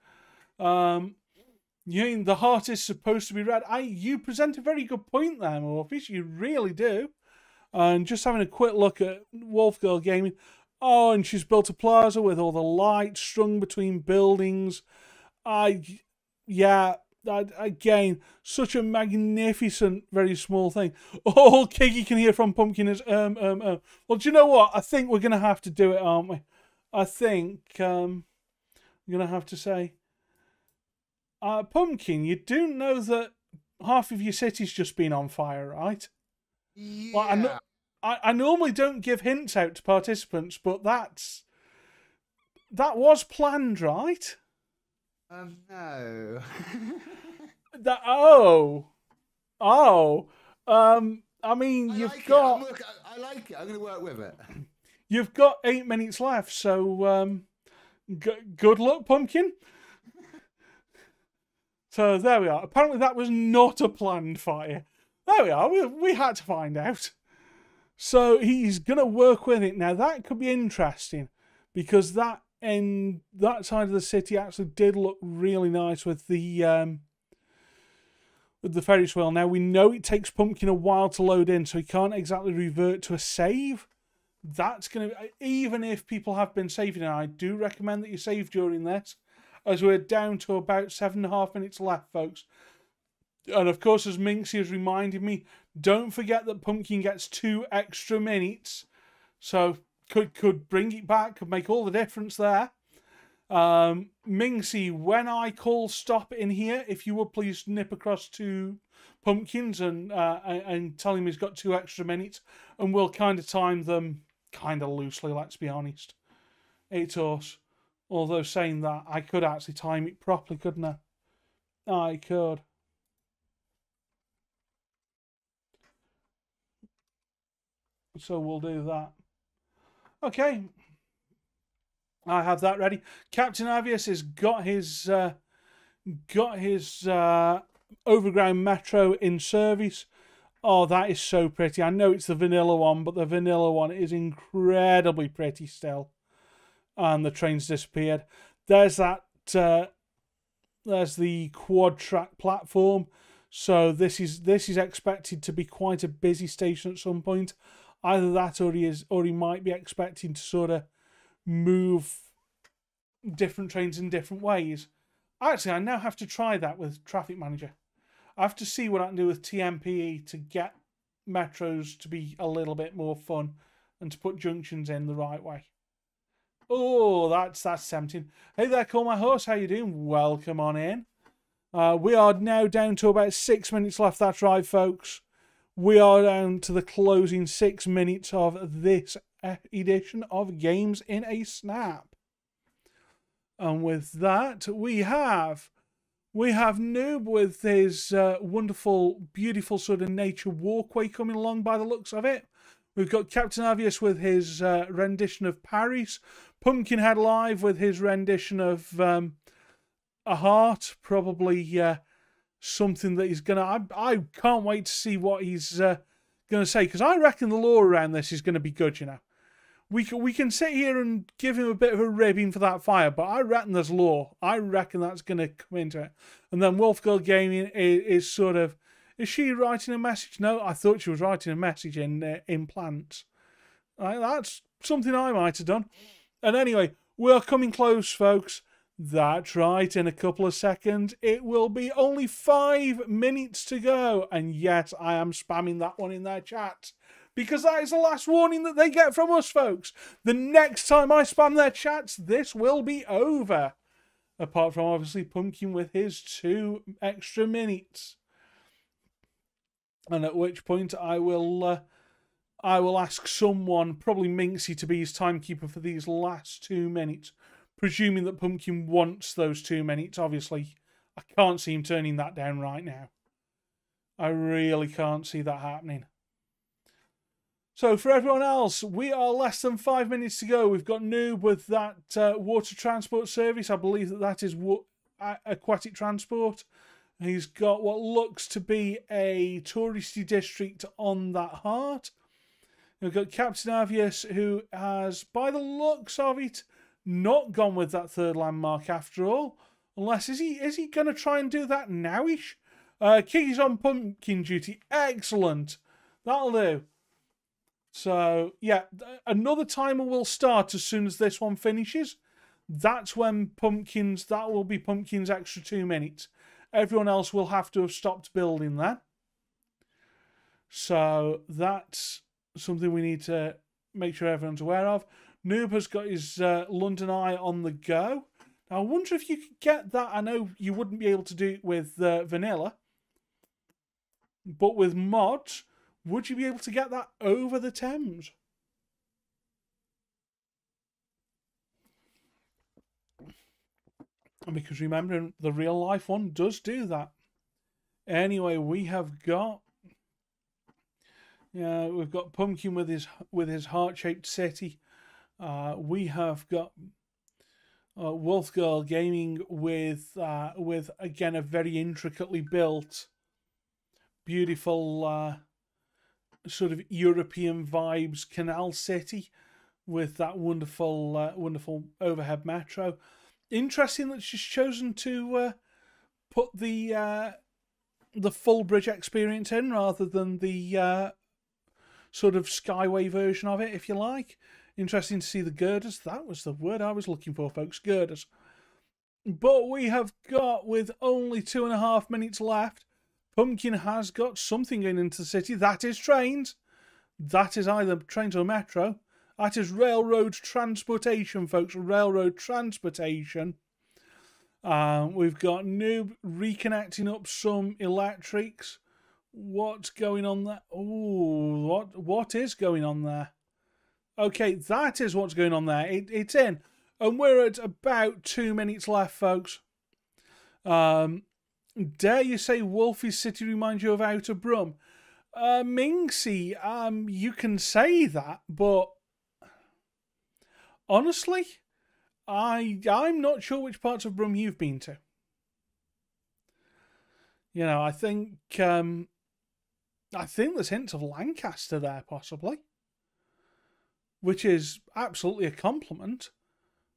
The heart is supposed to be red. You present a very good point there, Morpheus. You really do. And just having a quick look at Wolf Girl Gaming. Oh, and she's built a plaza with all the lights strung between buildings. Again, such a magnificent, very small thing. All Kiggy can hear from Pumpkin is, Well, do you know what? I think we're going to have to do it, aren't we? I think I'm going to have to say, Pumpkin, you do know that half of your city's just been on fire, right? Yeah. Well, I normally don't give hints out to participants, but that was planned, right? No. I mean, I like it. I'm going to work with it. You've got 8 minutes left, so good luck, Pumpkin. So there we are. Apparently that was not a planned fire. There we are. We had to find out. So he's going to work with it. Now that could be interesting because that side of the city actually did look really nice with the Ferris wheel. Now we know it takes Pumpkin a while to load in, so he can't exactly revert to a save. That's going to, even if people have been saving, and I do recommend that you save during this, as we're down to about 7.5 minutes left, folks. And of course, as Minxie has reminded me, don't forget that Pumpkin gets 2 extra minutes. So could bring it back, could make all the difference there. Minxie, when I call stop in here, if you would please nip across to Pumpkins and tell him he's got 2 extra minutes, and we'll kind of time them kind of loosely, let's be honest. It's us. Although saying that, I could actually time it properly, couldn't I? I could. So we'll do that. Okay. I have that ready. Captain Avius has got his overground metro in service. Oh, that is so pretty. I know it's the vanilla one, but the vanilla one is incredibly pretty still. And the train's disappeared. There's that. There's the quad track platform. So this is expected to be quite a busy station at some point. Either that, or he might be expecting to sort of move different trains in different ways. Actually, I now have to try that with Traffic Manager. I have to see what I can do with TMPE to get metros to be a little bit more fun and to put junctions in the right way. Oh, that's tempting. Hey there, Call My Horse. How you doing? Welcome on in. We are now down to about 6 minutes left. That's right, folks. We are down to the closing 6 minutes of this edition of Games in a Snap. And with that, we have Noob with his wonderful, beautiful sort of nature walkway coming along by the looks of it. We've got Captain Avius with his rendition of Paris. Pumpkinhead Live with his rendition of a heart. Probably something that he's going to... I can't wait to see what he's going to say, because I reckon the lore around this is going to be good, you know. We can sit here and give him a bit of a ribbing for that fire, but I reckon there's lore. I reckon that's going to come into it. And then Wolfgirl Gaming is sort of... Is she writing a message? No, I thought she was writing a message in plants. That's something I might have done. And anyway, we are coming close, folks. That's right, in a couple of seconds, it will be only 5 minutes to go. And yes, I am spamming that one in their chat, because that is the last warning that they get from us, folks. The next time I spam their chats, this will be over. Apart from, obviously, Pumpkin with his 2 extra minutes. And at which point I will ask someone, probably Minxie, to be his timekeeper for these last 2 minutes. Presuming that Pumpkin wants those 2 minutes, obviously. I can't see him turning that down right now. I really can't see that happening. So for everyone else, we are less than 5 minutes to go. We've got Noob with that water transport service. I believe that is aquatic transport. He's got what looks to be a touristy district on that heart. We've got Captain Avius, who has, by the looks of it, not gone with that 3rd landmark after all. Unless, is he going to try and do that nowish? Kicky's on pumpkin duty. Excellent. That'll do. So, yeah, another timer will start as soon as this one finishes. That's when that will be Pumpkin's extra 2 minutes. Everyone else will have to have stopped building that. So that's something we need to make sure everyone's aware of. Noob has got his London Eye on the go. Now, I wonder if you could get that. I know you wouldn't be able to do it with vanilla. But with mods, would you be able to get that over the Thames? Because remember, the real life one does do that. Anyway, we have got... we've got Pumpkin with his heart-shaped city. We have got Wolfgirl Gaming with again a very intricately built, beautiful sort of European vibes canal city with that wonderful overhead metro. Interesting that she's chosen to put the full bridge experience in rather than the sort of skyway version of it, if you like. Interesting to see the girders. That was the word I was looking for, folks. Girders. But we have got, with only 2.5 minutes left, Pumpkin has got something going into the city. That is trains. That is either trains or metro. That is railroad transportation, folks. Railroad transportation. We've got Noob reconnecting up some electrics. What's going on there? Oh, what is going on there? Okay, that is what's going on there. It's in. And we're at about 2 minutes left, folks. Dare you say Wolfie's City reminds you of Outer Brum? Minxie, you can say that, but honestly, I'm not sure which parts of Brum you've been to. You know, I think there's hints of Lancaster there, possibly, which is absolutely a compliment.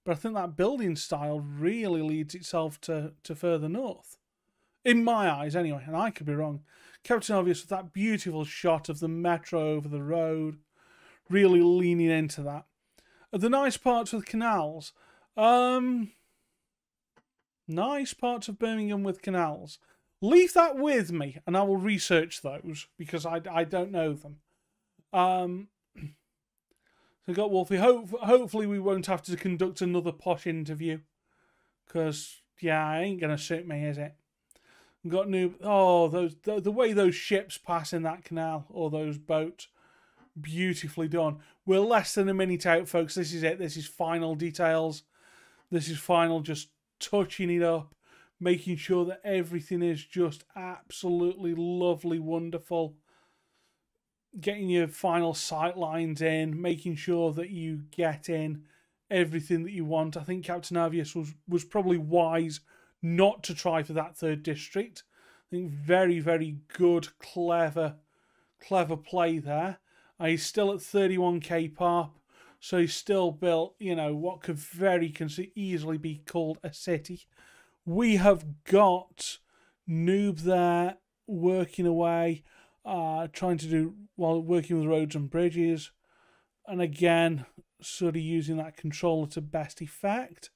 But I think that building style really leads itself to further north. In my eyes, anyway, and I could be wrong. Captain Obvious with that beautiful shot of the metro over the road. really leaning into that. The nice parts with canals. Nice parts of Birmingham with canals. Leave that with me, and I will research those, because I don't know them. So got Wolfie. Hopefully we won't have to conduct another posh interview, because yeah, it ain't gonna suit me, is it? We've got new. Oh, the way those ships pass in that canal, or those boats, beautifully done. We're less than a minute out, folks. This is it. This is final details. This is final, just touching it up, making sure that everything is just absolutely lovely, wonderful. Getting your final sight lines in, making sure that you get in everything that you want. I think Captain Avius was probably wise not to try for that third district. I think very, very good, clever play there. He's still at 31k PARP, so he's still built, you know, what could very easily be called a city. We have got Noob there working away, trying to do, while working with roads and bridges, and again, sort of using that controller to best effect.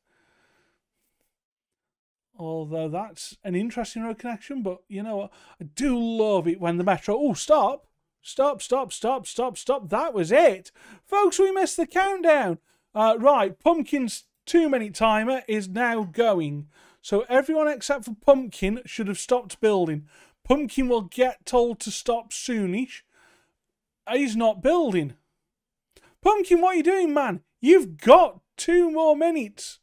Although that's an interesting road connection, but you know what? I do love it when the metro... Oh, stop! Stop. That was it. Folks, we missed the countdown. Right, Pumpkin's 2-minute timer is now going. So everyone except for Pumpkin should have stopped building. Pumpkin will get told to stop soonish. He's not building. Pumpkin, what are you doing, man? You've got 2 more minutes.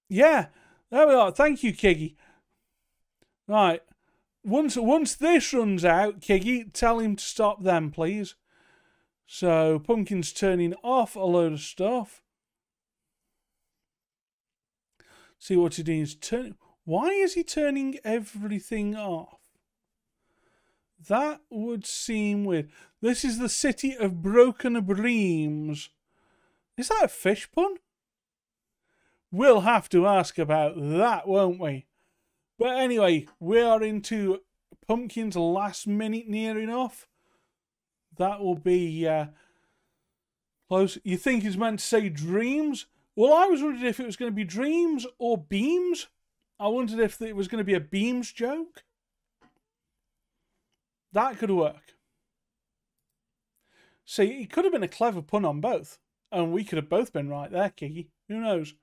Yeah, there we are. Thank you, Kiggy. Right. Once this runs out, Kiggy, tell him to stop then, please. So, Pumpkin's turning off a load of stuff. See what he's doing. He's turning... Why is he turning everything off? That would seem weird. This is the city of broken breams. Is that a fish pun? We'll have to ask about that, won't we? But anyway, we are into Pumpkin's last minute near enough. That will be close. You think he's meant to say dreams? Well, I was wondering if it was going to be dreams or beams. I wondered if it was going to be a beams joke. That could work. See, it could have been a clever pun on both. And we could have both been right there, Kiki. Who knows?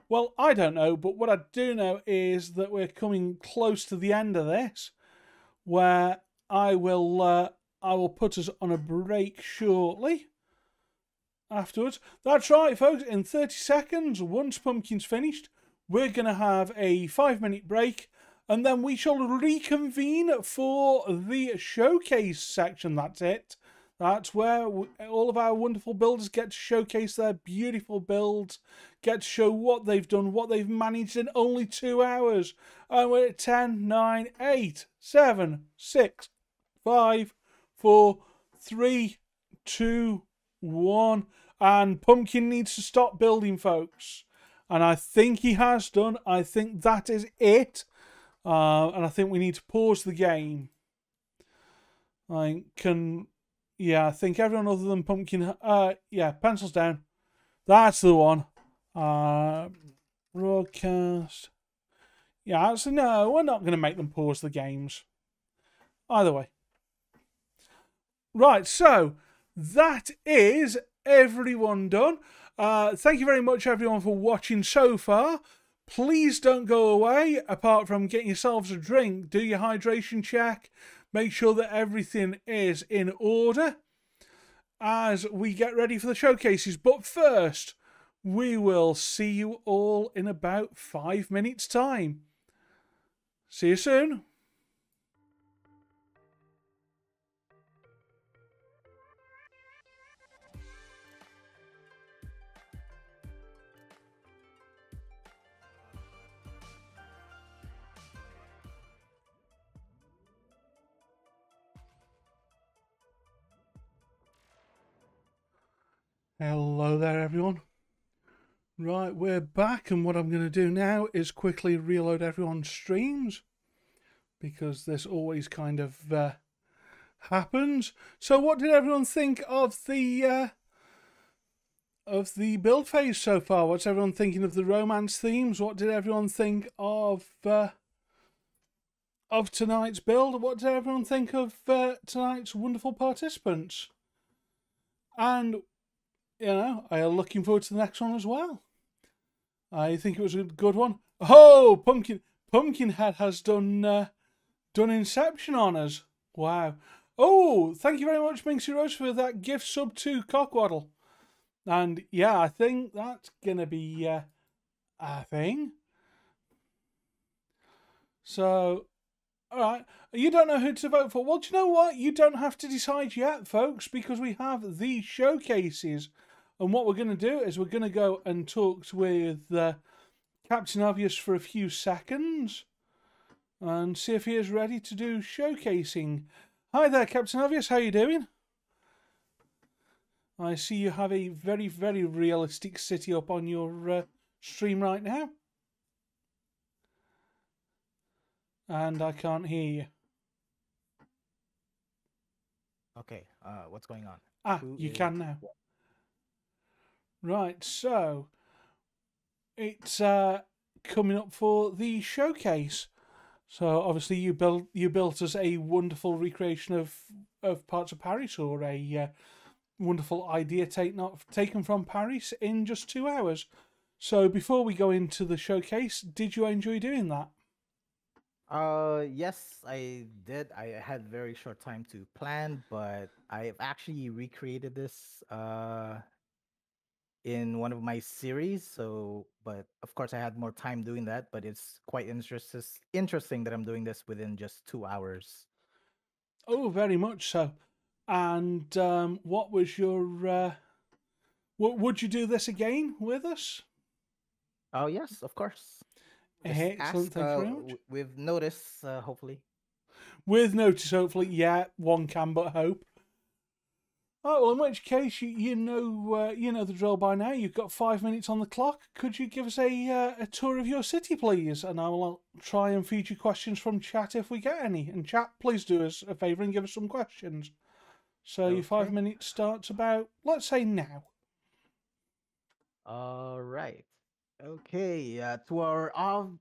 Well, I don't know, but what I do know is that we're coming close to the end of this, where I will put us on a break shortly afterwards. That's right, folks. In 30 seconds, once Pumpkin's finished, we're going to have a 5-minute break, and then we shall reconvene for the showcase section. That's it. That's where all of our wonderful builders get to showcase their beautiful builds, get to show what they've done, what they've managed in only 2 hours. And we're at 10, 9, 8, 7, 6, 5, 4, 3, 2, 1. And Pumpkin needs to stop building, folks. And I think he has done. I think that is it. And I think we need to pause the game. Yeah, I think everyone other than Pumpkin... yeah, pencils down. That's the one. Broadcast. Yeah, so no, we're not going to make them pause the games. Either way. Right, so that is everyone done. Thank you very much, everyone, for watching so far. Please don't go away, apart from getting yourselves a drink. Do your hydration check. Make sure that everything is in order as we get ready for the showcases. But first, we will see you all in about 5 minutes' time. See you soon. Hello there, everyone. Right, we're back, and what I'm going to do now is quickly reload everyone's streams, because this always kind of happens. So, what did everyone think of the build phase so far? What's everyone thinking of the romance themes? What did everyone think of tonight's build? What did everyone think of tonight's wonderful participants? And I am looking forward to the next one as well. I think it was a good one. Oh, Pumpkinhead has done Inception on us. Wow. Oh, thank you very much, Minxie Rose, for that gift sub to Cockwaddle. And yeah, I think that's gonna be a thing. So, all right. You don't know who to vote for. Well, do you know what? You don't have to decide yet, folks, because we have these showcases. And what we're going to do is we're going to go and talk with Captain Obvious for a few seconds and see if he is ready to do showcasing. Hi there, Captain Obvious. How you doing? I see you have a very, very realistic city up on your stream right now. And I can't hear you. Okay, what's going on? Ah, you can now. Right, so it's coming up for the showcase. So obviously you built us a wonderful recreation of parts of Paris, or a wonderful idea taken from Paris in just 2 hours. So before we go into the showcase, did you enjoy doing that? Yes, I did. I had very short time to plan, but I've actually recreated this in one of my series. So, but of course, I had more time doing that. But it's quite interesting that I'm doing this within just 2 hours. Oh, very much so. And what was your? Would you do this again with us? Oh yes, of course. Just Excellent, ask thank you very much. with notice, hopefully. With notice, hopefully. Yeah, one can but hope. Oh, well, in which case, you know the drill by now. You've got 5 minutes on the clock. Could you give us a tour of your city, please? And I will try and feed you questions from chat if we get any. And chat, please do us a favour and give us some questions. So your 5 minutes starts about, let's say, now. All right. Okay, to our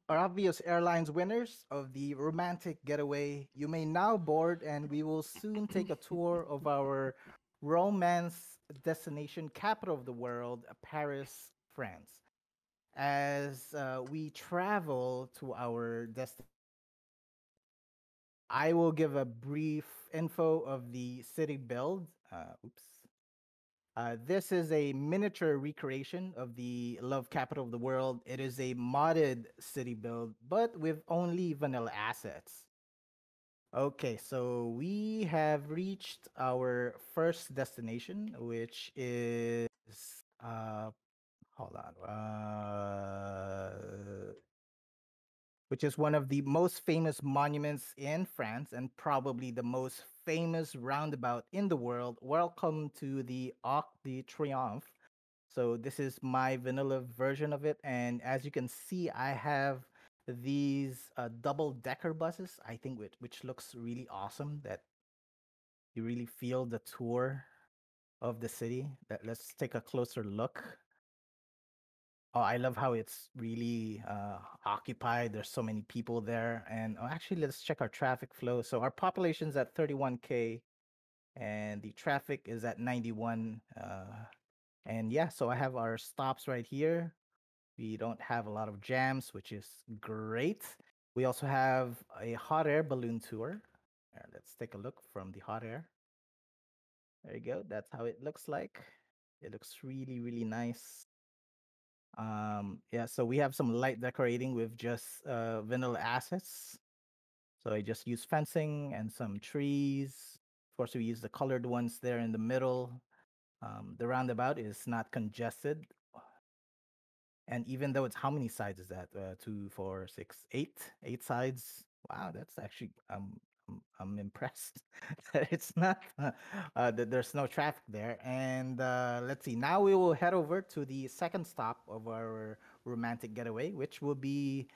obvious airlines winners of the romantic getaway, you may now board, and we will soon take a tour of our romance destination capital of the world, Paris, France. As we travel to our destination, I will give a brief info of the city build. Oops. This is a miniature recreation of the love capital of the world. It is a modded city build, but with only vanilla assets. Okay, so we have reached our first destination, which is hold on, which is one of the most famous monuments in France and probably the most famous roundabout in the world. Welcome to the Arc de Triomphe. So this is my vanilla version of it, and as you can see, I have these double-decker buses. I think which looks really awesome. That you really feel the tour of the city. Let's take a closer look. Oh, I love how it's really occupied. There's so many people there. And actually, let's check our traffic flow. So our population's at 31K and the traffic is at 91. And yeah, so I have our stops right here. We don't have a lot of jams, which is great. We also have a hot air balloon tour. Let's take a look from the hot air. There you go. That's how it looks like. It looks really, really nice. Yeah, so we have some light decorating with just vanilla assets. So I just use fencing and some trees. Of course, we use the colored ones there in the middle. The roundabout is not congested. And even though it's how many sides is that? 2, 4, 6, 8 sides. Wow, that's actually I'm impressed that it's not that there's no traffic there. And let's see. Now we will head over to the second stop of our romantic getaway, which will be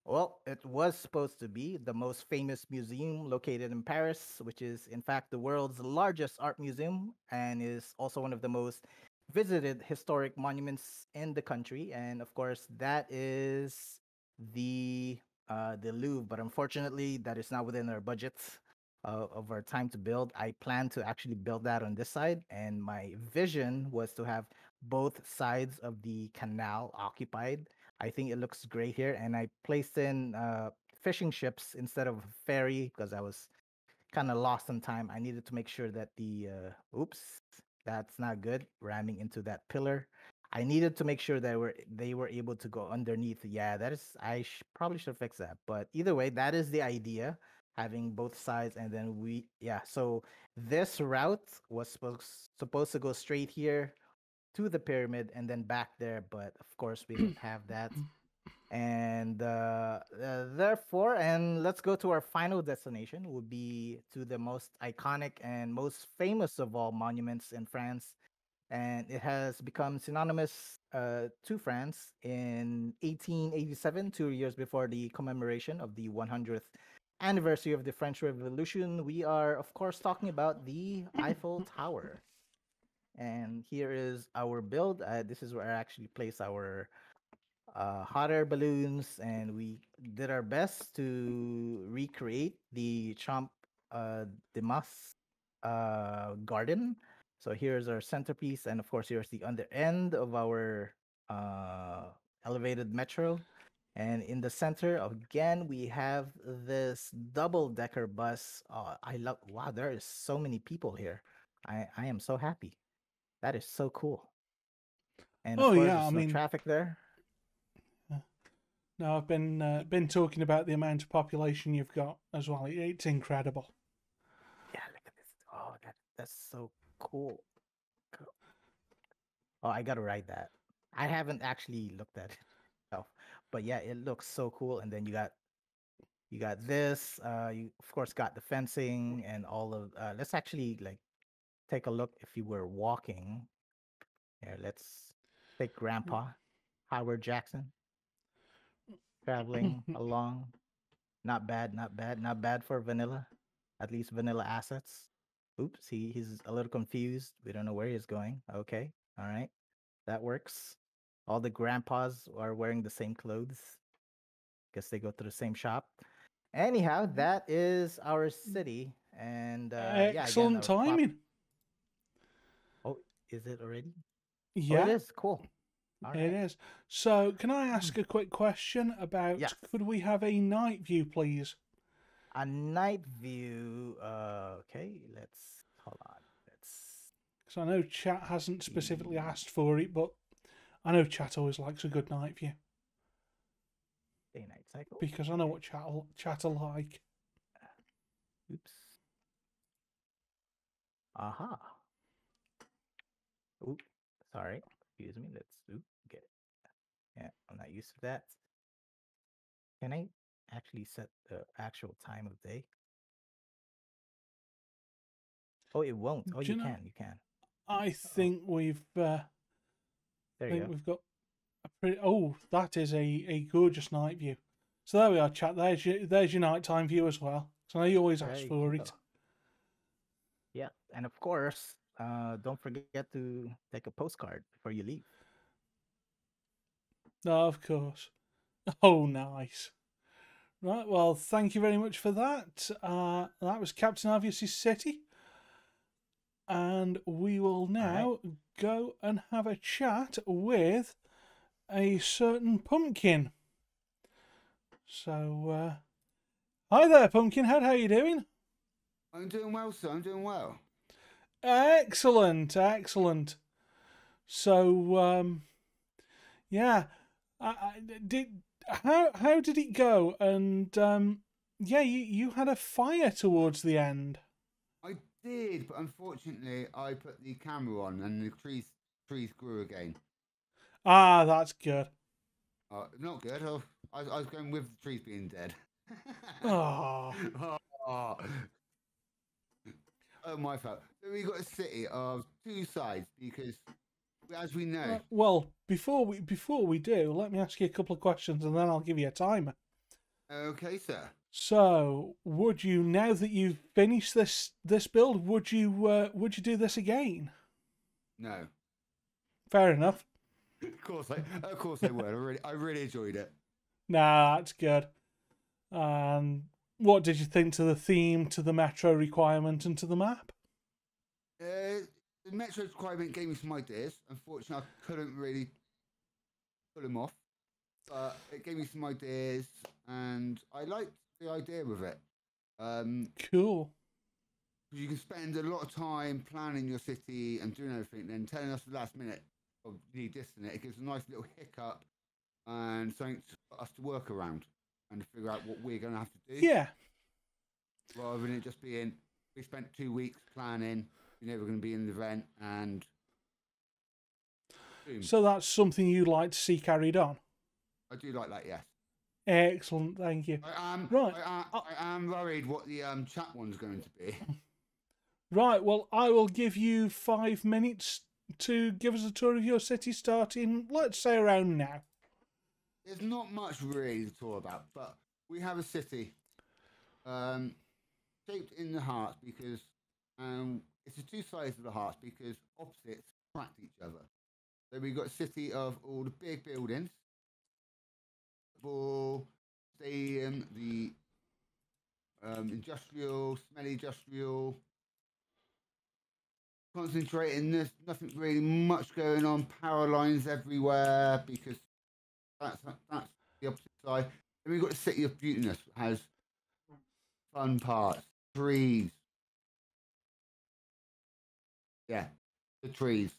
Well, it was supposed to be the most famous museum located in Paris, which is, in fact, the world's largest art museum and is also one of the most visited historic monuments in the country. And of course, that is the Louvre. But unfortunately, that is not within our budget of our time to build. I plan to actually build that on this side, and my vision was to have both sides of the canal occupied. I think it looks great here, and I placed in fishing ships instead of a ferry because I was kind of lost on time. I needed to make sure that the oops, that's not good. Ramming into that pillar. I needed to make sure that they were able to go underneath. Yeah, that is. Probably should fix that. But either way, that is the idea. Having both sides, and then yeah. So this route was supposed to go straight here to the pyramid and then back there, but of course we don't have that. And therefore, and let's go to our final destination, would be to the most iconic and most famous of all monuments in France. And it has become synonymous to France in 1887, 2 years before the commemoration of the 100th anniversary of the French Revolution. We are, of course, talking about the Eiffel Tower. And here is our build. This is where I actually place our hot air balloons, and we did our best to recreate the Champ de Mars garden. So here's our centerpiece, and of course, here's the under end of our elevated metro. And in the center, again, we have this double-decker bus. I love, wow, there is so many people here. I am so happy. That is so cool. And of Oh course, yeah, there's I no mean, traffic there. no, I've been talking about the amount of population you've got as well. It's incredible. Yeah, look at this. Oh, that's so cool. Oh, I gotta write that. I haven't actually looked at it myself, but yeah, it looks so cool. And then you got this. You of course got the fencing and all of. Let's actually like take a look. If you were walking, here, let's take Grandpa Howard Jackson traveling along. Not bad, not bad, not bad for vanilla. At least vanilla assets. Oops, he's a little confused. We don't know where he's going. Okay, all right, that works. All the grandpas are wearing the same clothes. Guess they go to the same shop. Anyhow, that is our city, and yeah, again, Excellent our plot. timing. Oh, is it already? Oh, it Yeah, is. Cool. All it right. is. So, can I ask a quick question about? Yes. Could we have a night view, please? A night view. Okay, let's hold on. Let's Because I know chat hasn't specifically see. asked for it, but I know chat always likes a good night view Day night cycle. because I know Okay. what chat'll like. Oops. Aha. Oop. Sorry. Excuse me. Let's get it. Yeah, I'm not used to that. Can I actually set the actual time of day? Oh, it won't. Oh, Do you you know? can. You can. I think we've There you go. we've got a pretty. Oh, that is a gorgeous night view. So there we are, chat. There's your nighttime view as well. So I know you always There ask you for go. it. Yeah, and of course, don't forget to take a postcard before you leave. No, of course. Oh, nice. Right, well, thank you very much for that. That was Captain Obvious's city. And we will now go and have a chat with a certain pumpkin. So, hi there, Pumpkinhead. How you doing? I'm doing well, sir. I'm doing well. Excellent, excellent. So, yeah, how did it go? And yeah, you had a fire towards the end. I did, but unfortunately, I put the camera on and the trees grew again. Ah, that's good. Not good. I was going with the trees being dead. Oh. Oh, my fault. So we got a city of two sides because, as we know, Well, before we do, let me ask you a couple of questions, and then I'll give you a timer. Okay, sir. So, would you, now that you've finished this build, would you do this again? No. Fair enough. Of course I would. I really enjoyed it. Nah, that's good. And what did you think to the theme, to the metro requirement, and to the map? The metro requirement gave me some ideas. Unfortunately, I couldn't really pull them off, but it gave me some ideas, and I liked the idea of it. Cool. Because you can spend a lot of time planning your city and doing everything, then telling us the last minute of need this and it gives a nice little hiccup and something for us to work around and to figure out what we're going to have to do. Yeah. Rather than it just being, we spent 2 weeks planning, you're never going to be in the event, and boom. So that's something you'd like to see carried on? I do like that, yes. Excellent, thank you. I am worried what the chat one's going to be. Right, well, I will give you 5 minutes to give us a tour of your city, starting, let's say, around now. There's not much really to talk about, but we have a city shaped in the heart because it's the two sides of the heart because opposites attract each other. So we've got a city of all the big buildings, football, stadium, the industrial, smelly industrial. Concentrating, there's nothing really much going on. Power lines everywhere because that's the opposite side. Then we've got the city of beautiness, has fun parts, trees. Yeah, the trees.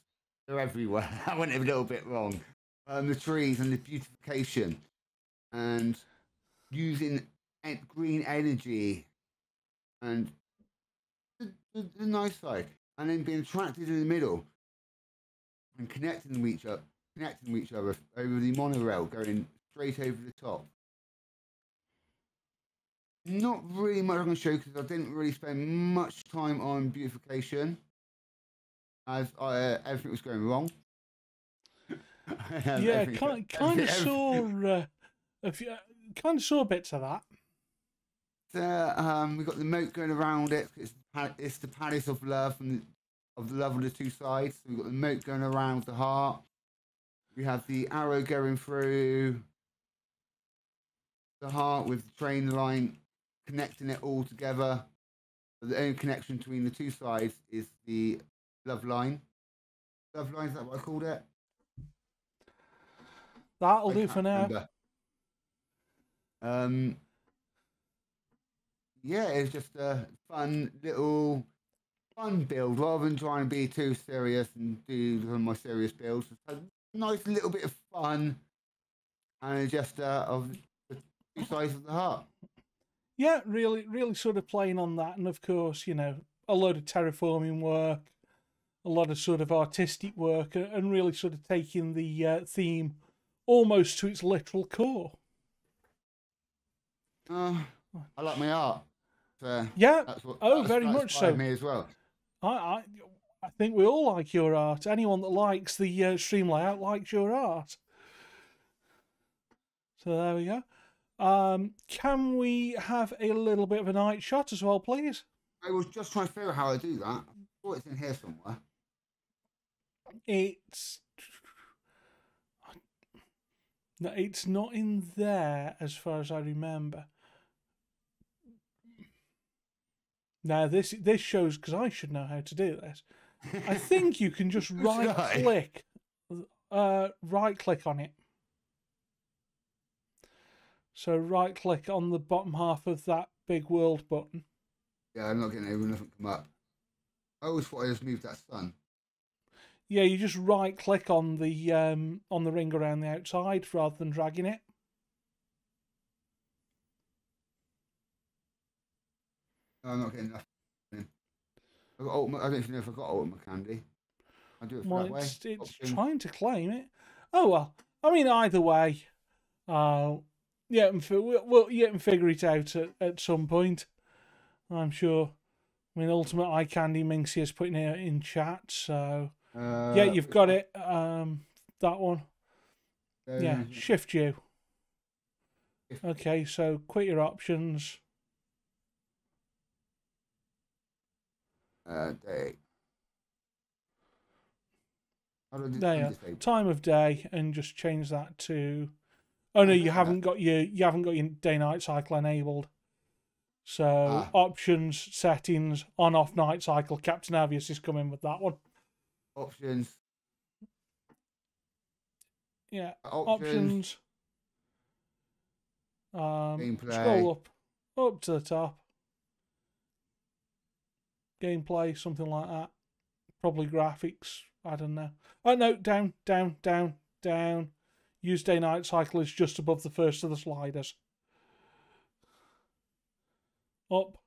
They're everywhere. I went a little bit wrong. The trees and the beautification and using green energy and the nice side. And then being attracted in the middle and connecting with each other over the monorail, going straight over the top. Not really much I can show because I didn't really spend much time on beautification, as everything was going wrong. Yeah, kind of saw bits of that. We've got the moat going around it. It's the palace of love of the love on the two sides. So we've got the moat going around the heart. We have the arrow going through the heart with the train line connecting it all together. But the only connection between the two sides is the love line. Love line, is that what I called it? That'll do for now. Remember. Yeah, it's just a fun little build rather than trying to be too serious and do some of my serious builds. Just a nice little bit of fun and just of the two sides of the heart. Yeah, really sort of playing on that, and of course, you know, a load of terraforming work, a lot of sort of artistic work, and really sort of taking the theme almost to its literal core. I like my art. Yeah. That's very much so. Me as well. I think we all like your art. Anyone that likes the stream layout likes your art. So there we go. Can we have a little bit of a night shot as well, please? I was just trying to figure out how I do that. I thought it's in here somewhere. It's not in there as far as I remember. Now this shows, because I should know how to do this. I think you can just right click on it. So right click on the bottom half of that big world button. Yeah, I'm not getting nothing come up. I always thought I just moved that sun. Yeah, you just right click on the ring around the outside rather than dragging it. No, I'm not getting nothing. I don't even know if I got ultimate candy. I'll do it that way. It's trying to claim it. Oh well. I mean, either way, we'll figure it out at some point. I'm sure. I mean, ultimate eye candy Minxie is putting it in chat, so yeah, you've got it. That one. Yeah, shift you. Okay, so quit your options. Day. How do I There you disable? are. Time of day, and just change that to. Oh no, you haven't got your day-night cycle enabled. So options, settings, on/off night cycle. Captain Avius is coming with that one. Options. Yeah, Options. Gameplay. Scroll up to the top. Gameplay, something like that. Probably graphics. I don't know. Oh no, down. Use day-night cycle is just above the first of the sliders. Up.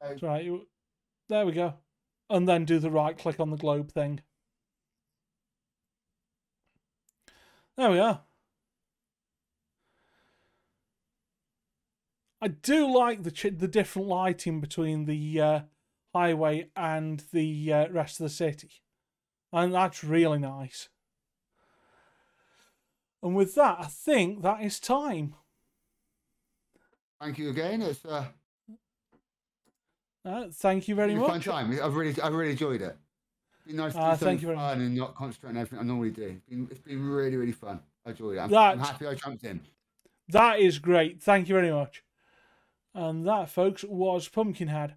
That's right. There we go. And then do the right click on the globe thing. There we are. I do like the different lighting between the highway and the rest of the city. And that's really nice. And with that, I think that is time. Thank you again. It's thank you very much. Fun time. I've really enjoyed it. It's been nice to do something fun and not concentrate on everything I normally do. It's been really fun. I enjoyed it. I'm happy I jumped in. That is great. Thank you very much. And that, folks, was Pumpkinhead.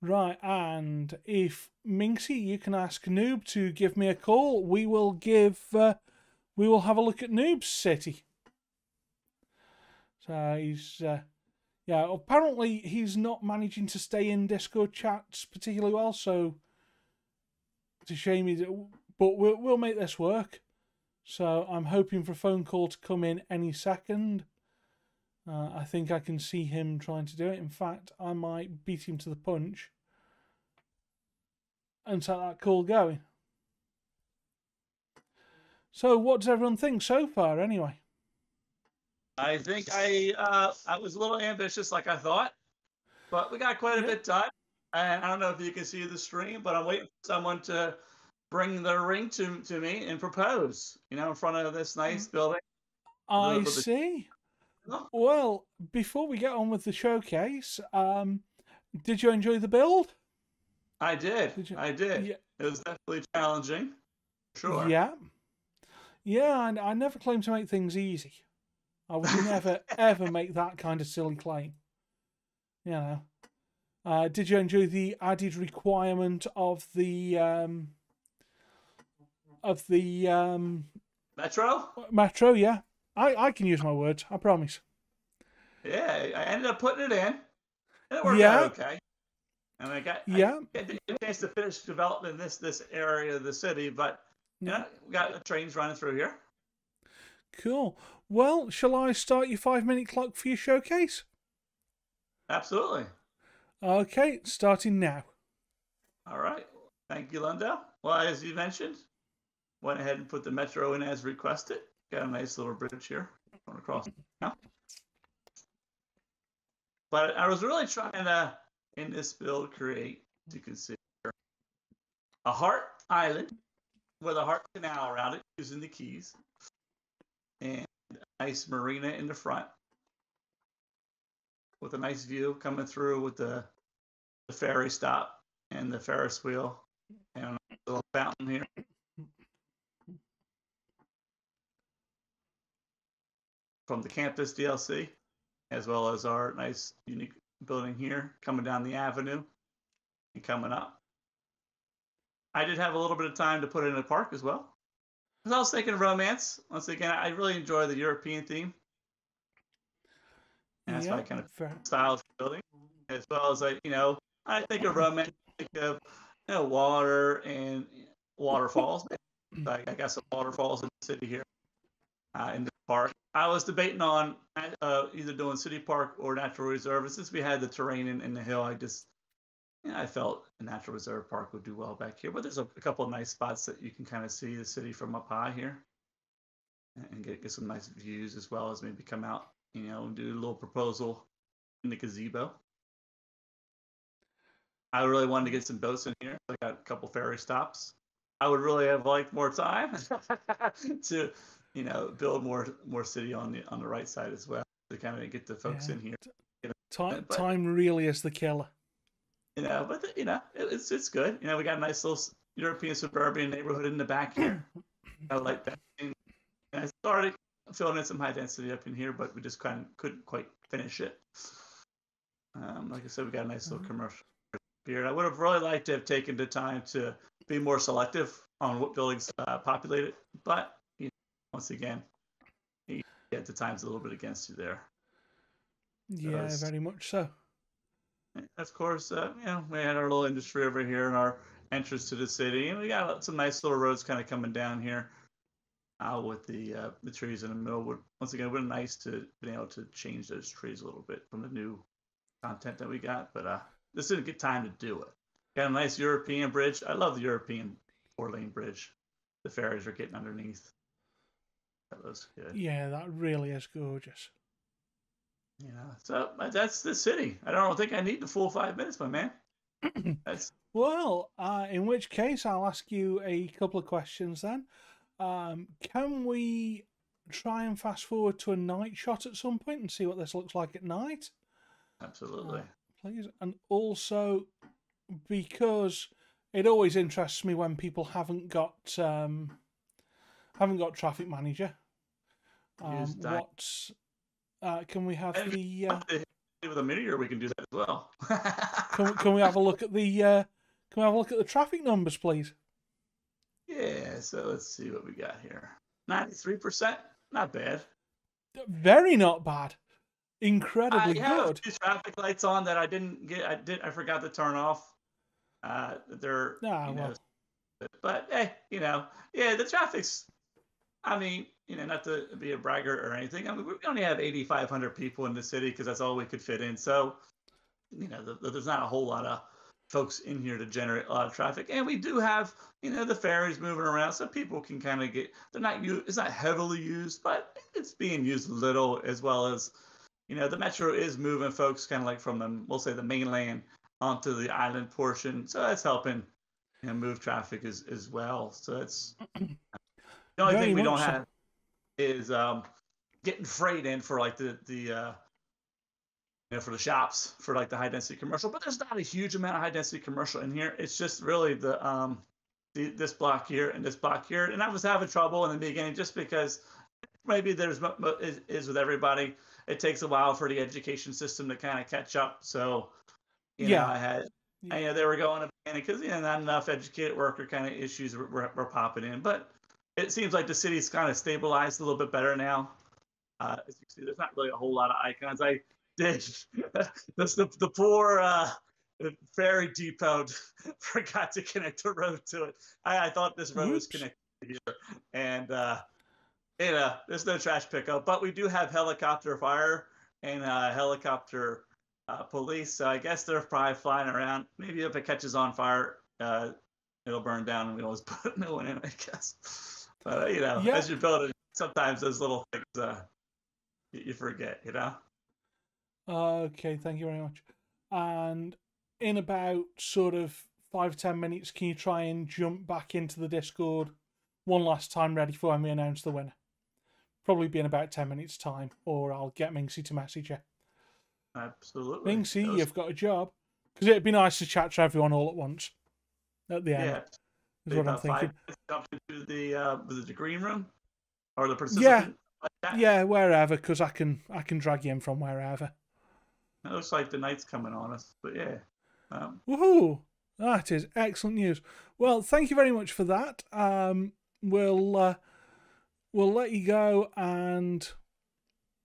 Right, and if Minxie, you can ask Noob to give me a call, we will have a look at Noob's city. So he's yeah, apparently he's not managing to stay in Discord chats particularly well, so it's a shame. But we'll make this work. So I'm hoping for a phone call to come in any second. I think I can see him trying to do it. In fact, I might beat him to the punch and set that call going. So what does everyone think so far, anyway? I think I was a little ambitious, like I thought, but we got quite a bit done. And I don't know if you can see the stream, but I'm waiting for someone to bring their ring to me and propose, in front of this nice building. I see. Well, before we get on with the showcase, did you enjoy the build? I did. I did. Yeah. It was definitely challenging. Sure. Yeah. Yeah, and I never claim to make things easy. I would never, ever make that kind of silly claim. You know. Did you enjoy the added requirement of the Metro? Metro, yeah. I can use my words, I promise. Yeah, I ended up putting it in. And it worked out okay. And I got a chance to finish developing this area of the city, but we got the trains running through here. Cool. Well, shall I start your 5-minute clock for your showcase? Absolutely. Okay, starting now. All right. Thank you, Lundo. Well, as you mentioned, went ahead and put the Metro in as requested. Got a nice little bridge here going across now. But I was really trying to, in this build, create, as you can see here, a heart island with a heart canal around it using the keys. And a nice marina in the front with a nice view coming through with the ferry stop and the Ferris wheel and a little fountain here. From the campus DLC, as well as our nice unique building here coming down the avenue and coming up. I did have a little bit of time to put it in a park as well. Because I was thinking of romance. Once again, I really enjoy the European theme. And that's my kind of style of building. As well as I think of romance, I think of water and waterfalls. I got some waterfalls in the city here, in the park. I was debating on either doing city park or natural reserve. And since we had the terrain in the hill, I felt a natural reserve park would do well back here. But there's a couple of nice spots that you can kind of see the city from up high here, and get some nice views, as well as maybe come out, and do a little proposal in the gazebo. I really wanted to get some boats in here. So I got a couple ferry stops I would really have liked more time to, build more city on the right side as well to kind of get the folks in here. But Time really is the killer. It's good. We got a nice little European suburban neighborhood in the back here. I like that. And I started filling in some high density up in here, but we just couldn't quite finish it. Like I said, we got a nice little commercial here. And I would have really liked to have taken the time to be more selective on what buildings populated, but once again, you get the times a little bit against you there. Yeah, very much so. Of course, we had our little industry over here and our entrance to the city, and we got some nice little roads kind of coming down here with the trees in the middle. Once again, it would have been nice to be able to change those trees a little bit from the new content that we got, but this didn't get time to do it. Got a nice European bridge. I love the European 4-lane bridge. The ferries are getting underneath. That looks good. Yeah, that really is gorgeous. Yeah, so that's the city. I don't think I need the full 5 minutes, my man. Well, in which case, I'll ask you a couple of questions then. Can we try and fast forward to a night shot at some point and see what this looks like at night? Absolutely. Please. And also, because it always interests me when people haven't got traffic manager. Can we have with a meteor? We can do that as well. can we have a look at the traffic numbers, please? Yeah. So let's see what we got here. 93%. Not bad. Very not bad. Incredibly good. I have a few traffic lights on that I didn't get. I forgot to turn off. They're but hey, the traffic's. I mean, not to be a braggart or anything. I mean, we only have 8,500 people in the city because that's all we could fit in. So, there's not a whole lot of folks in here to generate a lot of traffic. And we do have, the ferries moving around, so people can kind of get. It's not heavily used, but it's being used a little, as well as, the metro is moving folks kind of like from we'll say the mainland onto the island portion. So that's helping, move traffic as well. So it's. The only thing we don't have is getting freight in for like the for the shops for like the high density commercial. But there's not a huge amount of high density commercial in here. It's just really this block here and this block here. And I was having trouble in the beginning just because maybe is with everybody. It takes a while for the education system to kind of catch up. So I had. And they were going to because not enough educated worker kind of issues were popping in, but. It seems like the city's kind of stabilized a little bit better now. As you see, there's not really a whole lot of icons. I did the poor ferry depot forgot to connect the road to it. I thought this road was connected here, and there's no trash pickup, but we do have helicopter fire and helicopter police. So I guess they're probably flying around. Maybe if it catches on fire, it'll burn down, and we always put a new one in, I guess. But as you build it, sometimes those little things you forget, Okay, thank you very much. And in about sort of 5-10 minutes, can you try and jump back into the Discord one last time, ready for when we announce the winner? Probably be in about 10 minutes' time, or I'll get Minxie to message you. Absolutely. Minxie, you've got a job. Because it'd be nice to chat to everyone all at once at the end. Yeah. Is what I'm thinking. Jump into the green room or the participant. Yeah, wherever, because I can drag you in from wherever. It looks like the night's coming on us, but yeah. Woohoo! That is excellent news. Well, thank you very much for that. We'll let you go, and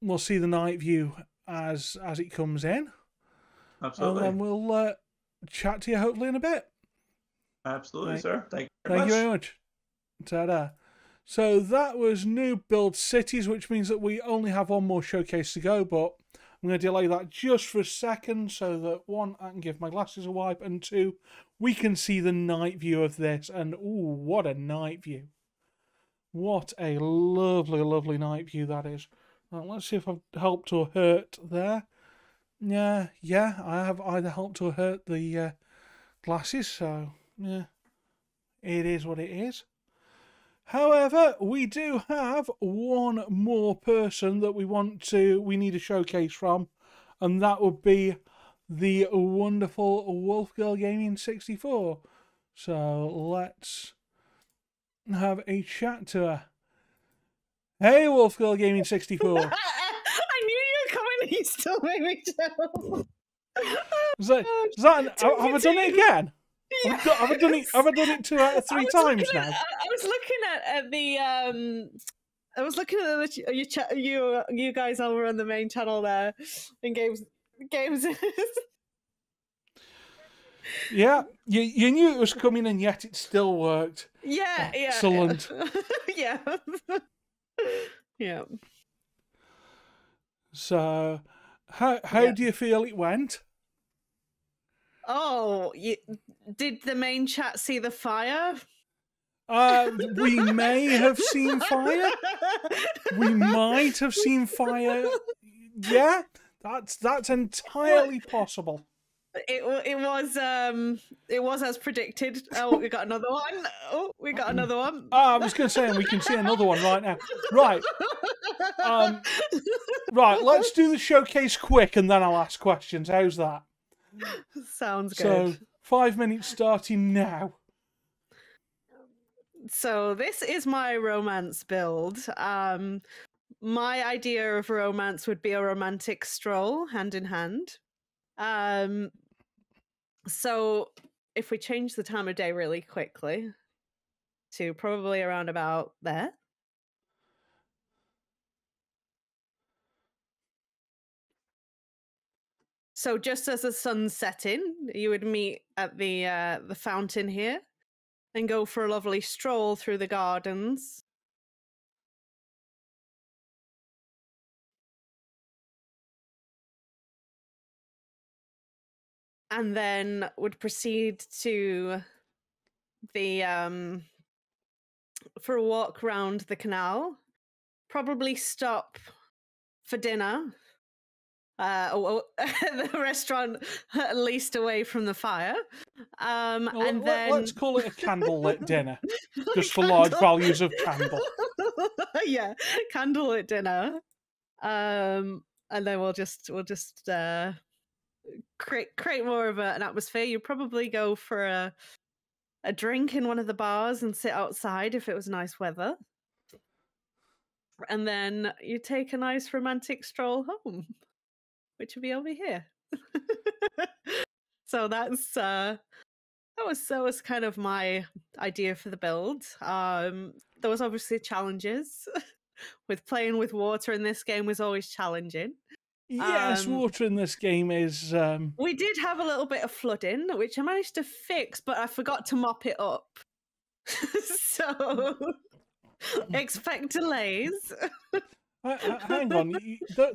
we'll see the night view as it comes in. Absolutely. And then we'll chat to you hopefully in a bit. Absolutely, sir. Thank you very much. Ta-da. So that was New Build Cities, which means that we only have one more showcase to go, but I'm going to delay that just for a second so that, one, I can give my glasses a wipe, and two, we can see the night view of this. And, ooh, what a night view. What a lovely, lovely night view that is. Right, let's see if I've helped or hurt there. Yeah, I have either helped or hurt the glasses, so... Yeah. It is what it is. However, we do have one more person that we need a showcase from, and that would be the wonderful Wolf Girl Gaming 64. So let's have a chat to her. Hey, Wolf Girl Gaming 64. I knew you were coming and you still made me tell. Have I done it again? Yes. Have I done it 2 out of 3 times now? I was looking at the I was looking at you guys over on the main channel there in games. Yeah, you knew it was coming and yet it still worked. Yeah, Excellent. Yeah. Yeah. So, how do you feel it went? Oh, did the main chat see the fire? We may have seen fire. We might have seen fire. Yeah, that's entirely possible. It was as predicted. Oh, we got another one. I was going to say, and we can see another one right now. Right. Right, let's do the showcase quick and then I'll ask questions. How's that? Sounds good. So, 5 minutes starting now. So this is my romance build. My idea of romance would be a romantic stroll, hand in hand. So if we change the time of day really quickly to probably around about there. So just as the sun's setting, you would meet at the fountain here and go for a lovely stroll through the gardens. And then would proceed to the for a walk around the canal. Probably stop for dinner. The restaurant at least away from the fire. And then let's call it a candlelit dinner, just for large values of candle. Yeah, candlelit dinner. And then we'll just create more of an atmosphere. You'd probably go for a drink in one of the bars and sit outside if it was nice weather. And then you take a nice romantic stroll home, which would be over here. So that was kind of my idea for the build. There was obviously challenges with playing with water in this game was always challenging. Yes, water in this game is... We did have a little bit of flooding, which I managed to fix, but I forgot to mop it up. So expect delays. Hang on,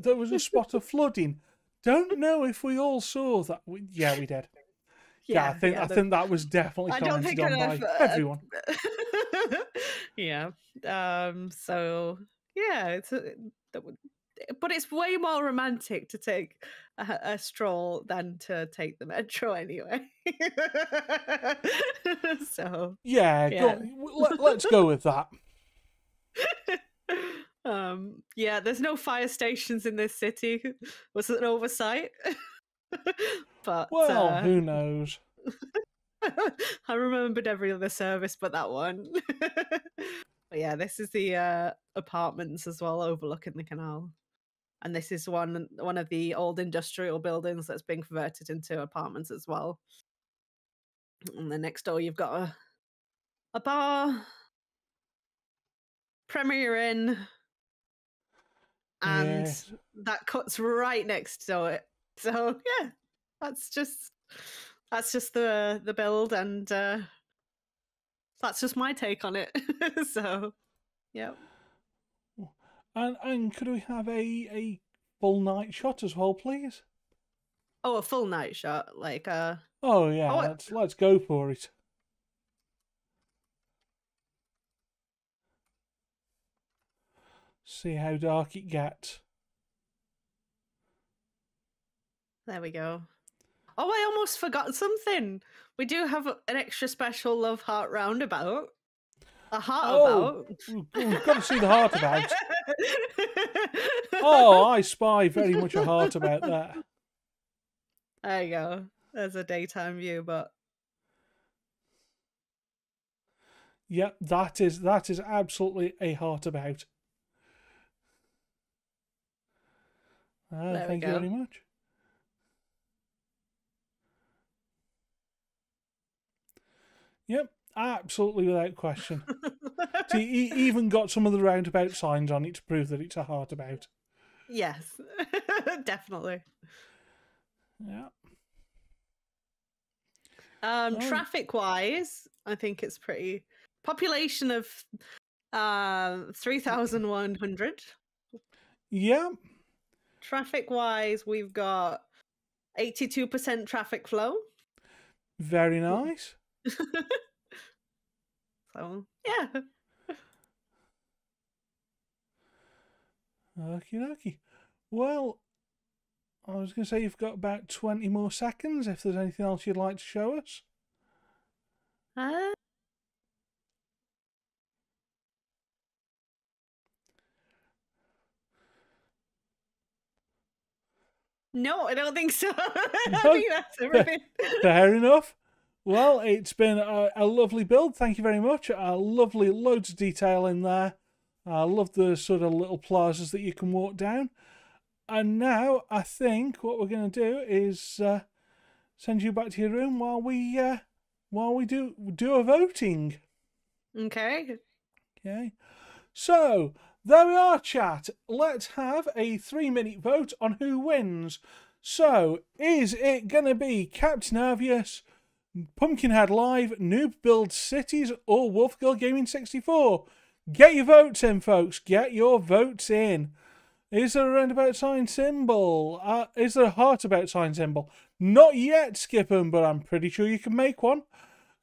there was a spot of flooding. Don't know if we all saw that. Yeah, we did. Yeah, I think that was definitely commented on by everyone. Yeah. So yeah, but it's way more romantic to take a stroll than to take the metro anyway. So yeah. Let's go with that. Yeah, there's no fire stations in this city. Was it an oversight? But well, who knows? I remembered every other service but that one. But yeah, this is the apartments as well, overlooking the canal. And this is one of the old industrial buildings that's been converted into apartments as well. And then next door you've got a bar, Premier Inn, and that cuts right next to it. So yeah, that's just the build, and that's just my take on it. So yeah. And could we have a full night shot as well, please? Oh, a full night shot, like Oh yeah, let's go for it. See how dark it gets. There we go. Oh, I almost forgot something. We do have an extra special love heart roundabout. A heart about. We've got to see the heart about. Oh, I spy very much a heart about that. There you go. There's a daytime view, but yep, that is absolutely a heart about. Thank you very much. Yep, absolutely without question. See, he even got some of the roundabout signs on it to prove that it's a heart about. Yes, definitely. Yeah. Traffic-wise, I think it's pretty. Population of 3,100. Yeah. Traffic-wise, we've got 82% traffic flow. Very nice. So, yeah. Okie dokie. Well, I was going to say you've got about 20 more seconds if there's anything else you'd like to show us. No, I don't think so. I think that's everything. Fair enough. Well, it's been a lovely build. Thank you very much. Lovely, loads of detail in there. I love the sort of little plazas that you can walk down. And now I think what we're going to do is send you back to your room while we do a voting. Okay. Okay. So there we are, chat. Let's have a 3-minute vote on who wins. So is it going to be Captain Avius, Pumpkinhead Live, Noob Builds Cities, or Wolf Girl Gaming 64? Get your votes in, folks. Get your votes in. Is there a roundabout sign symbol? Is there a heart about sign symbol? Not yet, Skippum, but I'm pretty sure you can make one.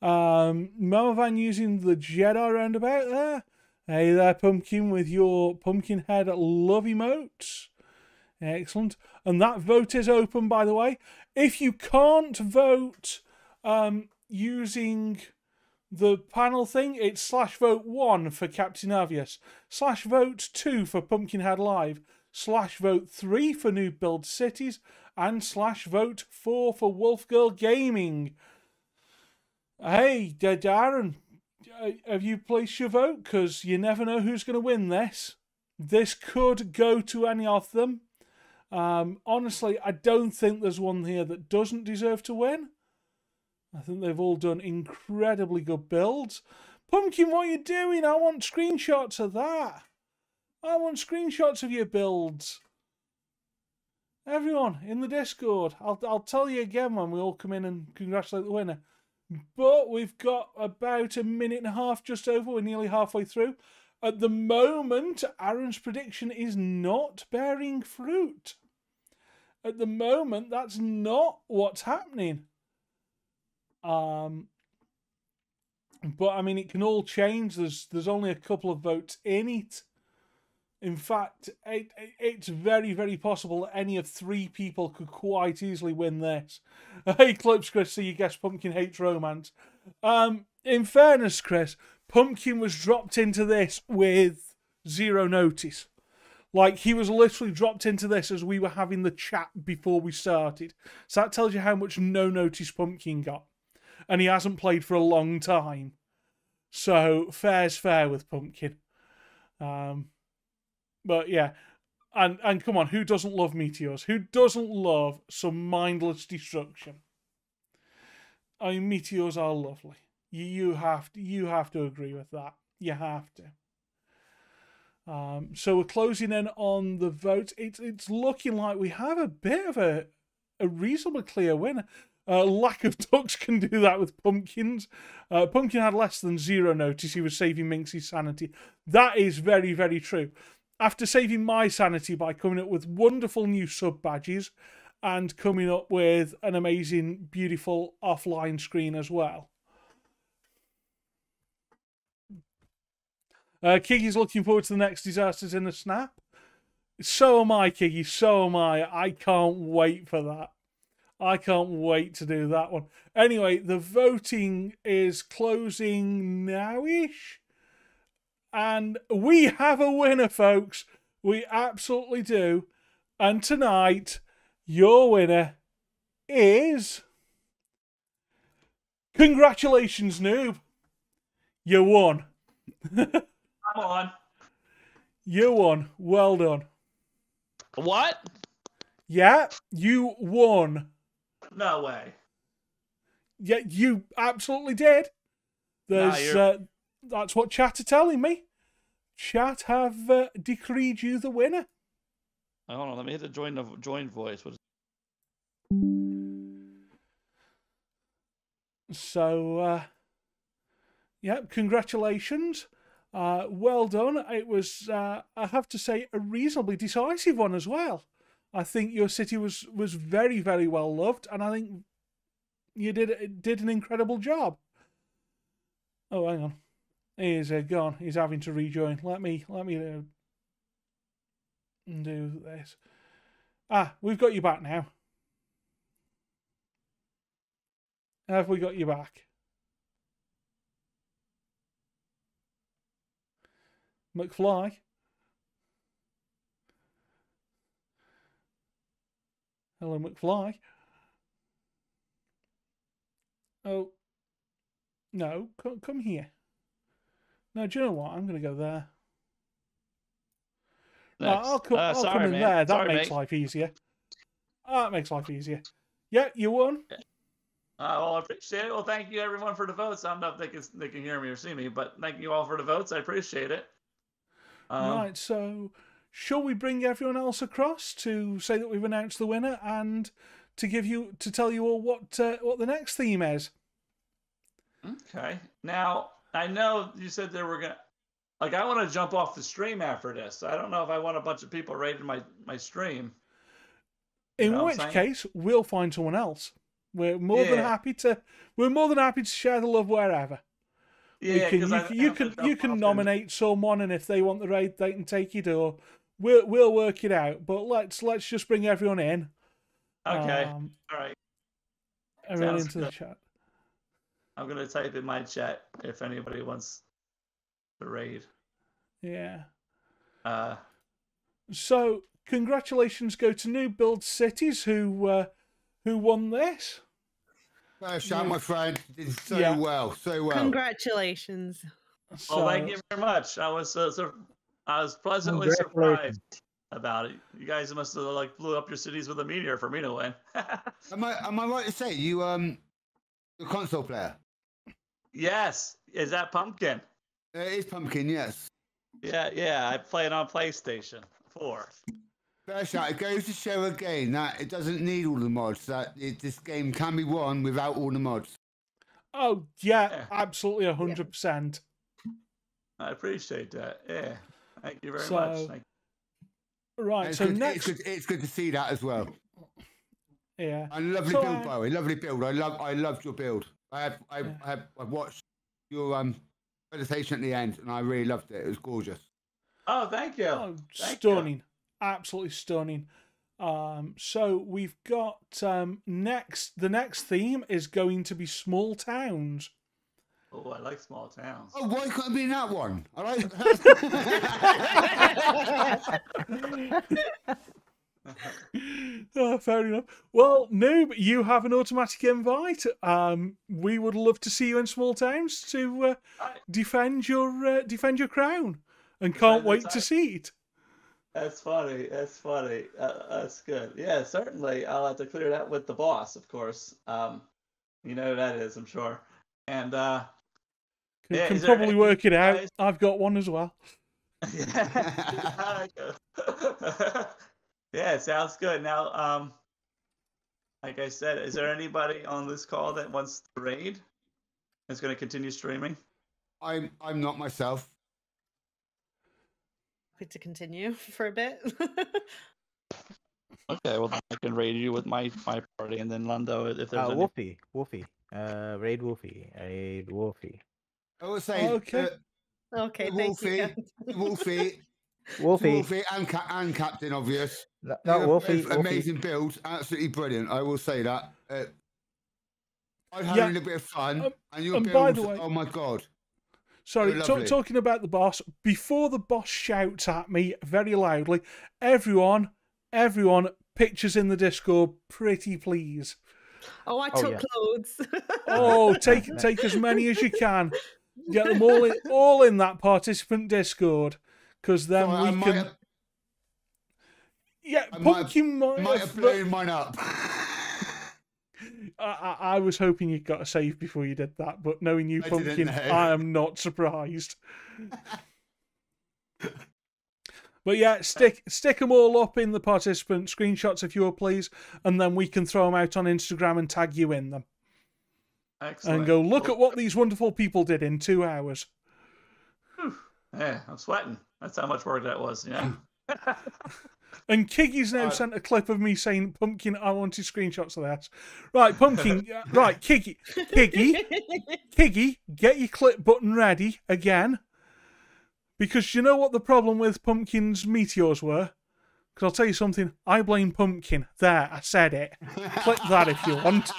Mama Van using the Jedi roundabout there. Hey there, Pumpkin, with your Pumpkinhead love emotes. Excellent. And that vote is open, by the way. If you can't vote using the panel thing, it's /vote1 for Captain Avius, /vote2 for Pumpkinhead Live, /vote3 for New Build Cities, and /vote4 for Wolf Girl Gaming. Hey, Darren, have you placed your vote? Because you never know who's going to win this. This could go to any of them. Honestly, I don't think there's one here that doesn't deserve to win. I think they've all done incredibly good builds. Pumpkin, what are you doing? I want screenshots of that. I want screenshots of your builds. Everyone in the Discord, I'll tell you again when we all come in and congratulate the winner. But we've got about a minute and a half just over. We're nearly halfway through. At the moment, Aaron's prediction is not bearing fruit. At the moment, that's not what's happening. But I mean, it can all change. There's only a couple of votes in it. In fact, it's very, very possible that any of 3 people could quite easily win this. Hey, Clips, Chris, so you guess Pumpkin hates romance. In fairness, Chris, Pumpkin was dropped into this with 0 notice. Like, he was literally dropped into this as we were having the chat before we started. So that tells you how much no notice Pumpkin got. And he hasn't played for a long time. So, fair's fair with Pumpkin. But yeah, and come on, who doesn't love meteors? Who doesn't love some mindless destruction? I mean, meteors are lovely. You have to agree with that. You have to. So we're closing in on the votes. It's looking like we have a bit of a reasonably clear winner. Lack of ducks can do that with pumpkins. Pumpkin had less than 0 notice. He was saving Minxie's sanity. That is very, very true. After saving my sanity by coming up with wonderful new sub badges and coming up with an amazing, beautiful offline screen as well. Kiggy's looking forward to the next Disasters in the Snap. So am I, Kiggy. So am I. I can't wait for that. I can't wait to do that one. Anyway, the voting is closing now-ish. And we have a winner, folks. We absolutely do. And tonight, your winner is... Congratulations, Noob. You won. Come on. You won. Well done. What? Yeah, you won. No way. Yeah, you absolutely did. That's what chat are telling me. Chat have decreed you the winner. Hold on, let me hit the join voice. So, yeah, congratulations. Well done. It was, I have to say, a reasonably decisive one as well. I think your city was very, very well loved, and I think you did an incredible job. Oh, hang on. He's gone. He's having to rejoin. Let me do this. We've got you back now. Have we got you back? McFly? Hello, McFly? Oh. No, come here. No, do you know what? I'm going to go there. I'll come in there. That makes life easier. That makes life easier. Yeah, you won. Well, I appreciate it. Well, thank you everyone for the votes. I don't know if they can hear me or see me, but thank you all for the votes. I appreciate it. Right, so shall we bring everyone else across to say that we've announced the winner and to tell you all what the next theme is? Okay. Now, I know you said they were gonna. Like, I want to jump off the stream after this. I don't know if I want a bunch of people raiding my stream. In which case, we'll find someone else. We're more than happy to. We're more than happy to share the love wherever. Yeah, you can nominate someone, and if they want the raid, they can take it, or we'll work it out. But let's just bring everyone in. Okay. All right. Everyone into the chat. I'm gonna type in my chat if anybody wants to raid. Yeah. So congratulations go to New Build Cities who won this. Shout, my friend, you did so well. Congratulations. Well, thank you very much. I was pleasantly surprised about it. You guys must have blew up your cities with a meteor for me to win. Am I right to say you a console player? Yes. Is that Pumpkin? It is Pumpkin, yes. Yeah. I play it on PlayStation 4. Fair shout. It goes to show again that it doesn't need all the mods. This game can be won without all the mods. Oh yeah. Absolutely 100%. I appreciate that. Yeah. Thank you very much. Right. So next, it's good to see that as well. Yeah. And lovely build, by the way. Lovely build. I loved your build. I watched your presentation at the end, and I really loved it. It was gorgeous. Oh, thank you. Oh, stunning. Absolutely stunning. So we've got the next theme is going to be small towns. Oh, I like small towns. Oh, why can't it be in that one? I like. Oh, fair enough. Well, Noob, you have an automatic invite. We would love to see you in small towns to defend your crown, and can't wait to see it. That's funny. That's good. Yeah, certainly. I'll have to clear that with the boss, of course. You know who that is, I'm sure. And can probably work it out. I've got one as well. Yeah, sounds good. Now, like I said, is there anybody on this call that wants to raid? That's going to continue streaming? I'm not myself. Happy to continue for a bit. Okay, well then I can raid you with my party, and then Lando if there's any... Wolfie. Raid Wolfie. I would say okay, thank Wolfie, you. Wolfie. Wolfie. Wolfie and Captain Obvious. No, Wolfie. Amazing builds, absolutely brilliant. I will say that. I'm having a bit of fun, and your and builds, by the way, oh my god. Sorry, talking about the boss, before the boss shouts at me very loudly, everyone, pictures in the Discord, pretty please. Oh, I took clothes. Oh, take as many as you can. Get them all in that participant Discord, because then we can. Pumpkin might have blown mine up. I was hoping you got a save before you did that, but knowing you, Pumpkin, I am not surprised. But yeah, stick them all up in the participant screenshots if you will, please, and then we can throw them out on Instagram and tag you in them. Excellent. And go, look at what these wonderful people did in 2 hours. Yeah, I'm sweating. That's how much work that was, yeah. And Kiggy's now sent a clip of me saying, Pumpkin, I wanted screenshots of that. Right, Pumpkin, right, Kiggy, get your clip button ready again. Because you know what the problem with Pumpkin's meteors were? Because I'll tell you something, I blame Pumpkin. There, I said it. Click that if you want.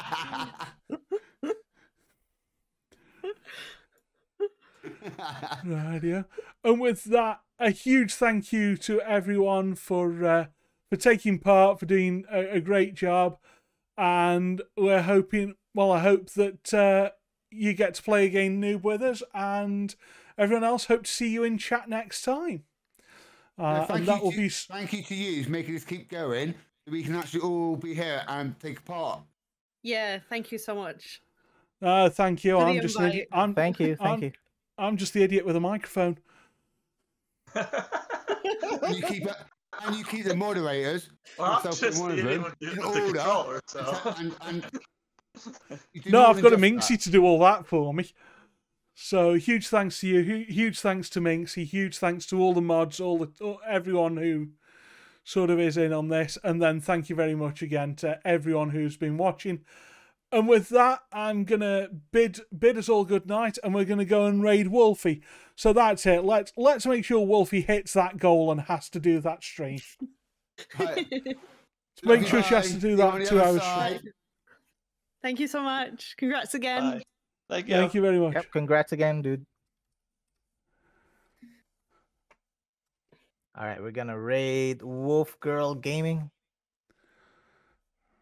Right, yeah. And with that, a huge thank you to everyone for taking part, for doing a great job, and we're hoping. Well, I hope that you get to play again, Noob, with us, and everyone else. Hope to see you in chat next time. And that will be. Thank you to you for making us keep going, so we can actually all be here and take part. Yeah, thank you so much. Thank you. I'm just. Thank you. I'm just the idiot with a microphone. And you keep the moderators. Well, I'm just the idiot with the controller, so. No, I've got a Minxie to do all that for me. So huge thanks to you. Huge thanks to Minxie. Huge thanks to all the mods, everyone who sort of is in on this. And then thank you very much again to everyone who's been watching. And with that, I'm going to bid us all good night, and we're going to go and raid Wolfie. So that's it. Let's make sure Wolfie hits that goal and has to do that stream. Make sure she has to do that 2 hours straight. Thank you so much. Congrats again. Bye. Thank you. Thank you very much. Yep, congrats again, dude. All right, we're going to raid Wolf Girl Gaming.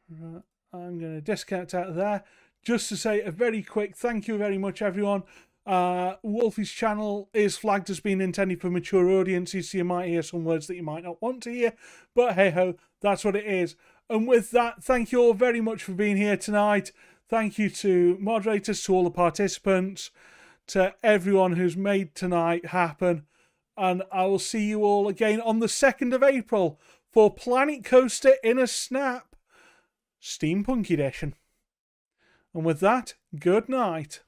Right. I'm going to discount out of there just to say a very quick thank you very much, everyone. Wolfie's channel is flagged as being intended for mature audiences, so you might hear some words that you might not want to hear, but hey ho, that's what it is. And with that, thank you all very much for being here tonight. Thank you to moderators, to all the participants, to everyone who's made tonight happen. And I will see you all again on the 2nd of April for Planet Coaster in a Snap Steampunk Edition. And with that, good night.